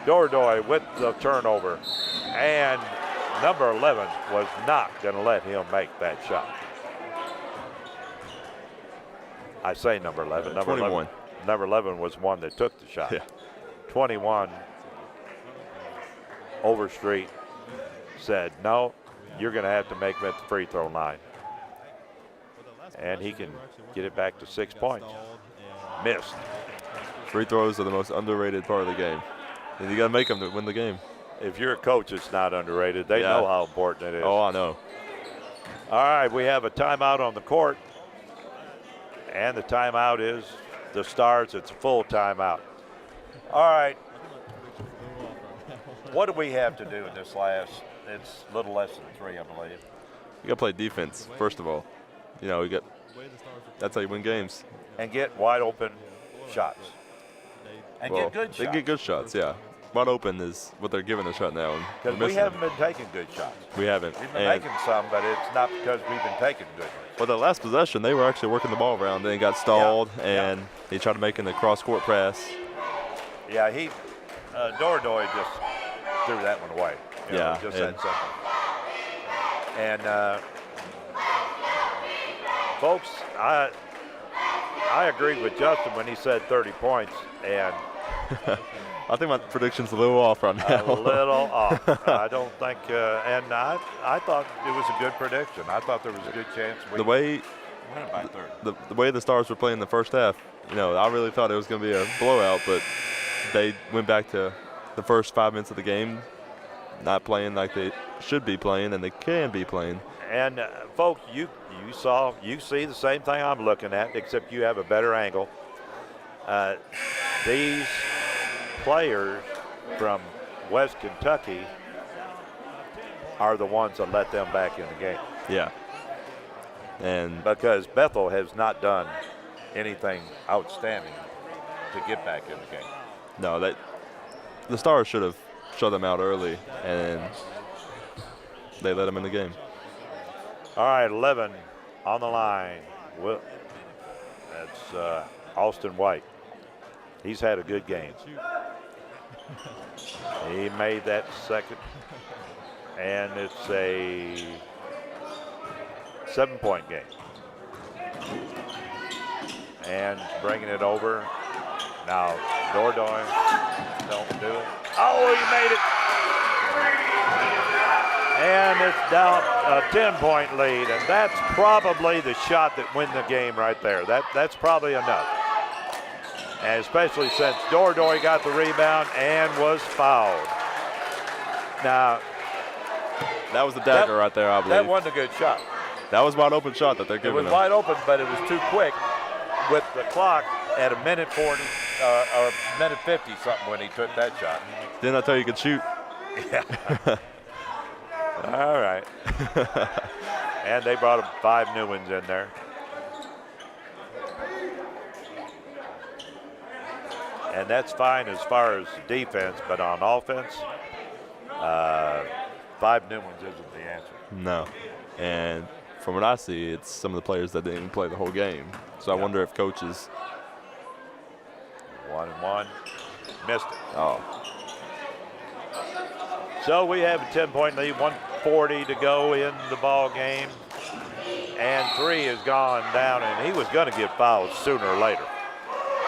Dordoy with the turnover. And number 11 was not going to let him make that shot. I say number 11. Number 21. 11. Number 11 was one that took the shot. Yeah. 21, Overstreet said, no, you're going to have to make him at the free throw line. And he can get it back to 6 points. Missed. Free throws are the most underrated part of the game. And you got to make them to win the game. If you're a coach, it's not underrated. They know how important it is. Oh, I know. All right, we have a timeout on the court. And the timeout is the Stars. It's a full timeout. All right. What do we have to do in this last? It's a little less than 3, I believe. You got to play defense, first of all. That's how you win games. And get wide open shots. And get good shots. They get good shots, yeah. Wide open is what they're giving us right now. Because we haven't been taking good shots. We haven't. We've been making some, but it's not because we've been taking good ones. Well, the last possession, they were actually working the ball around. Then it got stalled, and they tried to make in the cross-court press. Yeah, Dordoy just threw that one away. You know, Yeah, just and- that simple. And folks, I agreed with Justin when he said 30 points, and I think my prediction's a little off right now. a little off. I don't think, and I thought it was a good prediction. I thought there was a good chance we the way win it by 30. the way the Stars were playing in the first half, I really thought it was going to be a blowout, but they went back to the first 5 minutes of the game not playing like they should be playing and they can be playing. And folks, you see the same thing I'm looking at, except you have a better angle. These players from West Kentucky are the ones that let them back in the game. Yeah. And Because Bethel has not done anything outstanding to get back in the game. no, the Stars should have shut them out early, and they let them in the game. All right, 11 on the line. That's Austin White. He's had a good game. He made that second, and it's a 7-point game. And bringing it over. Now, Dordoy don't do it. Oh, he made it. And it's down a 10-point lead, and that's probably the shot that wins the game right there. That's probably enough. And especially since Dordoy got the rebound and was fouled. Now, That was the dagger right there, I believe. that wasn't a good shot. That was wide open shot that they're It giving was them. wide open, but it was too quick with the clock at a minute 40 or a minute 50 something when he took that shot. Didn't I tell you could shoot? All right. And they brought him 5 new ones in there. And that's fine as far as defense, but on offense, 5 new ones isn't the answer. No. And from what I see, it's some of the players that didn't even play the whole game. So I Yeah. wonder if coaches. 1-1, missed it. Oh, So we have a 10-point lead, 1:40 to go in the ball game. And 3 has gone down, and he was going to get fouled sooner or later.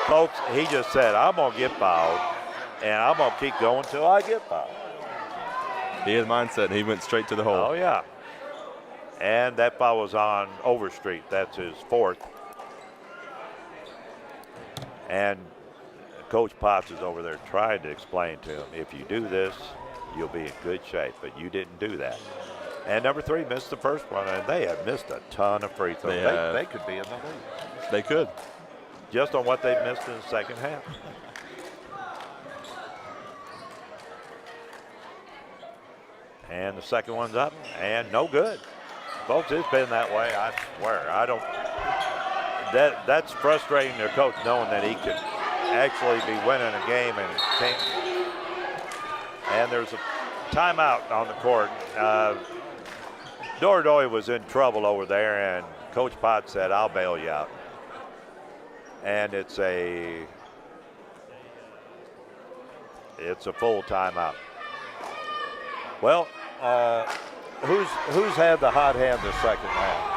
Folks, he just said, I'm going to get fouled, and I'm going to keep going until I get fouled. he had mindset, and he went straight to the hole. Oh, yeah. And that foul was on Overstreet. That's his 4th. And Coach Potts is over there trying to explain to him, if you do this, you'll be in good shape. But you didn't do that. And number 3 missed the first one, and they have missed a ton of free throws. They could be in the league. They could. Just on what they've missed in the second half. And the second one's up, and no good. Folks, it's been that way, I swear. That's frustrating to coach, knowing that he could actually be winning a game and can't. And there's a timeout on the court. Dordoy was in trouble over there, and Coach Potts said, I'll bail you out. And it's a full timeout. Well, who's had the hot hand this second half?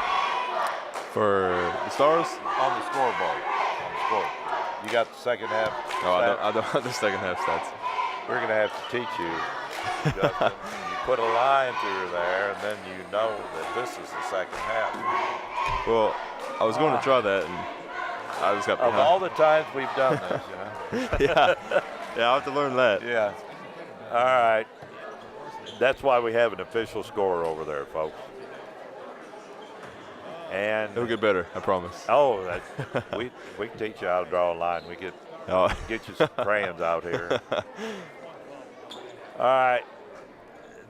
For the Stars? On the scoreboard. On the score. You got the second half. Oh, I don't have the second half stats. We're going to have to teach you, Justin. You put a line through there, and then you know that this is the second half. Well, I was going to try that, and I just got Of behind. all the times we've done this, yeah, I'll have to learn that. Yeah. All right. That's why we have an official scorer over there, folks. And It'll get better, I promise. oh, we can teach you how to draw a line. We get Oh. you some crayons out here. All right.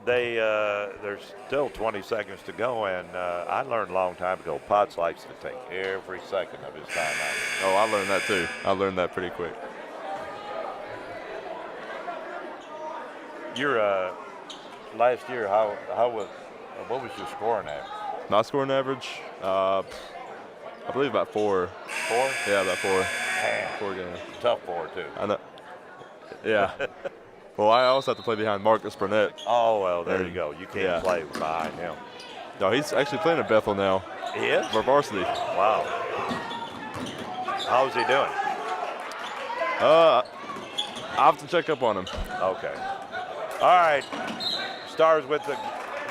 There's still 20 seconds to go, and I learned a long time ago, Potts likes to take every second of his time out. Oh, I learned that too. I learned that pretty quick. Your last year, what was your scoring average? My scoring average, I believe about 4. 4? Yeah, about 4. Man, 4 games. tough 4 too. I know. Yeah. Well, I also have to play behind Marcus Burnett. Oh, well, there you go. You can't Yeah. play behind him. No, he's actually playing at Bethel now. He is? For varsity. Wow. How's he doing? I'll have to check up on him. Okay. All right. Stars with the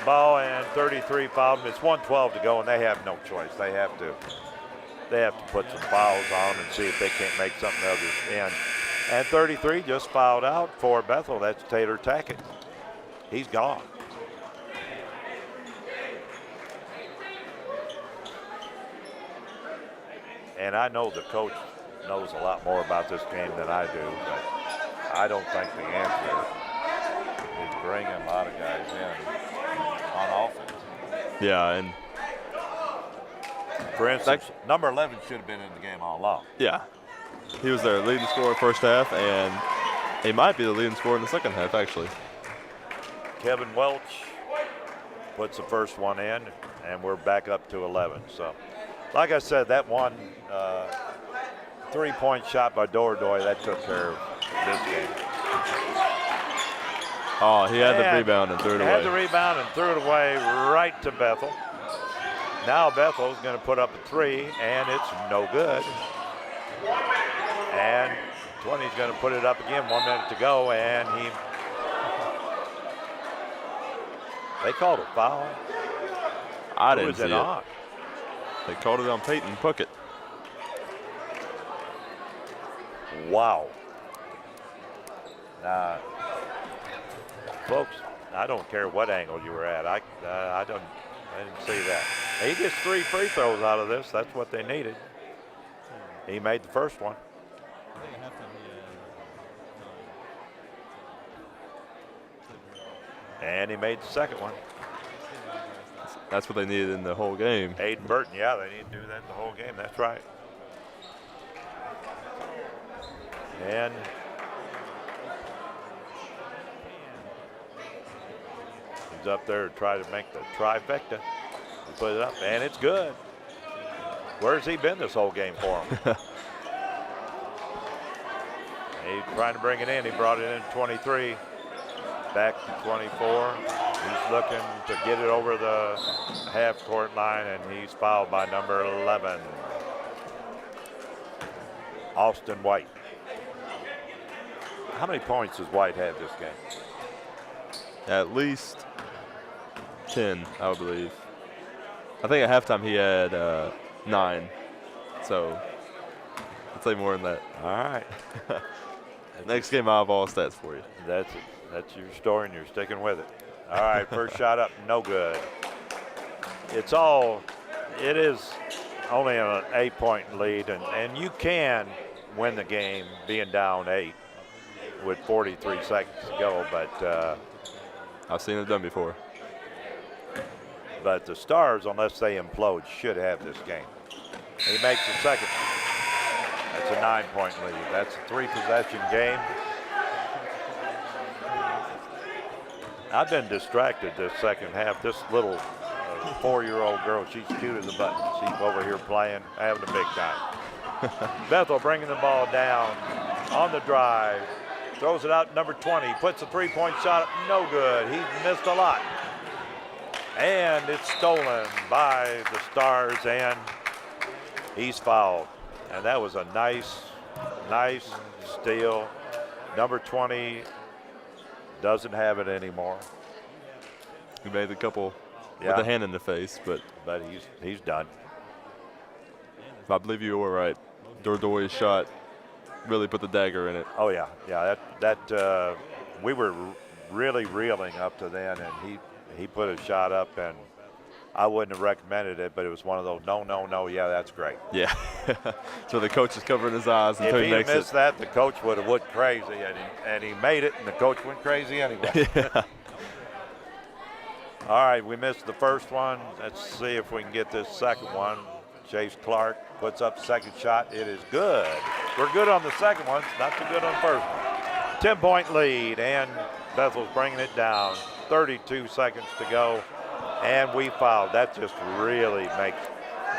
ball and 33 fouled him. It's 1:12 to go, and they have no choice. They have to put some fouls on and see if they can't make something of this end. And 33 just fouled out for Bethel. That's Taylor Tackett. He's gone. And I know the coach knows a lot more about this game than I do, but I don't think the answer is bringing a lot of guys in on offense. Yeah, and for instance, number 11 should have been in the game all along. yeah, he was their leading scorer first half, and he might be the leading scorer in the second half, actually. Kevin Welch puts the first one in, and we're back up to 11. So, like I said, that one three-point shot by Dordoy, that took care of this game. Oh, he had the rebound and threw it away. Had the rebound and threw it away right to Bethel. Now Bethel's going to put up a three, and it's no good. And 20's going to put it up again. 1 minute to go, and they called a foul. I Who didn't was see it it. on? They called it on Peyton Puckett. Wow. Now, folks, I don't care what angle you were at. I didn't see that. He gets 3 free throws out of this. That's what they needed. He made the first one. And he made the second one. That's what they needed in the whole game. Aiden Burton, yeah, they need to do that the whole game. That's right. And he's up there to try to make the trifecta. He put it up, and it's good. Where's he been this whole game for him? He's trying to bring it in. He brought it in 23. Back to 24. He's looking to get it over the half-court line, and he's fouled by number 11, Austin White. How many points has White had this game? At least 10, I would believe. I think at halftime he had 9. So I'd say more than that. All right. Next game, I'll have all stats for you. That's it. That's your story, and you're sticking with it. All right, first shot up, no good. It is only an 8-point lead, and you can win the game being down 8 with 43 seconds to go, but I've seen it done before. But the Stars, unless they implode, should have this game. He makes the second. That's a 9-point lead. That's a 3-possession game. I've been distracted this second half. This little 4-year-old girl, she's cute as a button. She's over here playing, having a big time. Bethel bringing the ball down on the drive. Throws it out, number 20. Puts a 3-point shot up, no good. He's missed a lot. And it's stolen by the Stars, and he's fouled. And that was a nice steal. Number 20 doesn't have it anymore. He made a couple Yeah. with a hand in the face, but he's done. I believe you were right. Dordoy's shot really put the dagger in it. Oh yeah. That we were really reeling up to then, and he put a shot up, and I wouldn't have recommended it, but it was one of those no, yeah, that's great. Yeah. So the coach is covering his eyes until If he he makes missed it. that, the coach would have went crazy, and he made it, and the coach went crazy anyway. Yeah. All right, we missed the first one. Let's see if we can get this second one. Chase Clark puts up second shot. It is good. We're good on the second one, not too good on the first one. 10-point lead, and Bethel's bringing it down. 32 seconds to go, and we fouled. That just really makes.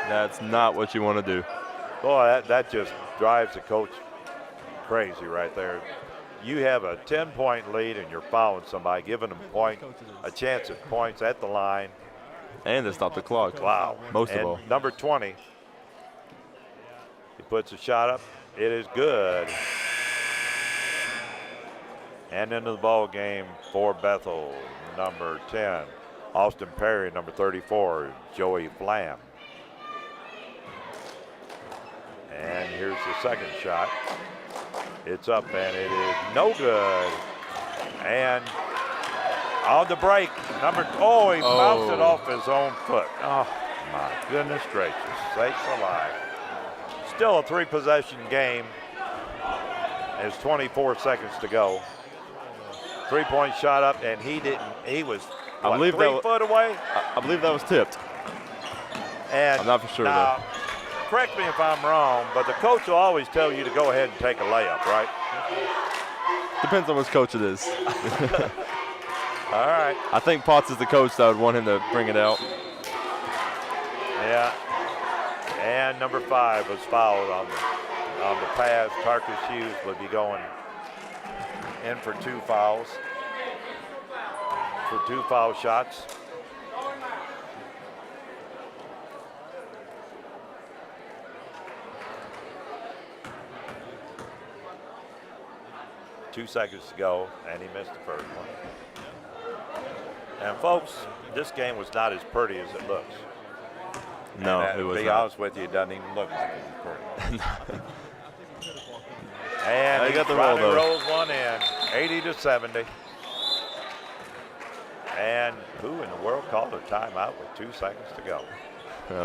That's not what you want to do. Boy, that just drives the coach crazy right there. you have a 10-point lead and you're fouling somebody, giving them a chance at points at the line. And they stopped the clock. Wow. Most and of all. Number 20, he puts a shot up. It is good. And into the ball game for Bethel, number 10, Austin Perry, number 34, Joey Flam. And here's the second shot. It's up and it is no good. And on the break, he bounced it off his own foot. Oh my goodness gracious, sakes alive. Still a 3-possession game. There's 24 seconds to go. 3-point shot up, and he was what, 3 foot away? I believe that was tipped. And I'm not for sure, now, correct me if I'm wrong, but the coach will always tell you to go ahead and take a layup, right? Depends on which coach it is. All right. I think Potts is the coach that would want him to bring it out. Yeah. And number 5 was fouled on the pass. Tarkus Hughes would be going in for 2 fouls. For 2 foul shots. Two seconds to go, and he missed the first one. And folks, this game was not as pretty as it looks. No, and it was to be not. honest with you, it doesn't even look like it was pretty. And They he got the roll, finally though. rolls one in, 80-70. And who in the world called a timeout with 2 seconds to go?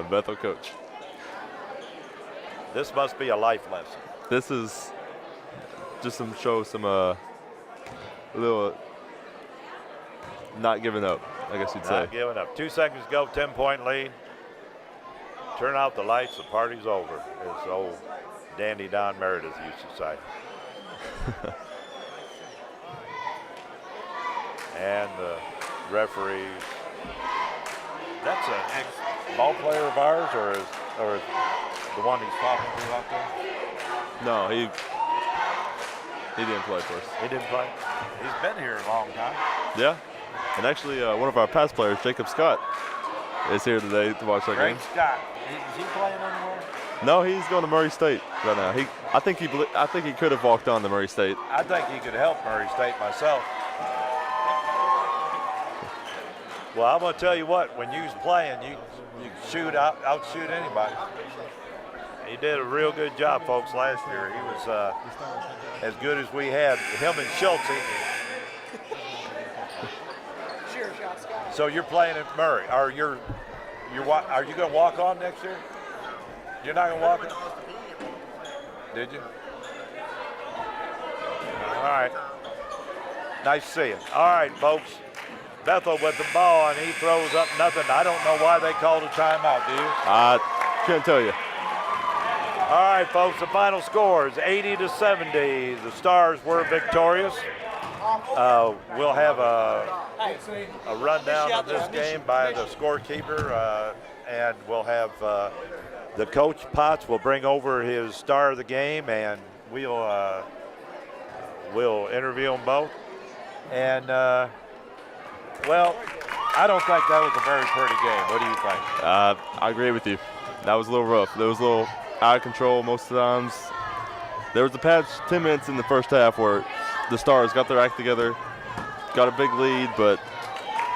Bethel coach. This must be a life lesson. This is just some little not giving up, I guess you'd say. Not giving up. 2 seconds to go, 10-point lead. Turn out the lights, the party's over, as old Dandy Don Meredith used to say. And the referees. That's an ex-ball player of ours, or is the one he's talking to out there? No, he didn't play for us. He didn't play. He's been here a long time. Yeah, and actually one of our past players, Jacob Scott, is here today to watch that game. Great Scott. Is he playing anywhere? No, he's going to Murray State right now. I think he could have walked on to Murray State. I think he could help Murray State myself. Well, I'm going to tell you what, when you was playing, you outshoot anybody. He did a real good job, folks, last year. He was as good as we had. Him and Schulte. So you're playing at Murray. Are you going to walk on next year? You're not going to walk on? Did you? All right. Nice to see you. All right, folks. Bethel with the ball, and he throws up nothing. I don't know why they called a timeout, do you? I couldn't tell you. All right, folks, the final score is 80-70. The Stars were victorious. We'll have a rundown of this game by the scorekeeper, and we'll have the coach, Potts, will bring over his star of the game, and we'll interview them both. And, well, I don't think that was a very pretty game. What do you think? I agree with you. That was a little rough. There was a little out of control most of the times. There was a patch 10 minutes in the first half where the Stars got their act together, got a big lead, but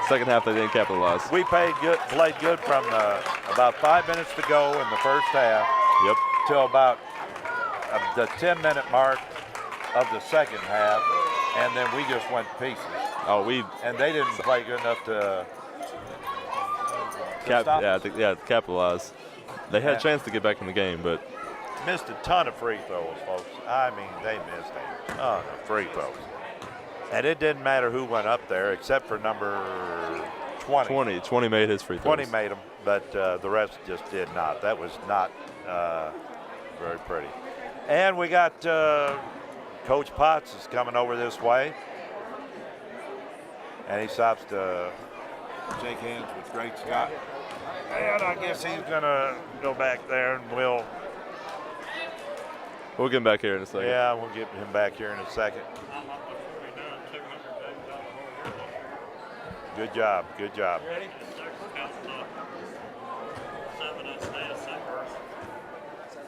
second half they didn't capitalize. We played good from about 5 minutes to go in the first half. Yep. Till about the 10-minute mark of the second half, and then we just went to pieces. And they didn't play good enough to stop us. Capitalize. They had a chance to get back in the game, but missed a ton of free throws, folks. I mean, they missed a ton of free throws. And it didn't matter who went up there except for number 20. 20 made his free throws. 20 made them, but the rest just did not. That was not very pretty. And we got Coach Potts is coming over this way. And he stops to shake hands with Great Scott. And I guess he's going to go back there, and we'll get him back here in a second. Yeah, we'll get him back here in a second. Good job. Good job. Ready?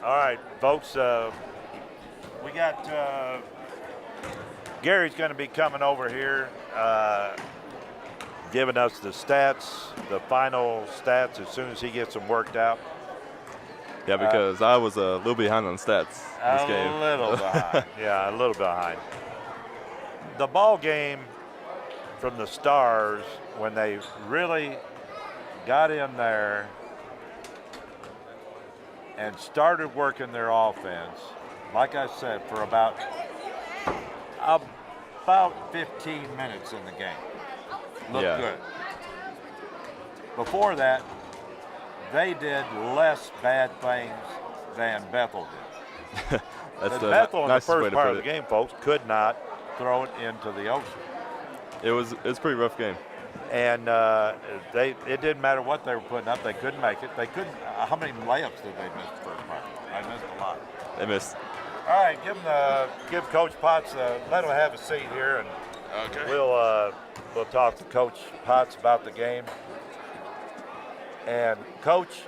All right, folks. We got Gary's going to be coming over here, giving us the stats, the final stats, as soon as he gets them worked out. Yeah, because I was a little behind on stats this game. A little behind. Yeah, a little behind. The ball game from the Stars, when they really got in there and started working their offense, like I said, for about 15 minutes in the game. Looked good. Before that, they did less bad things than Bethel did. That's Bethel in the nicest way first to part put of the it. game, folks, could not throw it into the ocean. It was a pretty rough game. And it didn't matter what they were putting up, they couldn't make it. They couldn't. How many layups did they miss the first part? I missed a lot. They missed. All right, give Coach Potts, let him have a seat here, and we'll talk to Coach Potts about the game. And Coach,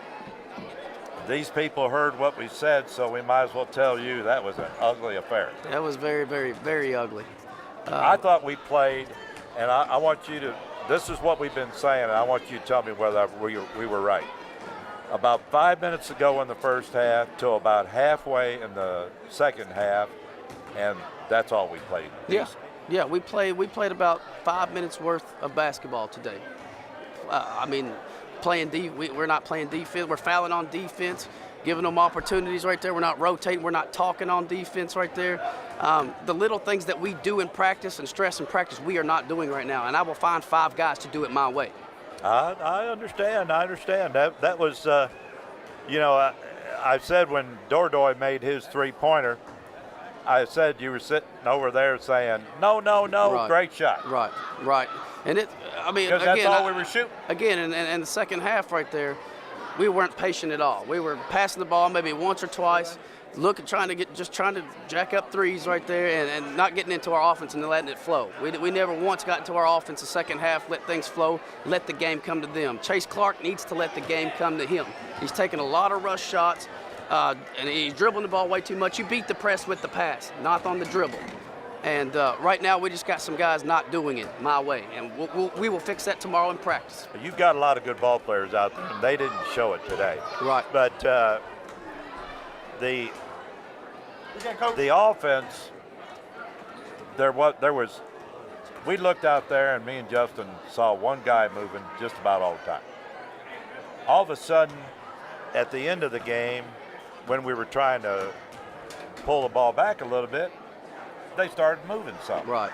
these people heard what we said, so we might as well tell you that was an ugly affair. That was very, very, very ugly. I thought we played, and I want you to, this is what we've been saying, and I want you to tell me whether we were right. About 5 minutes ago in the first half till about halfway in the second half, and that's all we played. Yeah, we played about 5 minutes worth of basketball today. We're not playing defense. We're fouling on defense, giving them opportunities right there. We're not rotating. We're not talking on defense right there. The little things that we do in practice and stress in practice, we are not doing right now. And I will find 5 guys to do it my way. I understand. That was, I said when Dordoy made his three-pointer, I said you were sitting over there saying, no, Right. Great shot. Right. And Because that's all we were shooting. Again, in the second half right there, we weren't patient at all. We were passing the ball maybe once or twice, trying to jack up threes right there and not getting into our offense and letting it flow. We never once got into our offense the second half, let things flow, let the game come to them. Chase Clark needs to let the game come to him. He's taking a lot of rush shots, and he's dribbling the ball way too much. You beat the press with the pass, not on the dribble. And right now we just got some guys not doing it my way, and we will fix that tomorrow in practice. You've got a lot of good ball players out there, and they didn't show it today. Right. But the offense, we looked out there, and me and Justin saw one guy moving just about all the time. All of a sudden, at the end of the game, when we were trying to pull the ball back a little bit, they started moving some. Right.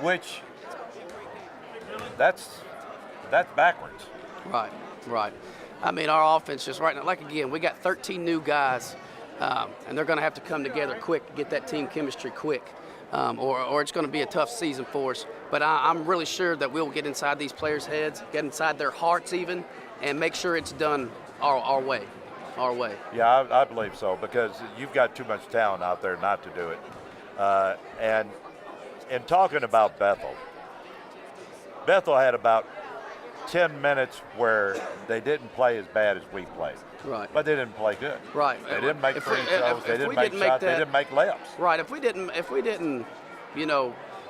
Which, that's backwards. Right. I mean, our offense just right now, like again, we got 13 new guys, and they're going to have to come together quick to get that team chemistry quick, or it's going to be a tough season for us. But I'm really sure that we'll get inside these players' heads, get inside their hearts even, and make sure it's done our way. Yeah, I believe so, because you've got too much talent out there not to do it. And in talking about Bethel had about 10 minutes where they didn't play as bad as we played. Right. But they didn't play good. Right. They didn't make free throws. They didn't we make didn't shots. make They didn't make layups. Right. If we didn't,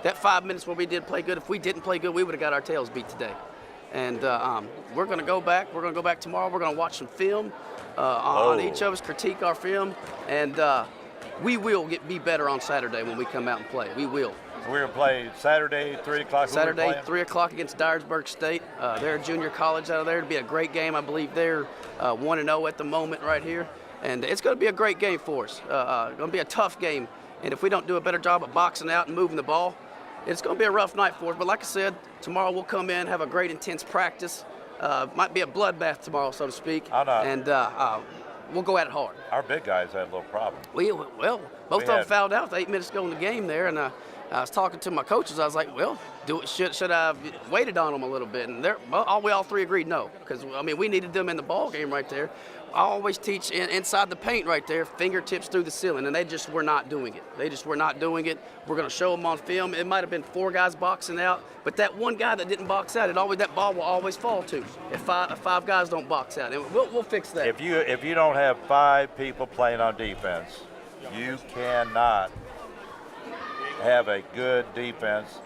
that 5 minutes where we did play good, if we didn't play good, we would have got our tails beat today. And we're going to go back. We're going to go back tomorrow. We're going to watch some film on each of us, critique our film, and we will be better on Saturday when we come out and play. We will. We're going to play Saturday, 3 o'clock. Saturday, 3 o'clock against Dyersburg State. They're a junior college out of there. It'll be a great game. I believe they're 1-0 at the moment right here. And it's going to be a great game for us. It's going to be a tough game. And if we don't do a better job of boxing out and moving the ball, it's going to be a rough night for us. But like I said, tomorrow we'll come in, have a great intense practice. Might be a bloodbath tomorrow, so to speak. And we'll go at it hard. Our big guys had a little problem. Both of them fouled out with 8 minutes to go in the game there, and I was talking to my coaches. I was like, well, should I have waited on them a little bit? And we all three agreed no, because I mean we needed them in the ball game right there. I always teach inside the paint right there, fingertips through the ceiling, and they just were not doing it. They just were not doing it. We're going to show them on film. It might have been 4 guys boxing out, but that one guy that didn't box out, that ball will always fall to. If five guys don't box out, and we'll fix that. If you don't have 5 people playing on defense, you cannot have a good defense,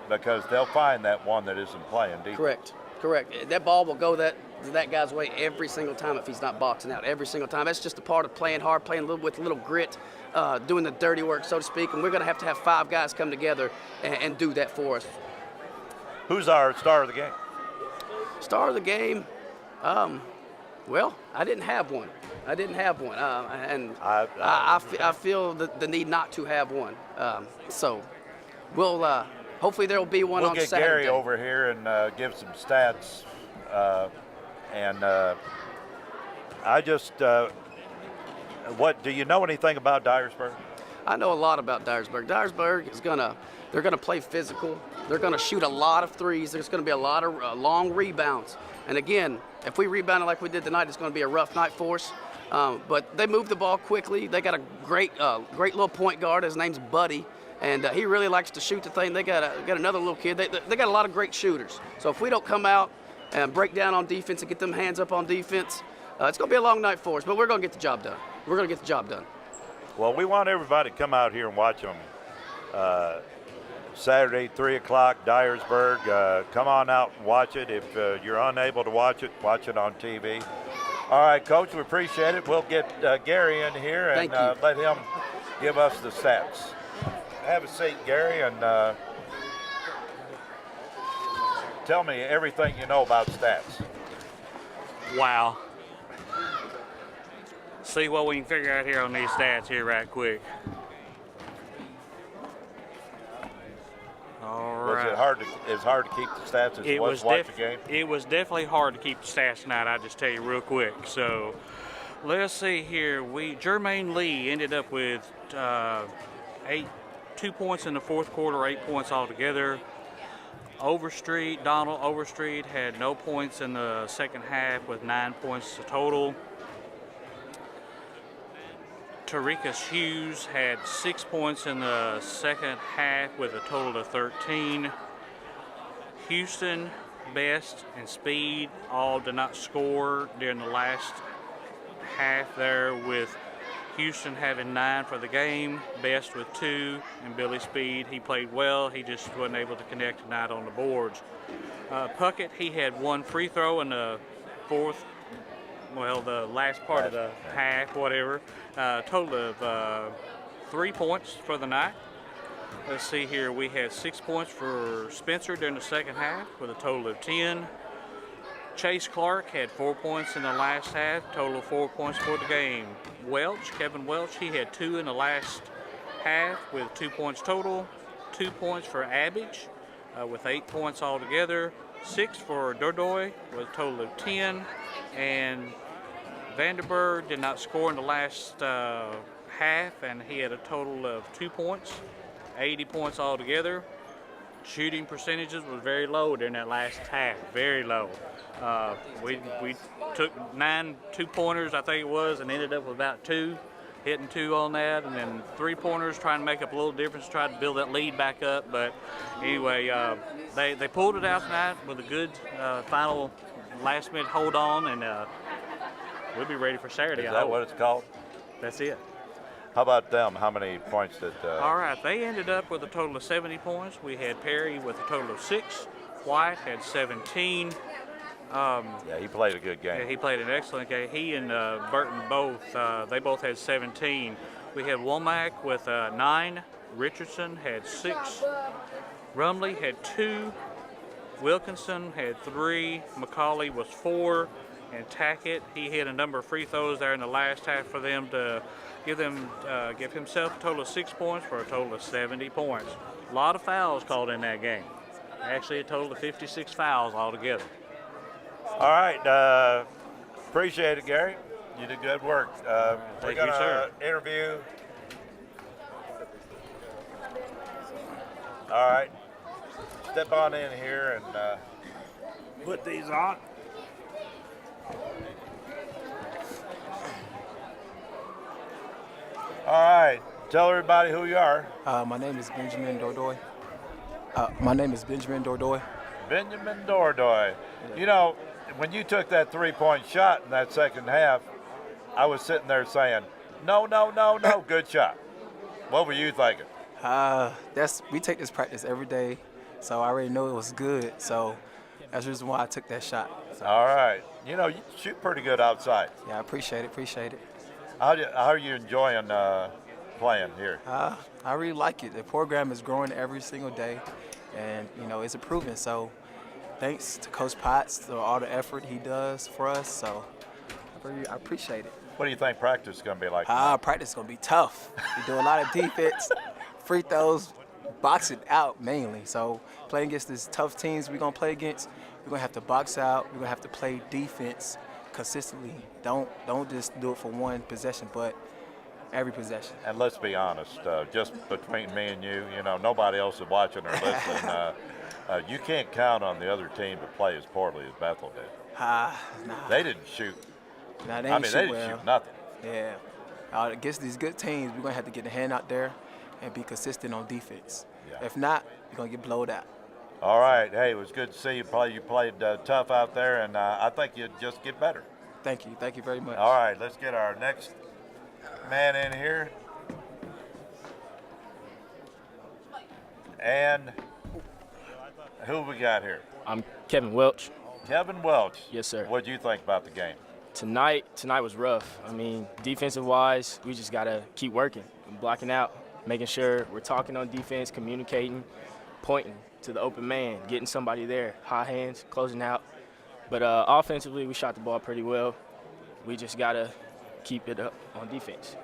because they'll find that one that isn't playing defense. Correct. That ball will go that guy's way every single time if he's not boxing out. Every single time. That's just a part of playing hard, playing with a little grit, doing the dirty work, so to speak. And we're going to have 5 guys come together and do that for us. Who's our star of the game? Star of the game? Well, I didn't have one. And I feel the need not to have one. So we'll hopefully there will be one on Saturday. We'll get Gary over here and give some stats. I just, what do you know anything about Dyersburg? I know a lot about Dyersburg. Dyersburg is they're gonna play physical. They're gonna shoot a lot of threes. There's gonna be a lot of long rebounds. And again, if we rebounded like we did tonight, it's gonna be a rough night for us. But they move the ball quickly. They got a great little point guard. His name's Buddy, and he really likes to shoot the thing. They got another little kid. They got a lot of great shooters. So if we don't come out and break down on defense and get them hands up on defense, it's going to be a long night for us, but we're going to get the job done. Well, we want everybody to come out here and watch them. Saturday, 3 o'clock, Dyersburg. Come on out and watch it. If you're unable to watch it on TV. All right, Coach, we appreciate it. We'll get Gary in here and let him give us the stats. Have a seat, Gary, and tell me everything you know about stats. Wow. See what we can figure out here on these stats here right quick. All right. It's hard to keep the stats as it was to watch the game? It was definitely hard to keep the stats tonight, I'll just tell you real quick. So let's see here. Jermaine Lee ended up with 2 points in the fourth quarter, 8 points altogether. Donald Overstreet had no points in the second half with 9 points total. Tarikas Hughes had 6 points in the second half with a total of 13. Houston, Best, and Speed all did not score during the last half there, with Houston having 9 for the game, Best with 2, and Billy Speed, he played well. He just wasn't able to connect tonight on the boards. Puckett, he had 1 free throw in the the last part of the half, whatever. Total of 3 points for the night. Let's see here, we had 6 points for Spencer during the second half with a total of 10. Chase Clark had 4 points in the last half, total of 4 points for the game. Kevin Welch, he had 2 in the last half with 2 points total. 2 points for Abbage with 8 points altogether. 6 for Dordoy with a total of 10. And Vanderberg did not score in the last half, and he had a total of 2 points. 80 points altogether. Shooting percentages was very low during that last half, very low. We took 9 2-pointers, I think it was, and ended up with about 2, hitting 2 on that, and then 3-pointers, trying to make up a little difference, tried to build that lead back up. But anyway, they pulled it out tonight with a good final last-minute hold on, and we'll be ready for Saturday. Is that what it's called? That's it. How about them? How many points did? All right, they ended up with a total of 70 points. We had Perry with a total of 6. White had 17. Yeah, he played a good game. Yeah, he played an excellent game. He and Burton they both had 17. We had Womack with 9. Richardson had 6. Rumley had 2. Wilkinson had 3. McCauley was 4. And Tackett, he hit a number of free throws there in the last half for them to give himself a total of 6 points for a total of 70 points. A lot of fouls called in that game. Actually, a total of 56 fouls altogether. All right, appreciate it, Gary. You did good work. We're going to interview All right. Step on in here and put these on. All right. Tell everybody who you are. My name is Benjamin Dordoy. Benjamin Dordoy. You know, when you took that three-point shot in that second half, I was sitting there saying, no, good shot. What were you thinking? We take this practice every day, so I already know it was good. So that's the reason why I took that shot. So, All right. You know, you shoot pretty good outside. yeah, I appreciate it. How are you enjoying playing here? I really like it. The program is growing every single day, and it's improving. So thanks to Coach Potts for all the effort he does for us. So I appreciate it. What do you think practice is going to be like? Practice is gonna be tough. We do a lot of defense, free throws, boxing out mainly. So playing against these tough teams we're gonna play against, we're gonna have to box out. We're gonna have to play defense consistently. Don't just do it for one possession, but every possession. And let's be honest, just between me and you, nobody else is watching or listening. You can't count on the other team to play as poorly as Bethel did. Nah. They didn't shoot. Nah, they I ain't mean, shoot they didn't well. shoot nothing. Yeah. Against these good teams, we're gonna have to get the hand out there and be consistent on defense. Yeah. If not, you're gonna get blowed out. All right. Hey, it was good to see you play. You played tough out there, and I think you'd just get better. Thank you very much. All right, let's get our next man in here. And who we got here? I'm Kevin Welch. Kevin Welch. Yes, sir. What do you think about the game? Tonight was rough. I mean, defensive-wise, we just got to keep working, blocking out, making sure we're talking on defense, communicating, pointing to the open man, getting somebody there, high hands, closing out. But offensively, we shot the ball pretty well. We just got to keep it up on defense.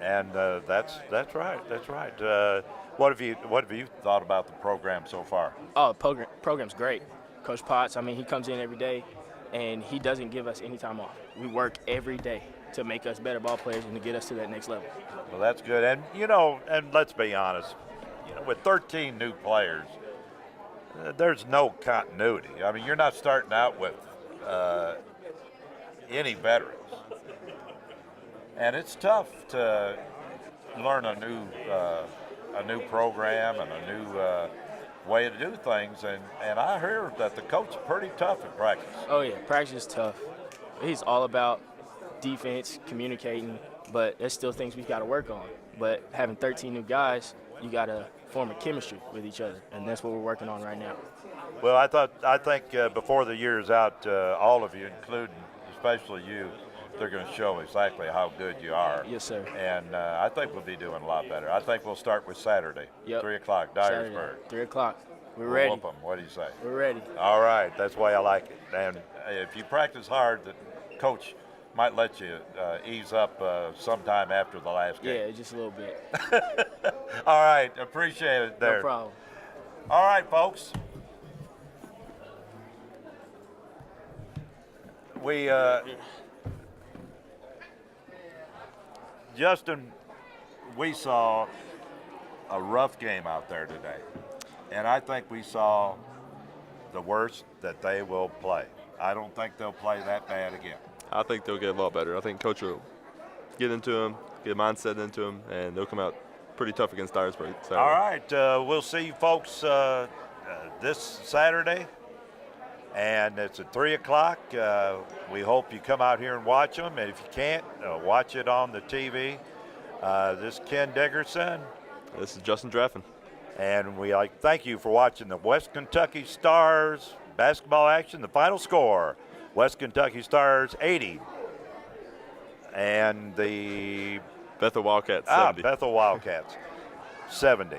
And that's right. That's right. What have you thought about the program so far? Oh, program's great. Coach Potts, I mean, he comes in every day, and he doesn't give us any time off. We work every day to make us better ball players and to get us to that next level. Well, that's good. And, and let's be honest, with 13 new players, there's no continuity. I mean, you're not starting out with any veterans. And it's tough to learn a new program and a new way to do things. And I hear that the coach is pretty tough in practice. Oh, yeah, practice is tough. He's all about defense, communicating, but there's still things we've got to work on. But having 13 new guys, you got to form a chemistry with each other, and that's what we're working on right now. Well, I think before the year's out, all of you, including especially you, they're going to show exactly how good you are. Yes, sir. And I think we'll be doing a lot better. I think we'll start with Saturday, Yep. 3 o'clock, Saturday, Dyersburg. 3 o'clock. We're We'll ready. whoop 'em. What do you say? We're ready. All right, that's why I like it. And if you practice hard, the coach might let you ease up sometime after the last game. Yeah, just a little bit. All right, appreciate it there. No problem. All right, folks. We, Justin, we saw a rough game out there today. And I think we saw the worst that they will play. I don't think they'll play that bad again. I think they'll get a lot better. I think Coach will get into them, get a mindset into them, and they'll come out pretty tough against Dyersburg. All right, we'll see you folks this Saturday, and it's at 3 o'clock. We hope you come out here and watch them, and if you can't, watch it on the TV. This is Ken Dickerson. This is Justin Draffen. And we thank you for watching the West Kentucky Stars basketball action. The final score, West Kentucky Stars 80 and the Bethel Wildcats 70. Bethel Wildcats 70.